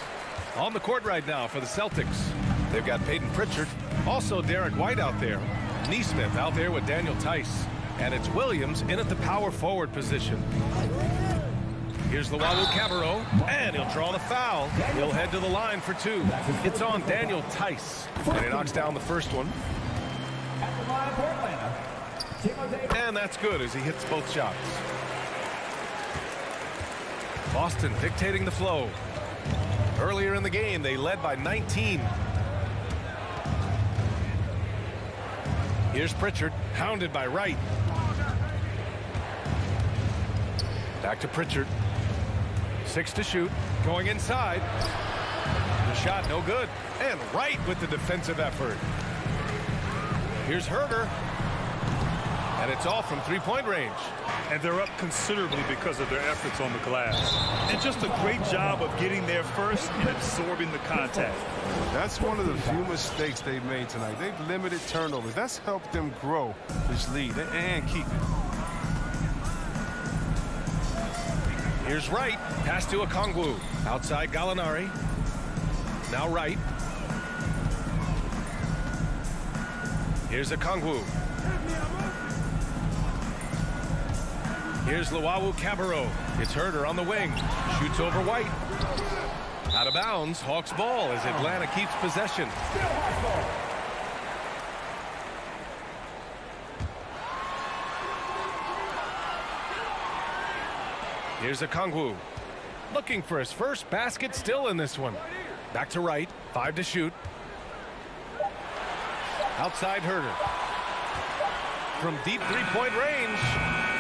On the court right now for the Celtics. They've got Peyton Pritchard, also Derek White out there. Neesmith out there with Daniel Tice. And it's Williams in at the power forward position. Here's Luwawu-Cabarrot, and he'll draw the foul. He'll head to the line for two. It's on Daniel Tice, and he knocks down the first one. And that's good as he hits both shots. Boston dictating the flow. Earlier in the game, they led by 19. Here's Pritchard, hounded by Wright. Back to Pritchard. 6 to shoot, going inside. The shot no good, and Wright with the defensive effort. Here's Herder, and it's all from three-point range. And they're up considerably because of their efforts on the glass. And just a great job of getting there first and absorbing the contact. That's one of the few mistakes they've made tonight. They've limited turnovers. That's helped them grow this lead and keep it. Here's Wright, pass to Okongwu. Outside Gallinari. Now Wright. Here's Okongwu. Here's Luwawu-Cabarrot. It's Herder on the wing. Shoots over White. Out of bounds, Hawks ball as Atlanta keeps possession. Here's Okongwu. Looking for his first basket still in this one. Back to Wright. 5 to shoot. Outside Herder. From deep three-point range.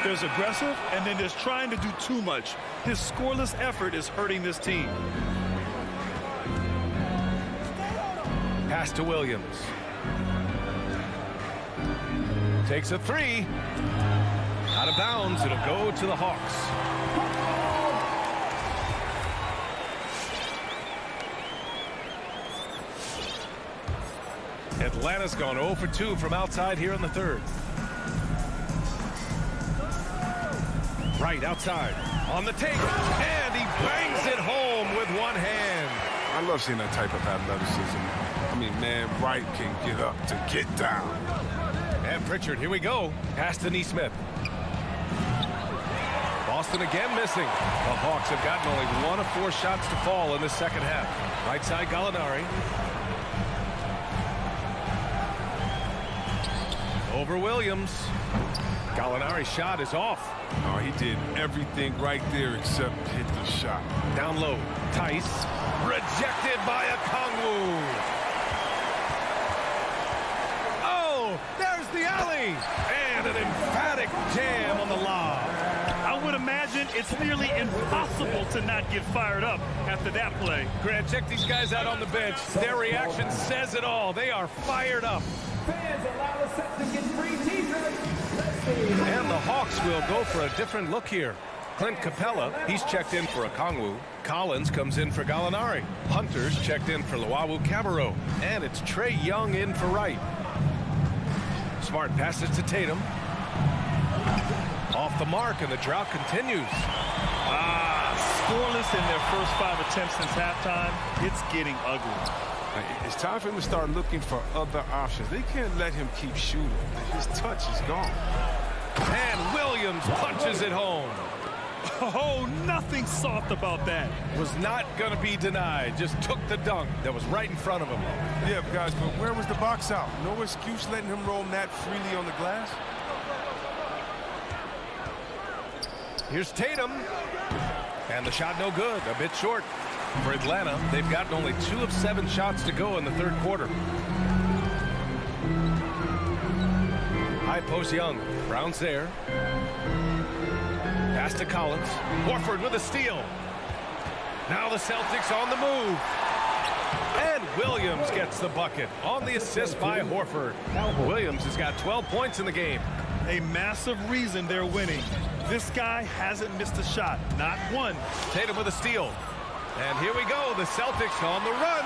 There's aggressive, and then there's trying to do too much. His scoreless effort is hurting this team. Pass to Williams. Takes a three. Out of bounds, it'll go to the Hawks. Atlanta's gone 0 for 2 from outside here in the third. Right outside. On the take. And he bangs it home with one hand. I love seeing that type of athleticism. I mean, man, Wright can get up to get down. And Pritchard, here we go. Pass to Neesmith. Boston again missing. The Hawks have gotten only 1 of 4 shots to fall in the second half. Right side, Gallinari. Over Williams. Gallinari's shot is off. Oh, he did everything right there except hit the shot. Down low, Tice. Rejected by Okongwu. Oh, there's the alley. And an emphatic jam on the lob. I would imagine it's nearly impossible to not get fired up after that play. Grant, check these guys out on the bench. Their reaction says it all. They are fired up. Fans allow the set to get free t-shirts. And the Hawks will go for a different look here. Clint Capella, he's checked in for Okongwu. Collins comes in for Gallinari. Hunter's checked in for Luwawu-Cabarrot. And it's Trae Young in for Wright. Smart passes to Tatum. Off the mark, and the drought continues. Scoreless in their first 5 attempts since halftime. It's getting ugly. It's time for him to start looking for other options. They can't let him keep shooting. His touch is gone. And Williams punches it home. Oh, nothing soft about that. Was not going to be denied. Just took the dunk that was right in front of him. Yeah, guys, but where was the box out? No excuse letting him roam that freely on the glass. Here's Tatum. And the shot no good. A bit short. For Atlanta, they've gotten only 2 of 7 shots to go in the third quarter. High post Young. Brown's there. Pass to Collins. Horford with a steal. Now the Celtics on the move. And Williams gets the bucket on the assist by Horford. Williams has got 12 points in the game. A massive reason they're winning. This guy hasn't missed a shot. Not one. Tatum with a steal. And here we go, the Celtics on the run.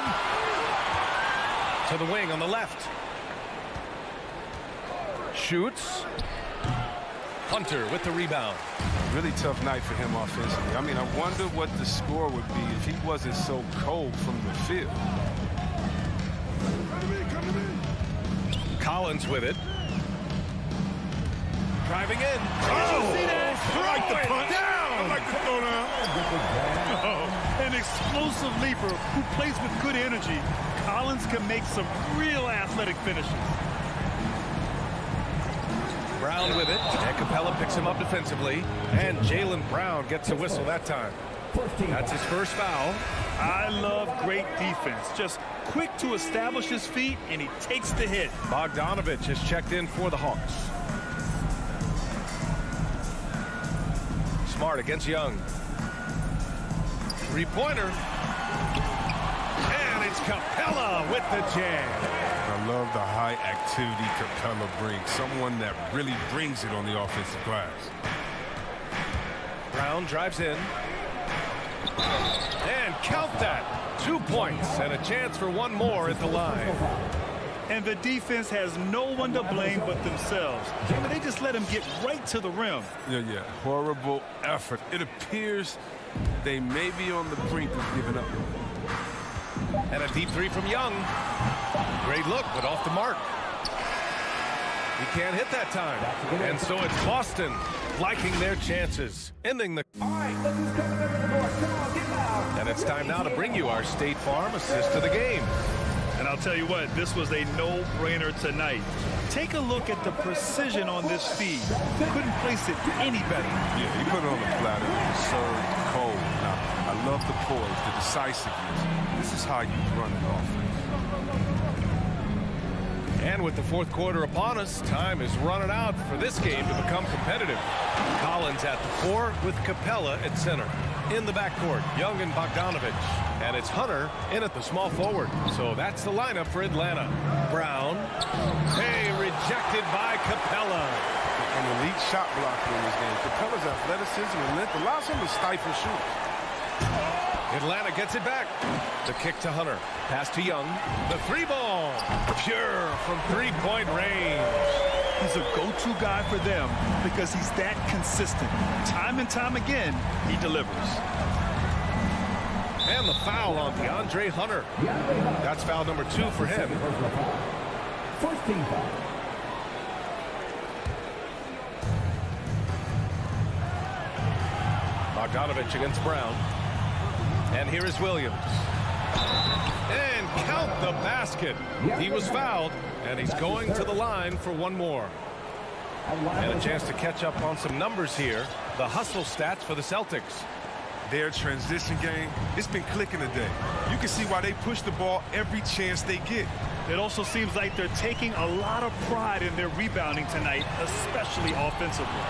To the wing on the left. Shoots. Hunter with the rebound. Really tough night for him offensively. I mean, I wonder what the score would be if he wasn't so cold from the field. Collins with it. Driving in. Oh, see that? like the Throw it punch. down. I'm like, come on now. An explosive leaper who plays with good energy. Collins can make some real athletic finishes. Brown with it. And Capella picks him up defensively. And Jaylen Brown gets a whistle that time. That's his first foul. I love great defense. Just quick to establish his feet, and he takes the hit. Bogdanovich has checked in for the Hawks. Smart against Young. Three-pointer. And it's Capella with the jam. I love the high activity Capella brings. Someone that really brings it on the offensive glass. Brown drives in. And count that. 2 points and a chance for one more at the line. And the defense has no one to blame but themselves. They just let him get right to the rim. Yeah. Horrible effort. It appears they may be on the brink of giving up. And a deep three from Young. Great look, but off the mark. He can't hit that time. And so it's Boston liking their chances, ending the... All right, look who's coming over the board. Come on, get loud. And it's time now to bring you our State Farm assist of the game. And I'll tell you what, this was a no-brainer tonight. Take a look at the precision on this feed. Couldn't place it any better. Yeah, he put it on the platter. It was served cold. Now, I love the poise, the decisiveness. This is how you run an offense. And with the fourth quarter upon us, time is running out for this game to become competitive. Collins at the 4 with Capella at center. In the backcourt, Young and Bogdanovich. And it's Hunter in at the small forward. So that's the lineup for Atlanta. Brown. Hey, rejected by Capella. An elite shot blocker in this game. Capella's athleticism and length allows him to stifle shooters. Atlanta gets it back. The kick to Hunter. Pass to Young. The three ball. Pure from three-point range. He's a go-to guy for them because he's that consistent. Time and time again, he delivers. And the foul on DeAndre Hunter. That's foul number 2 for him. First team foul. Bogdanovich against Brown. And here is Williams. And count the basket. He was fouled, and he's going to the line for one more. And a chance to catch up on some numbers here. The hustle stats for the Celtics. Their transition game, it's been clicking today. You can see why they push the ball every chance they get. It also seems like they're taking a lot of pride in their rebounding tonight, especially offensively.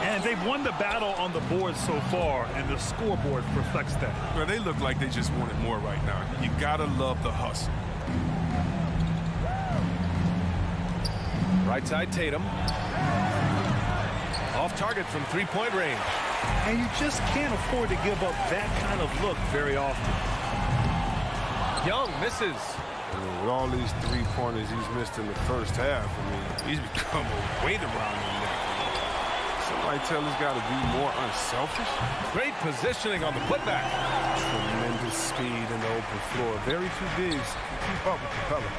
And they've won the battle on the board so far, and the scoreboard reflects that. Well, they look like they just want it more right now. You gotta love the hustle. Right side Tatum. Off target from three-point range. And you just can't afford to give up that kind of look very often. Young misses. With all these three-pointers he's missed in the first half, he's become a weight around the neck. Somebody tell this guy to be more unselfish. Great positioning on the putback. Tremendous speed in the open floor. Very few bigs keep up with Capella.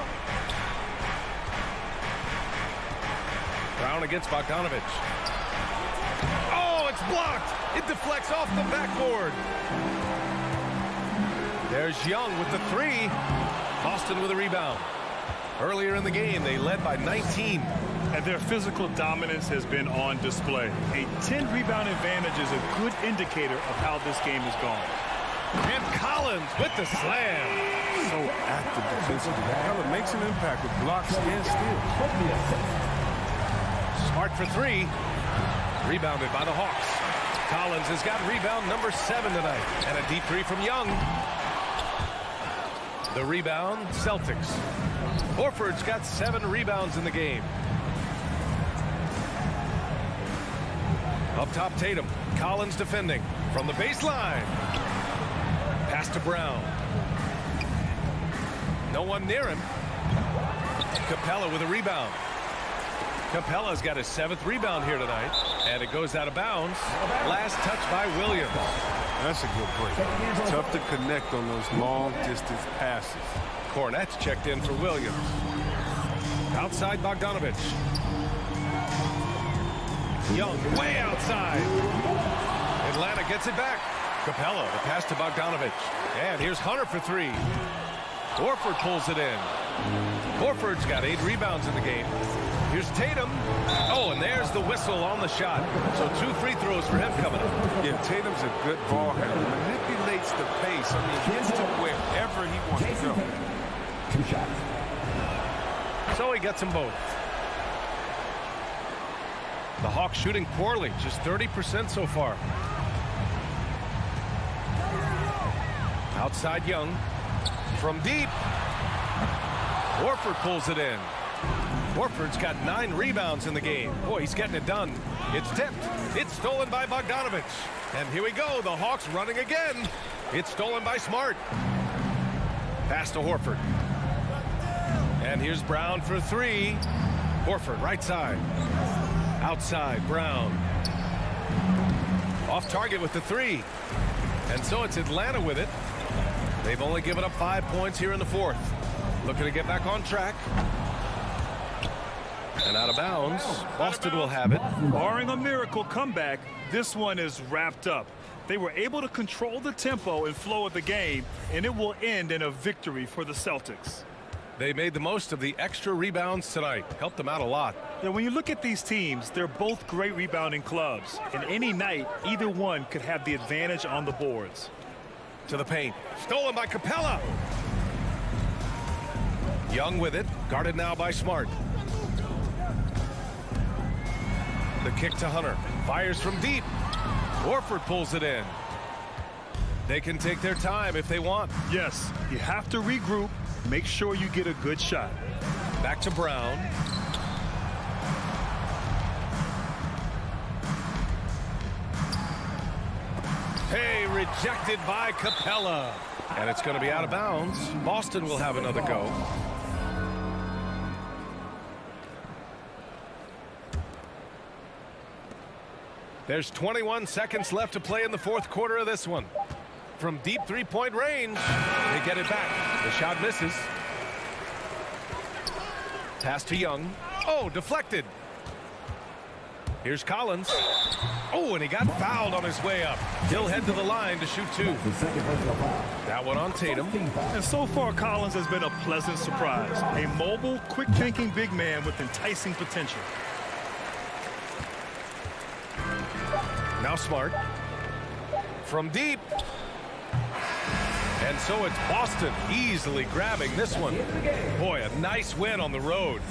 Brown against Bogdanovich. Oh, it's blocked. It deflects off the backboard. There's Young with the three. Boston with a rebound. Earlier in the game, they led by 19. And their physical dominance has been on display. A 10-rebound advantage is a good indicator of how this game has gone. And Collins with the slam. So active defensively. Capella makes an impact with blocks and steals. Smart for three. Rebounded by the Hawks. Collins has got rebound number 7 tonight. And a deep three from Young. The rebound, Celtics. Horford's got 7 rebounds in the game. Up top, Tatum. Collins defending from the baseline. Pass to Brown. No one near him. Capella with a rebound. Capella's got his 7th rebound here tonight. And it goes out of bounds. Last touch by Williams. That's a good break. It's tough to connect on those long-distance passes. Cornette's checked in for Williams. Outside Bogdanovich. Young way outside. Atlanta gets it back. Capella, the pass to Bogdanovich. And here's Hunter for 3. Horford pulls it in. Horford's got 8 rebounds in the game. Here's Tatum. Oh, and there's the whistle on the shot. So 2 free throws for him coming up. Yeah, Tatum's a good ball handler. Manipulates the pace. Gets to wherever he wants to go. 2 shots. So he gets them both. The Hawks shooting poorly, just 30% so far. Outside Young. From deep. Horford pulls it in. Horford's got 9 rebounds in the game. Boy, he's getting it done. It's tipped. It's stolen by Bogdanovich. And here we go. The Hawks running again. It's stolen by Smart. Pass to Horford. And here's Brown for 3. Horford, right side. Outside, Brown. Off target with the 3. And so it's Atlanta with it. They've only given up 5 points here in the 4th. Looking to get back on track. And out of bounds. Boston will have it. Barring a miracle comeback, this one is wrapped up. They were able to control the tempo and flow of the game, and it will end in a victory for the Celtics. They made the most of the extra rebounds tonight. Helped them out a lot. And when you look at these teams, they're both great rebounding clubs. And any night, either one could have the advantage on the boards. To the paint. Stolen by Capella. Young with it. Guarded now by Smart. The kick to Hunter. Fires from deep. Horford pulls it in. They can take their time if they want. Yes, you have to regroup. Make sure you get a good shot. Back to Brown. Hey, rejected by Capella. And it's going to be out of bounds. Boston will have another go. There's 21 seconds left to play in the fourth quarter of this one. From deep three-point range, they get it back. The shot misses. Pass to Young. Oh, deflected. Here's Collins. Oh, and he got fouled on his way up. He'll head to the line to shoot two. That one on Tatum. And so far, Collins has been a pleasant surprise. A mobile, quick-thinking big man with enticing potential. Now Smart. From deep. And so it's Boston easily grabbing this one. Boy, a nice win on the road.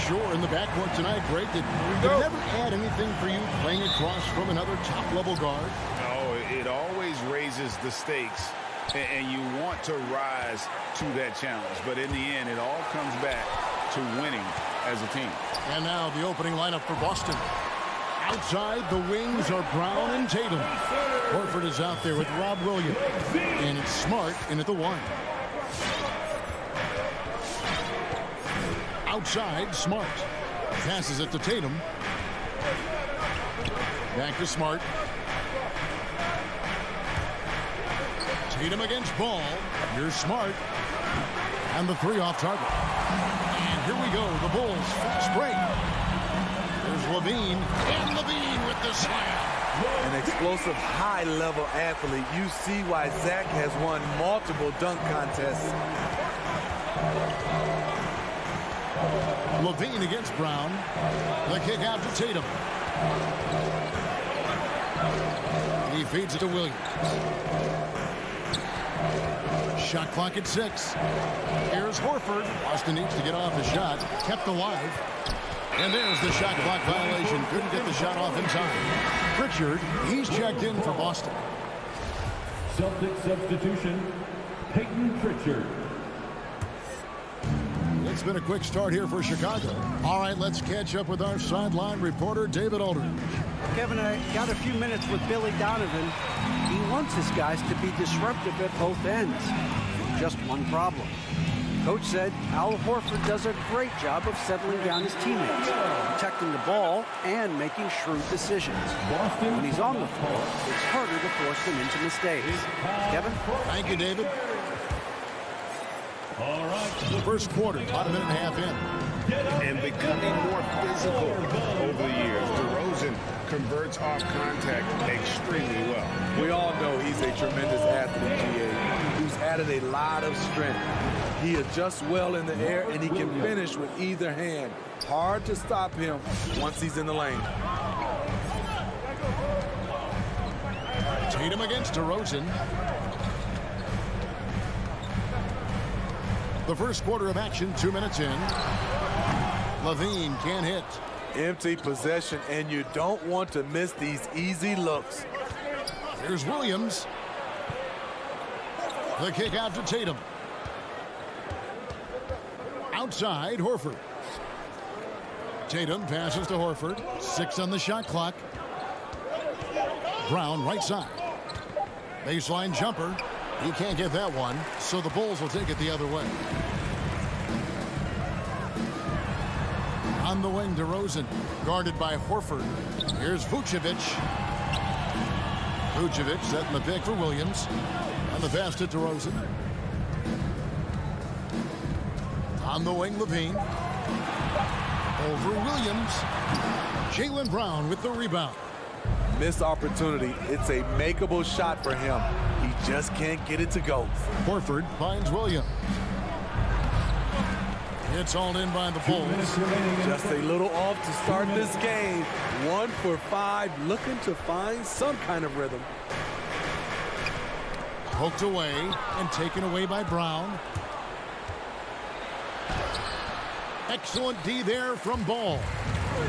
sure in the backcourt tonight, Greg. Did it never add anything for you playing across from another top-level guard? No, it always raises the stakes, and you want to rise to that challenge. But in the end, it all comes back to winning as a team. And now the opening lineup for Boston. Outside, the wings are Brown and Tatum. Horford is out there with Rob Williams. And it's Smart in at the 1. Outside, Smart. Passes it to Tatum. Back to Smart. Tatum against Ball. Here's Smart. And the 3 off target. And here we go. The Bulls fast break. There's Levine. And Levine with the slam. An explosive, high-level athlete. You see why Zach has won multiple dunk contests. Levine against Brown. The kick out to Tatum. He feeds it to Williams. Shot clock at 6. Here's Horford. Boston needs to get off the shot. Kept alive. And there's the shot clock violation. Couldn't get the shot off in time. Pritchard, he's checked in for Boston. Celtic substitution, Peyton Pritchard. It's been a quick start here for Chicago. All right, let's catch up with our sideline reporter, David Aldridge. Kevin, I got a few minutes with Billy Donovan. He wants his guys to be disruptive at both ends. Just one problem. Coach said Al Horford does a great job of settling down his teammates, protecting the ball, and making shrewd decisions. When he's on the floor, it's harder to force them into mistakes. Kevin? Thank you, David. All right. The first quarter, about a minute and a half in. And becoming more physical over the years. DeRozan converts off contact extremely well. We all know he's a tremendous athlete, GA, who's added a lot of strength. He adjusts well in the air, and he can finish with either hand. Hard to stop him once he's in the lane. Tatum against DeRozan. The first quarter of action, 2 minutes in. Levine can't hit. Empty possession, and you don't want to miss these easy looks. Here's Williams. The kick out to Tatum. Outside, Horford. Tatum passes to Horford. 6 on the shot clock. Brown right side. Baseline jumper. He can't get that one, so the Bulls will take it the other way. On the wing, DeRozan, guarded by Horford. Here's Vucevic. Vucevic setting the pick for Williams. And the pass to DeRozan. On the wing, Levine. Over Williams. Jaylen Brown with the rebound. Missed opportunity. It's a makeable shot for him. He just can't get it to go. Horford finds Williams. It's all in by the Bulls. Just a little off to start this game. 1 for 5, looking to find some kind of rhythm. Poked away and taken away by Brown. Excellent D there from Ball.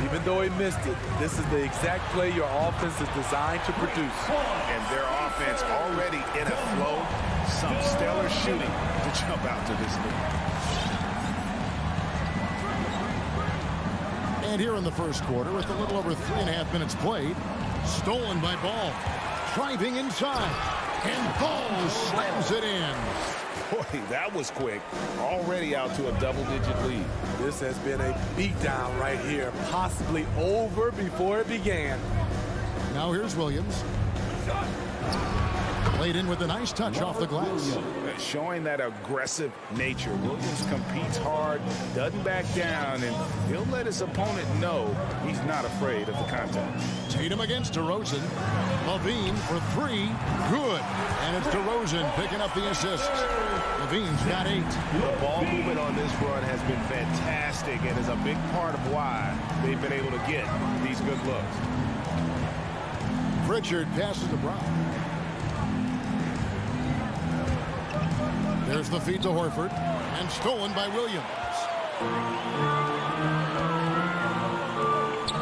Even though he missed it, this is the exact play your offense is designed to produce. And their offense already in a flow. Some stellar shooting to jump out to this lead. And here in the first quarter, with a little over 3.5 minutes played, stolen by Ball. Driving inside. And Ball slams it in. Boy, that was quick. Already out to a double-digit lead. This has been a beatdown right here. Possibly over before it began. Now here's Williams. Played in with a nice touch off the glass. Showing that aggressive nature. Williams competes hard, doesn't back down, and he'll let his opponent know he's not afraid of the contact. Tatum against DeRozan. Levine for 3. Good. And it's DeRozan picking up the assist. Levine's got 8. The ball movement on this run has been fantastic and is a big part of why they've been able to get these good looks. Pritchard passes to Brown. There's the feed to Horford, and stolen by Williams.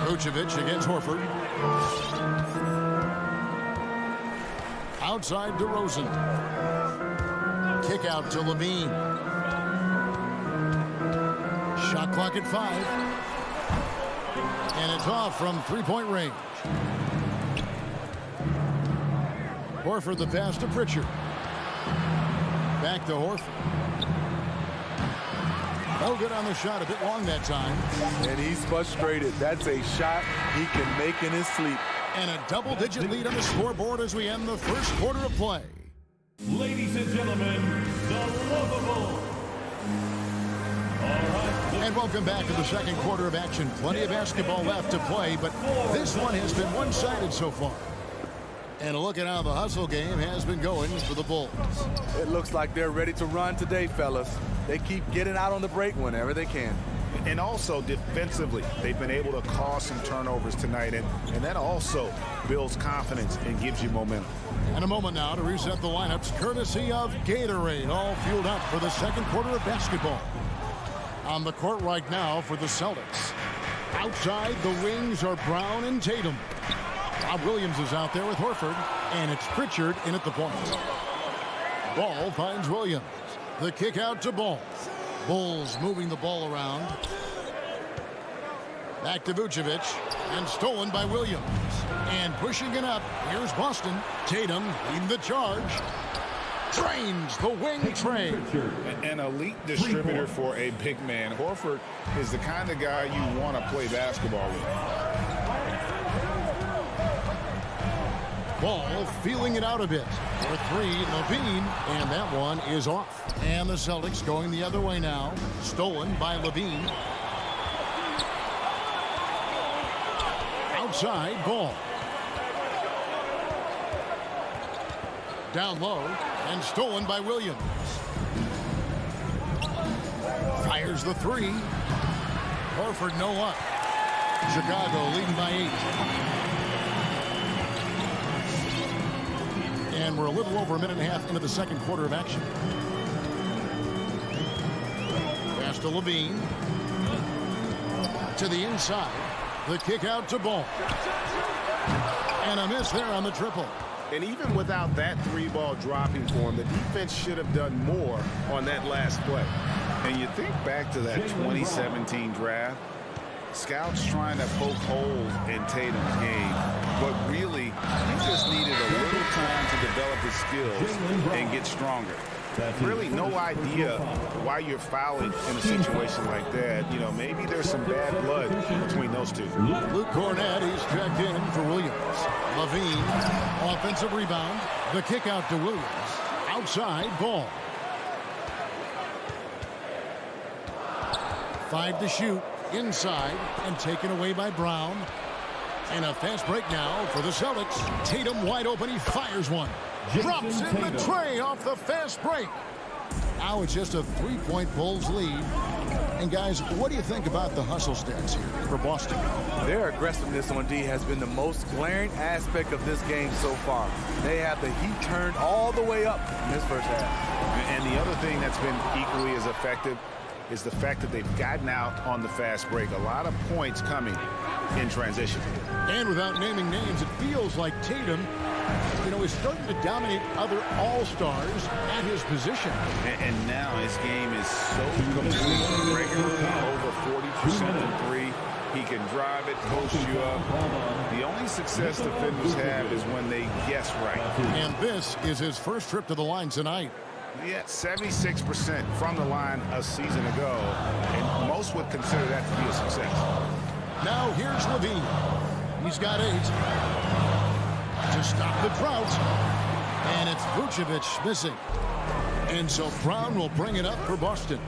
Vucevic against Horford. Outside DeRozan. Kick out to Levine. Shot clock at 5. And it's off from three-point range. Horford the pass to Pritchard. Back to Horford. No good on the shot, a bit long that time. And he's frustrated. That's a shot he can make in his sleep. And a double-digit lead on the scoreboard as we end the first quarter of play. Ladies and gentlemen, the lovable. And welcome back to the second quarter of action. Plenty of basketball left to play, but this one has been one-sided so far. And a look at how the hustle game has been going for the Bulls. It looks like they're ready to run today, fellas. They keep getting out on the break whenever they can. And also defensively, they've been able to cause some turnovers tonight, and that also builds confidence and gives you momentum. And a moment now to reset the lineups, courtesy of Gatorade, all fueled up for the second quarter of basketball. On the court right now for the Celtics. Outside, the wings are Brown and Tatum. Bob Williams is out there with Horford, and it's Pritchard in at the point. Ball finds Williams. The kick out to Ball. Bulls moving the ball around. Back to Vucevic, and stolen by Williams. And pushing it up, here's Boston. Tatum leading the charge. Trains the wing train. An elite distributor for a big man. Horford is the kind of guy you want to play basketball with. Ball feeling it out a bit. For 3, Levine, and that one is off. And the Celtics going the other way now. Stolen by Levine. Outside, Ball. Down low, and stolen by Williams. Fires the 3. Horford no luck. Chicago leading by 8. And we're a little over a minute and a half into the second quarter of action. Pass to Levine. To the inside. The kick out to Ball. And a miss there on the triple. And even without that 3-ball dropping for him, the defense should have done more on that last play. And you think back to that 2017 draft, scouts trying to poke holes in Tatum's game, but really, he just needed a little time to develop his skills and get stronger. Really no idea why you're fouling in a situation like that. You know, maybe there's some bad blood between those two. Luke Cornett is checked in for Williams. Levine, offensive rebound. The kick out to Williams. Outside, Ball. 5 to shoot. Inside and taken away by Brown. And a fast break now for the Celtics. Tatum wide open. He fires one. Drops in the tray off the fast break. Now it's just a 3-point Bulls lead. And guys, what do you think about the hustle stats here for Boston? Their aggressiveness on D has been the most glaring aspect of this game so far. They have the heat turned all the way up in this first half. And the other thing that's been equally as effective is the fact that they've gotten out on the fast break. A lot of points coming in transition. And without naming names, it feels like Tatum, you know, is starting to dominate other all-stars at his position. And now his game is so complete. Regularly over 40% from 3. He can drive it, post you up. The only success defenders have is when they guess right. And this is his first trip to the line tonight. Yeah, 76% from the line a season ago, and most would consider that to be a success. Now here's Levine. He's got 8 to stop the drought, and it's Vucevic missing. And so Brown will bring it up for Boston.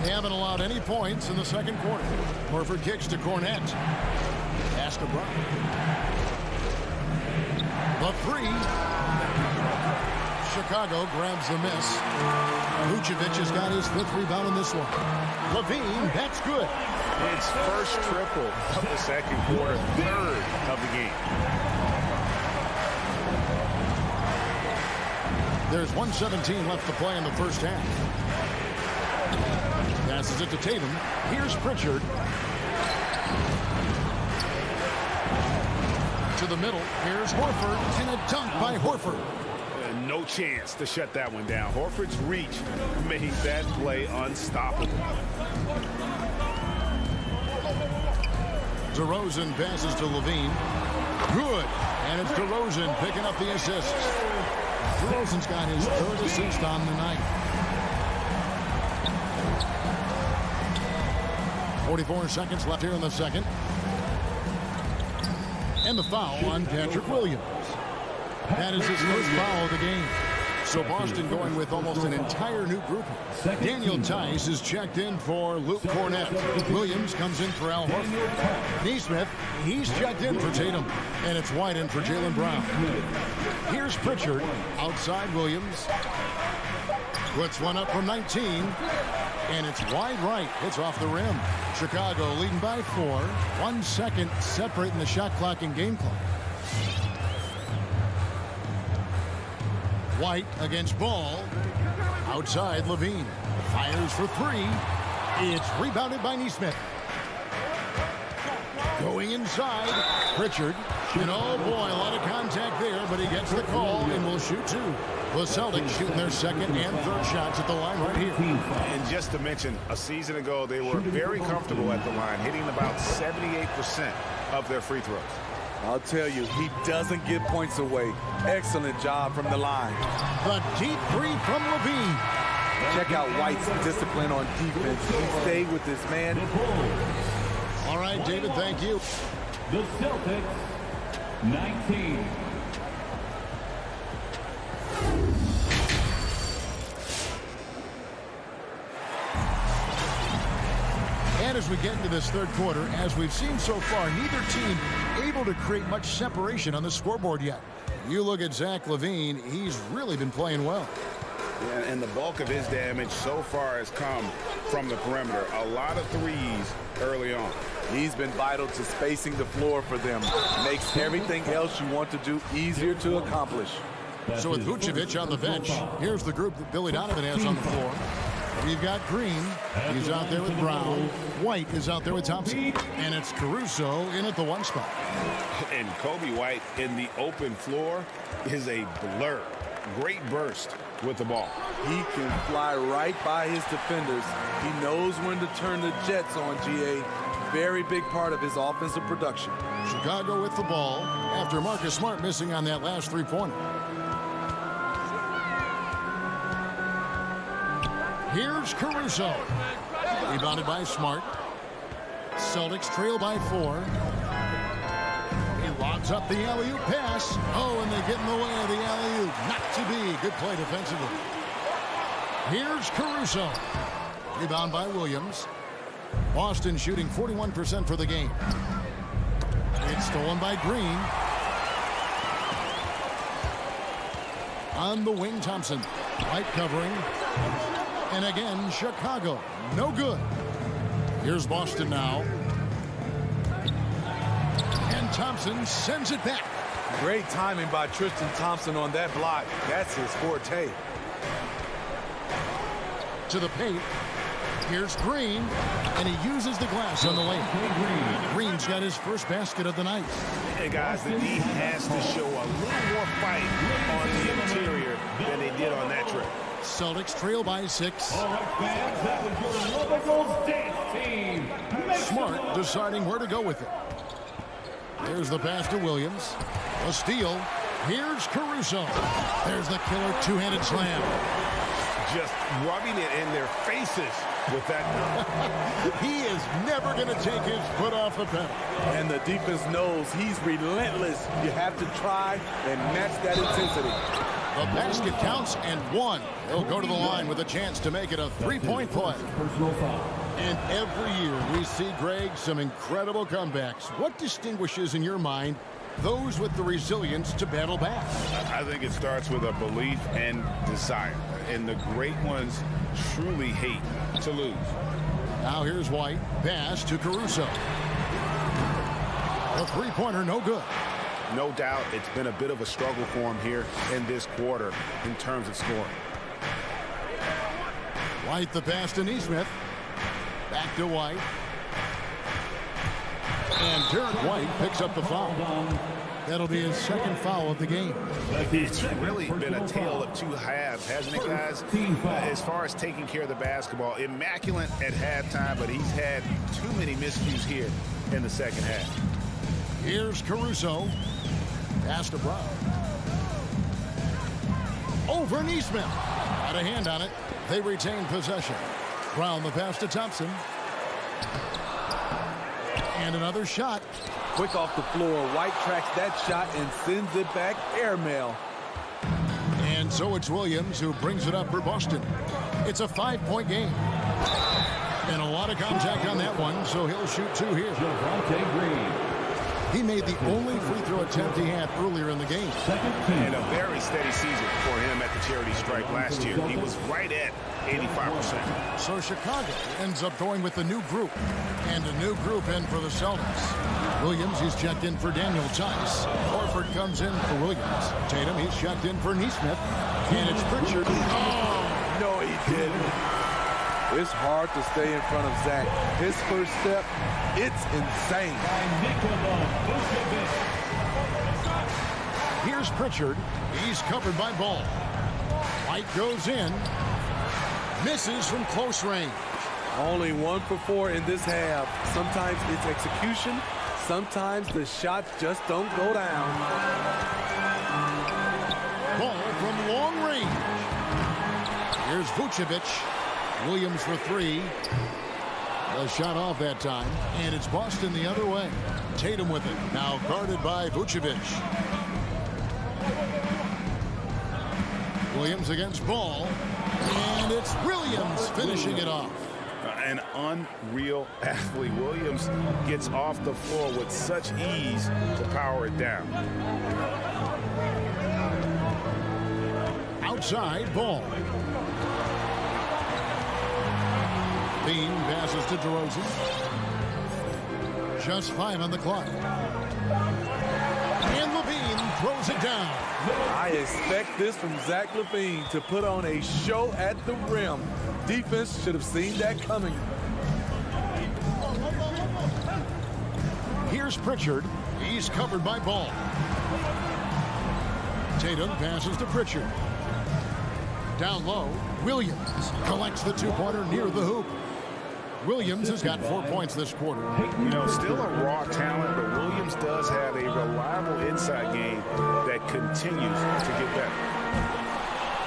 They haven't allowed any points in the second quarter. Horford kicks to Cornett. Pass to Brown. The 3. Chicago grabs the miss. Vucevic has got his 5th rebound in this one. Levine, that's good. It's first triple of the second quarter, 3rd of the game. There's 1:17 left to play in the first half. Passes it to Tatum. Here's Pritchard. To the middle. Here's Horford. And a dunk by Horford. No chance to shut that one down. Horford's reach made that play unstoppable. DeRozan passes to Levine. Good. And it's DeRozan picking up the assists. DeRozan's got his third assist on the night. 44 seconds left here in the second. And the foul on Patrick Williams. That is his first foul of the game. So Boston going with almost an entire new group. Daniel Tice is checked in for Luke Cornett. Williams comes in for Al Horford. Nesmith, he's checked in for Tatum. And it's White in for Jaylen Brown. Here's Pritchard outside Williams. Puts one up from 19. And it's wide right. Hits off the rim. Chicago leading by 4. 1 second separating the shot clock and game clock. White against Ball. Outside Levine. Fires for 3. It's rebounded by Nesmith. Going inside. Pritchard. And oh boy, a lot of contact there, but he gets the call and will shoot 2. The Celtics shooting their second and third shots at the line right here. And just to mention, a season ago, they were very comfortable at the line, hitting about 78% of their free throws. I'll tell you, he doesn't give points away. Excellent job from the line. The deep 3 from Levine. Check out White's discipline on defense. He stayed with this man. All right, David, thank you. The Celtics, 19. And as we get into this third quarter, as we've seen so far, neither team able to create much separation on the scoreboard yet. You look at Zach LaVine, he's really been playing well. Yeah, and the bulk of his damage so far has come from the perimeter. A lot of threes early on. He's been vital to spacing the floor for them. Makes everything else you want to do easier to accomplish. So with Vucevic on the bench, here's the group that Billy Donovan has on the floor. We've got Green. He's out there with Brown. White is out there with Thompson. And it's Caruso in at the 1 spot. And Kobe White in the open floor is a blur. Great burst with the ball. He can fly right by his defenders. He knows when to turn the Jets on, GA. Very big part of his offensive production. Chicago with the ball after Marcus Smart missing on that last 3-pointer. Here's Caruso. Rebounded by Smart. Celtics trail by 4. He lobs up the alley-oop pass. Oh, and they get in the way of the alley-oop. Not to be. Good play defensively. Here's Caruso. Rebound by Williams. Boston shooting 41% for the game. It's stolen by Green. On the wing, Thompson. White covering. And again, Chicago. No good. Here's Boston now. And Thompson sends it back. Great timing by Tristan Thompson on that block. That's his forte. To the paint. Here's Green. And he uses the glass on the lane. Green's got his first basket of the night. And guys, the D has to show a little more fight on the interior than they did on that trip. Celtics trail by 6. All right, fans, that was your Lobos dance team. Smart deciding where to go with it. There's the pass to Williams. A steal. Here's Caruso. There's the killer two-handed slam. Just rubbing it in their faces with that. He is never going to take his foot off the pedal. And the defense knows he's relentless. You have to try and match that intensity. The basket counts and 1. He'll go to the line with a chance to make it a 3-point play. And every year we see, Greg, some incredible comebacks. What distinguishes in your mind those with the resilience to battle back? I think it starts with a belief and desire. And the great ones truly hate to lose. Now here's White. Pass to Caruso. A 3-pointer, no good. No doubt it's been a bit of a struggle for him here in this quarter in terms of scoring. White the pass to Nesmith. Back to White. And Derek White picks up the foul. That'll be his second foul of the game. It's really been a tale of two halves, hasn't it, guys? As far as taking care of the basketball, immaculate at halftime, but he's had too many miscues here in the second half. Here's Caruso. Pass to Brown. Over Neesmith. Had a hand on it. They retain possession. Brown the pass to Thompson. And another shot. Quick off the floor. White tracks that shot and sends it back airmail. And so it's Williams who brings it up for Boston. It's a 5-point game. And a lot of contact on that one, so he'll shoot 2 here. He made the only free throw attempt he had earlier in the game. And a very steady season for him at the charity stripe last year. He was right at 85%. So Chicago ends up going with the new group. And a new group in for the Celtics. Williams, he's checked in for Daniel Tice. Horford comes in for Williams. Tatum, he's checked in for Neesmith. And it's Pritchard. Oh, no, he didn't. It's hard to stay in front of Zach. His first step, it's insane. Here's Pritchard. He's covered by Ball. White goes in. Misses from close range. Only 1 for 4 in this half. Sometimes it's execution. Sometimes the shots just don't go down. Ball from long range. Here's Vucevic. Williams for 3. A shot off that time. And it's Boston the other way. Tatum with it. Now guarded by Vucevic. Williams against Ball. And it's Williams finishing it off. An unreal athlete. Williams gets off the floor with such ease to power it down. Outside, Ball. Bean passes to DeRozan. Just 5 on the clock. And Levine throws it down. I expect this from Zach LaVine to put on a show at the rim. Defense should have seen that coming. Here's Pritchard. He's covered by Ball. Tatum passes to Pritchard. Down low, Williams collects the 2-pointer near the hoop. Williams has got 4 points this quarter. You know, still a raw talent, but Williams does have a reliable inside game that continues to get better.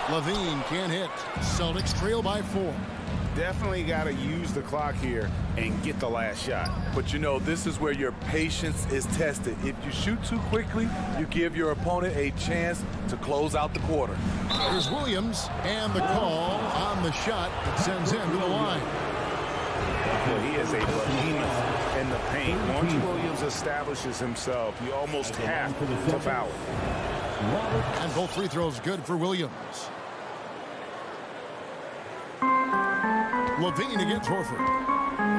Levine can't hit. Celtics trail by 4. Definitely got to use the clock here and get the last shot. But you know, this is where your patience is tested. If you shoot too quickly, you give your opponent a chance to close out the quarter. Here's Williams, and the call on the shot that sends him to the line. Well, he is a behemoth in the paint. Once Williams establishes himself, you almost have to foul him. And both free throws good for Williams. Levine against Horford.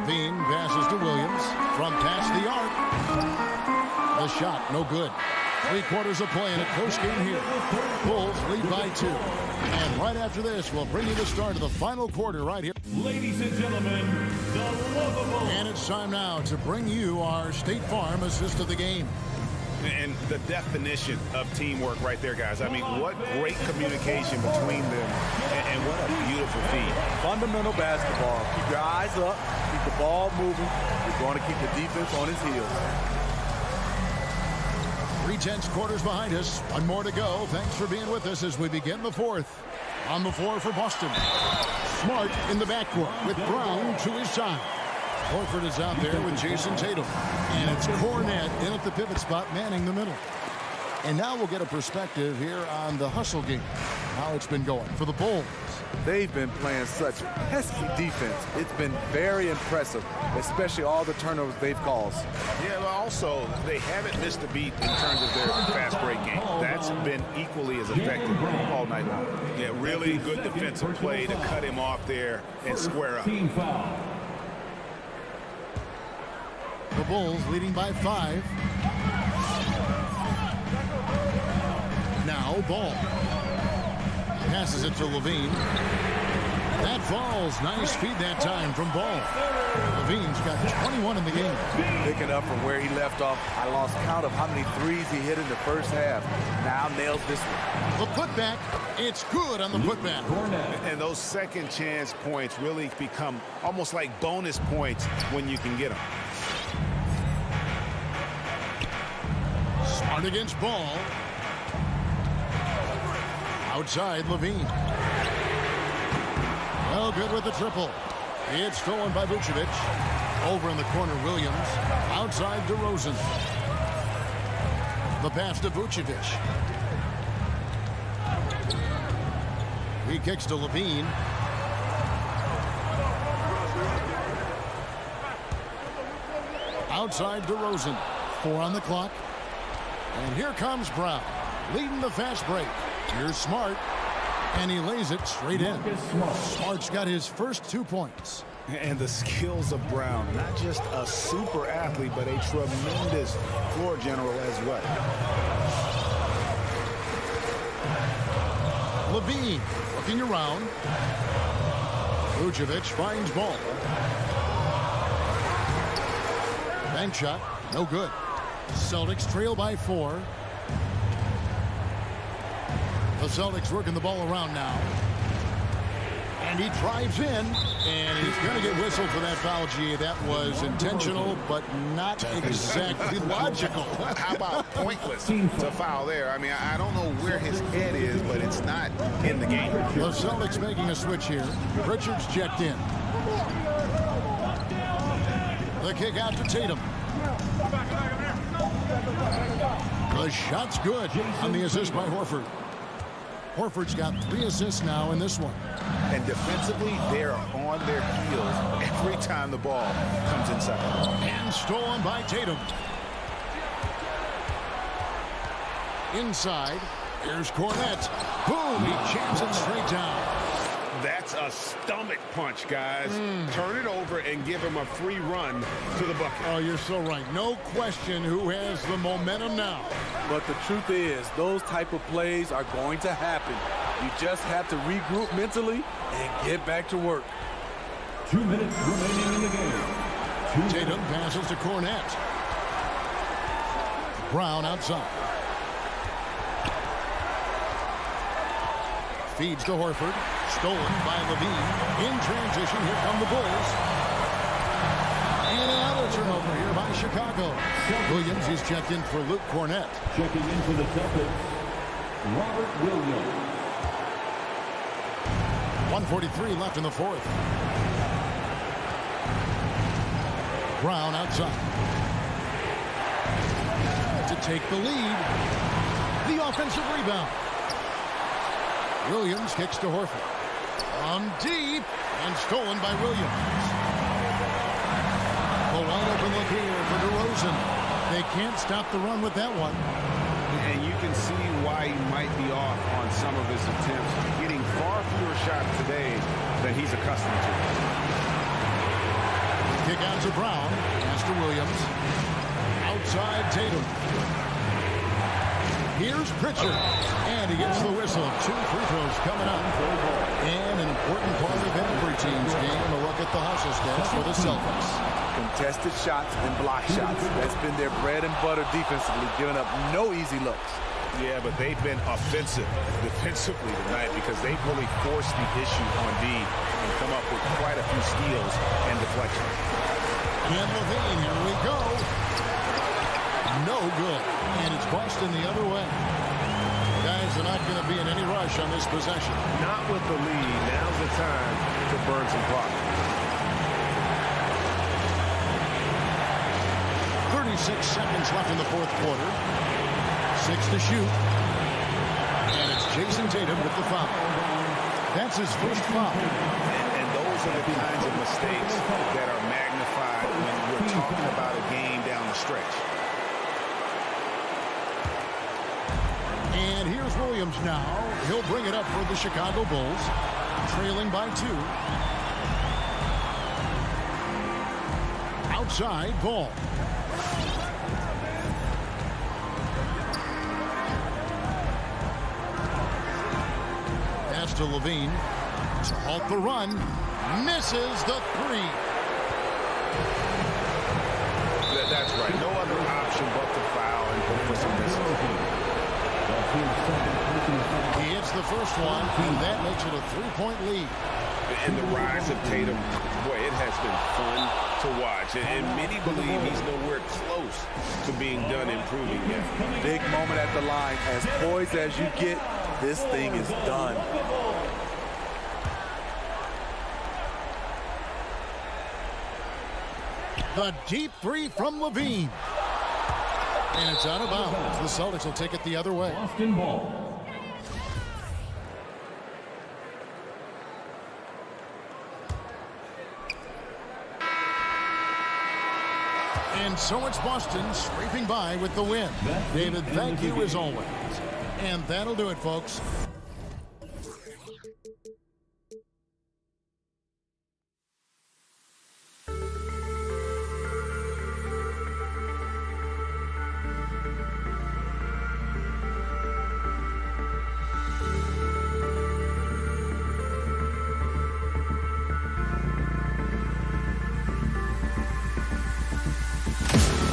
Levine passes to Williams from past the arc. The shot, no good. 3 quarters of play in a close game here. Bulls lead by 2. And right after this, we'll bring you the start of the final quarter right here. Ladies and gentlemen, the lovable. And it's time now to bring you our State Farm assist of the game. And the definition of teamwork right there, guys. I mean, what great communication between them, and what a beautiful feed. Fundamental basketball. Keep your eyes up, keep the ball moving. You're going to keep the defense on his heels. 3/10 quarters behind us. 1 more to go. Thanks for being with us as we begin the 4th. On the floor for Boston. Smart in the backcourt with Brown to his side. Horford is out there with Jason Tatum. And it's Cornette in at the pivot spot, manning the middle. And now we'll get a perspective here on the hustle game. How it's been going for the Bulls. They've been playing such pesky defense. It's been very impressive, especially all the turnovers they've caused. Yeah, but also they haven't missed a beat in terms of their fast break game. That's been equally as effective all night long. Yeah, really good defensive play to cut him off there and square up. The Bulls leading by 5. Now Ball. Passes it to Levine. That falls. Nice feed that time from Ball. Levine's got 21 in the game. Picking up from where he left off. I lost count of how many threes he hit in the first half. Now nails this one. The putback, it's good on the putback. And those second chance points really become almost like bonus points when you can get them. Smart against Ball. Outside, Levine. Well, good with the triple. It's stolen by Vucevic. Over in the corner, Williams. Outside, DeRozan. The pass to Vucevic. He kicks to Levine. Outside, DeRozan. 4 on the clock. And here comes Brown, leading the fast break. Here's Smart, and he lays it straight in. Smart's got his first 2 points. And the skills of Brown, not just a super athlete, but a tremendous floor general as well. Levine looking around. Vucevic finds Ball. Bank shot, no good. Celtics trail by 4. The Celtics working the ball around now. And he drives in, and he's going to get whistled for that foul, G. That was intentional, but not exactly logical. How about pointless to foul there? I mean, I don't know where his head is, but it's not in the game. The Celtics making a switch here. Pritchard's checked in. The kick out to Tatum. The shot's good on the assist by Horford. Horford's got 3 assists now in this one. And defensively, they're on their heels every time the ball comes inside. And stolen by Tatum. Inside, here's Cornette. Boom, he jams it straight down. That's a stomach punch, guys. Turn it over and give him a free run to the bucket. Oh, you're so right. No question who has the momentum now. But the truth is, those type of plays are going to happen. You just have to regroup mentally and get back to work. 2 minutes remaining in the game. Tatum passes to Cornette. Brown outside. Feeds to Horford. Stolen by Levine. In transition, here come the Bulls. And another turnover here by Chicago. Williams is checked in for Luke Cornette. Checking in for the Celtics, Robert Williams. 1:43 left in the fourth. Brown outside. To take the lead. The offensive rebound. Williams kicks to Horford. From deep and stolen by Williams. A wide open look here for DeRozan. They can't stop the run with that one. And you can see why he might be off on some of his attempts, getting far fewer shots today than he's accustomed to. Kick out to Brown. Pass to Williams. Outside Tatum. Here's Pritchard. And he gets the whistle. 2 free throws coming up. And an important part of every team's game, a look at the hustle stats for the Celtics. Contested shots and block shots. That's been their bread and butter defensively, giving up no easy looks. Yeah, but they've been offensive defensively tonight because they've really forced the issue on D and come up with quite a few steals and deflections. And Levine, here we go. No good. And it's Boston the other way. Guys are not going to be in any rush on this possession. Not with the lead. Now's the time to burn some clock. 36 seconds left in the fourth quarter. 6 to shoot. And it's Jason Tatum with the foul. That's his first foul. And those are the kinds of mistakes that are magnified when we're talking about a game down the stretch. And here's Williams now. He'll bring it up for the Chicago Bulls. Trailing by 2. Outside, Ball. Pass to Levine. To halt the run. Misses the 3. He hits the first one, and that makes it a 3-point lead. And the rise of Tatum, boy, it has been fun to watch. And many believe he's nowhere close to being done improving yet. Big moment at the line. As poised as you get, this thing is done. The deep three from Levine. And it's out of bounds. The Celtics will take it the other way. Boston ball. And so it's Boston scraping by with the win. David, thank you as always. And that'll do it, folks.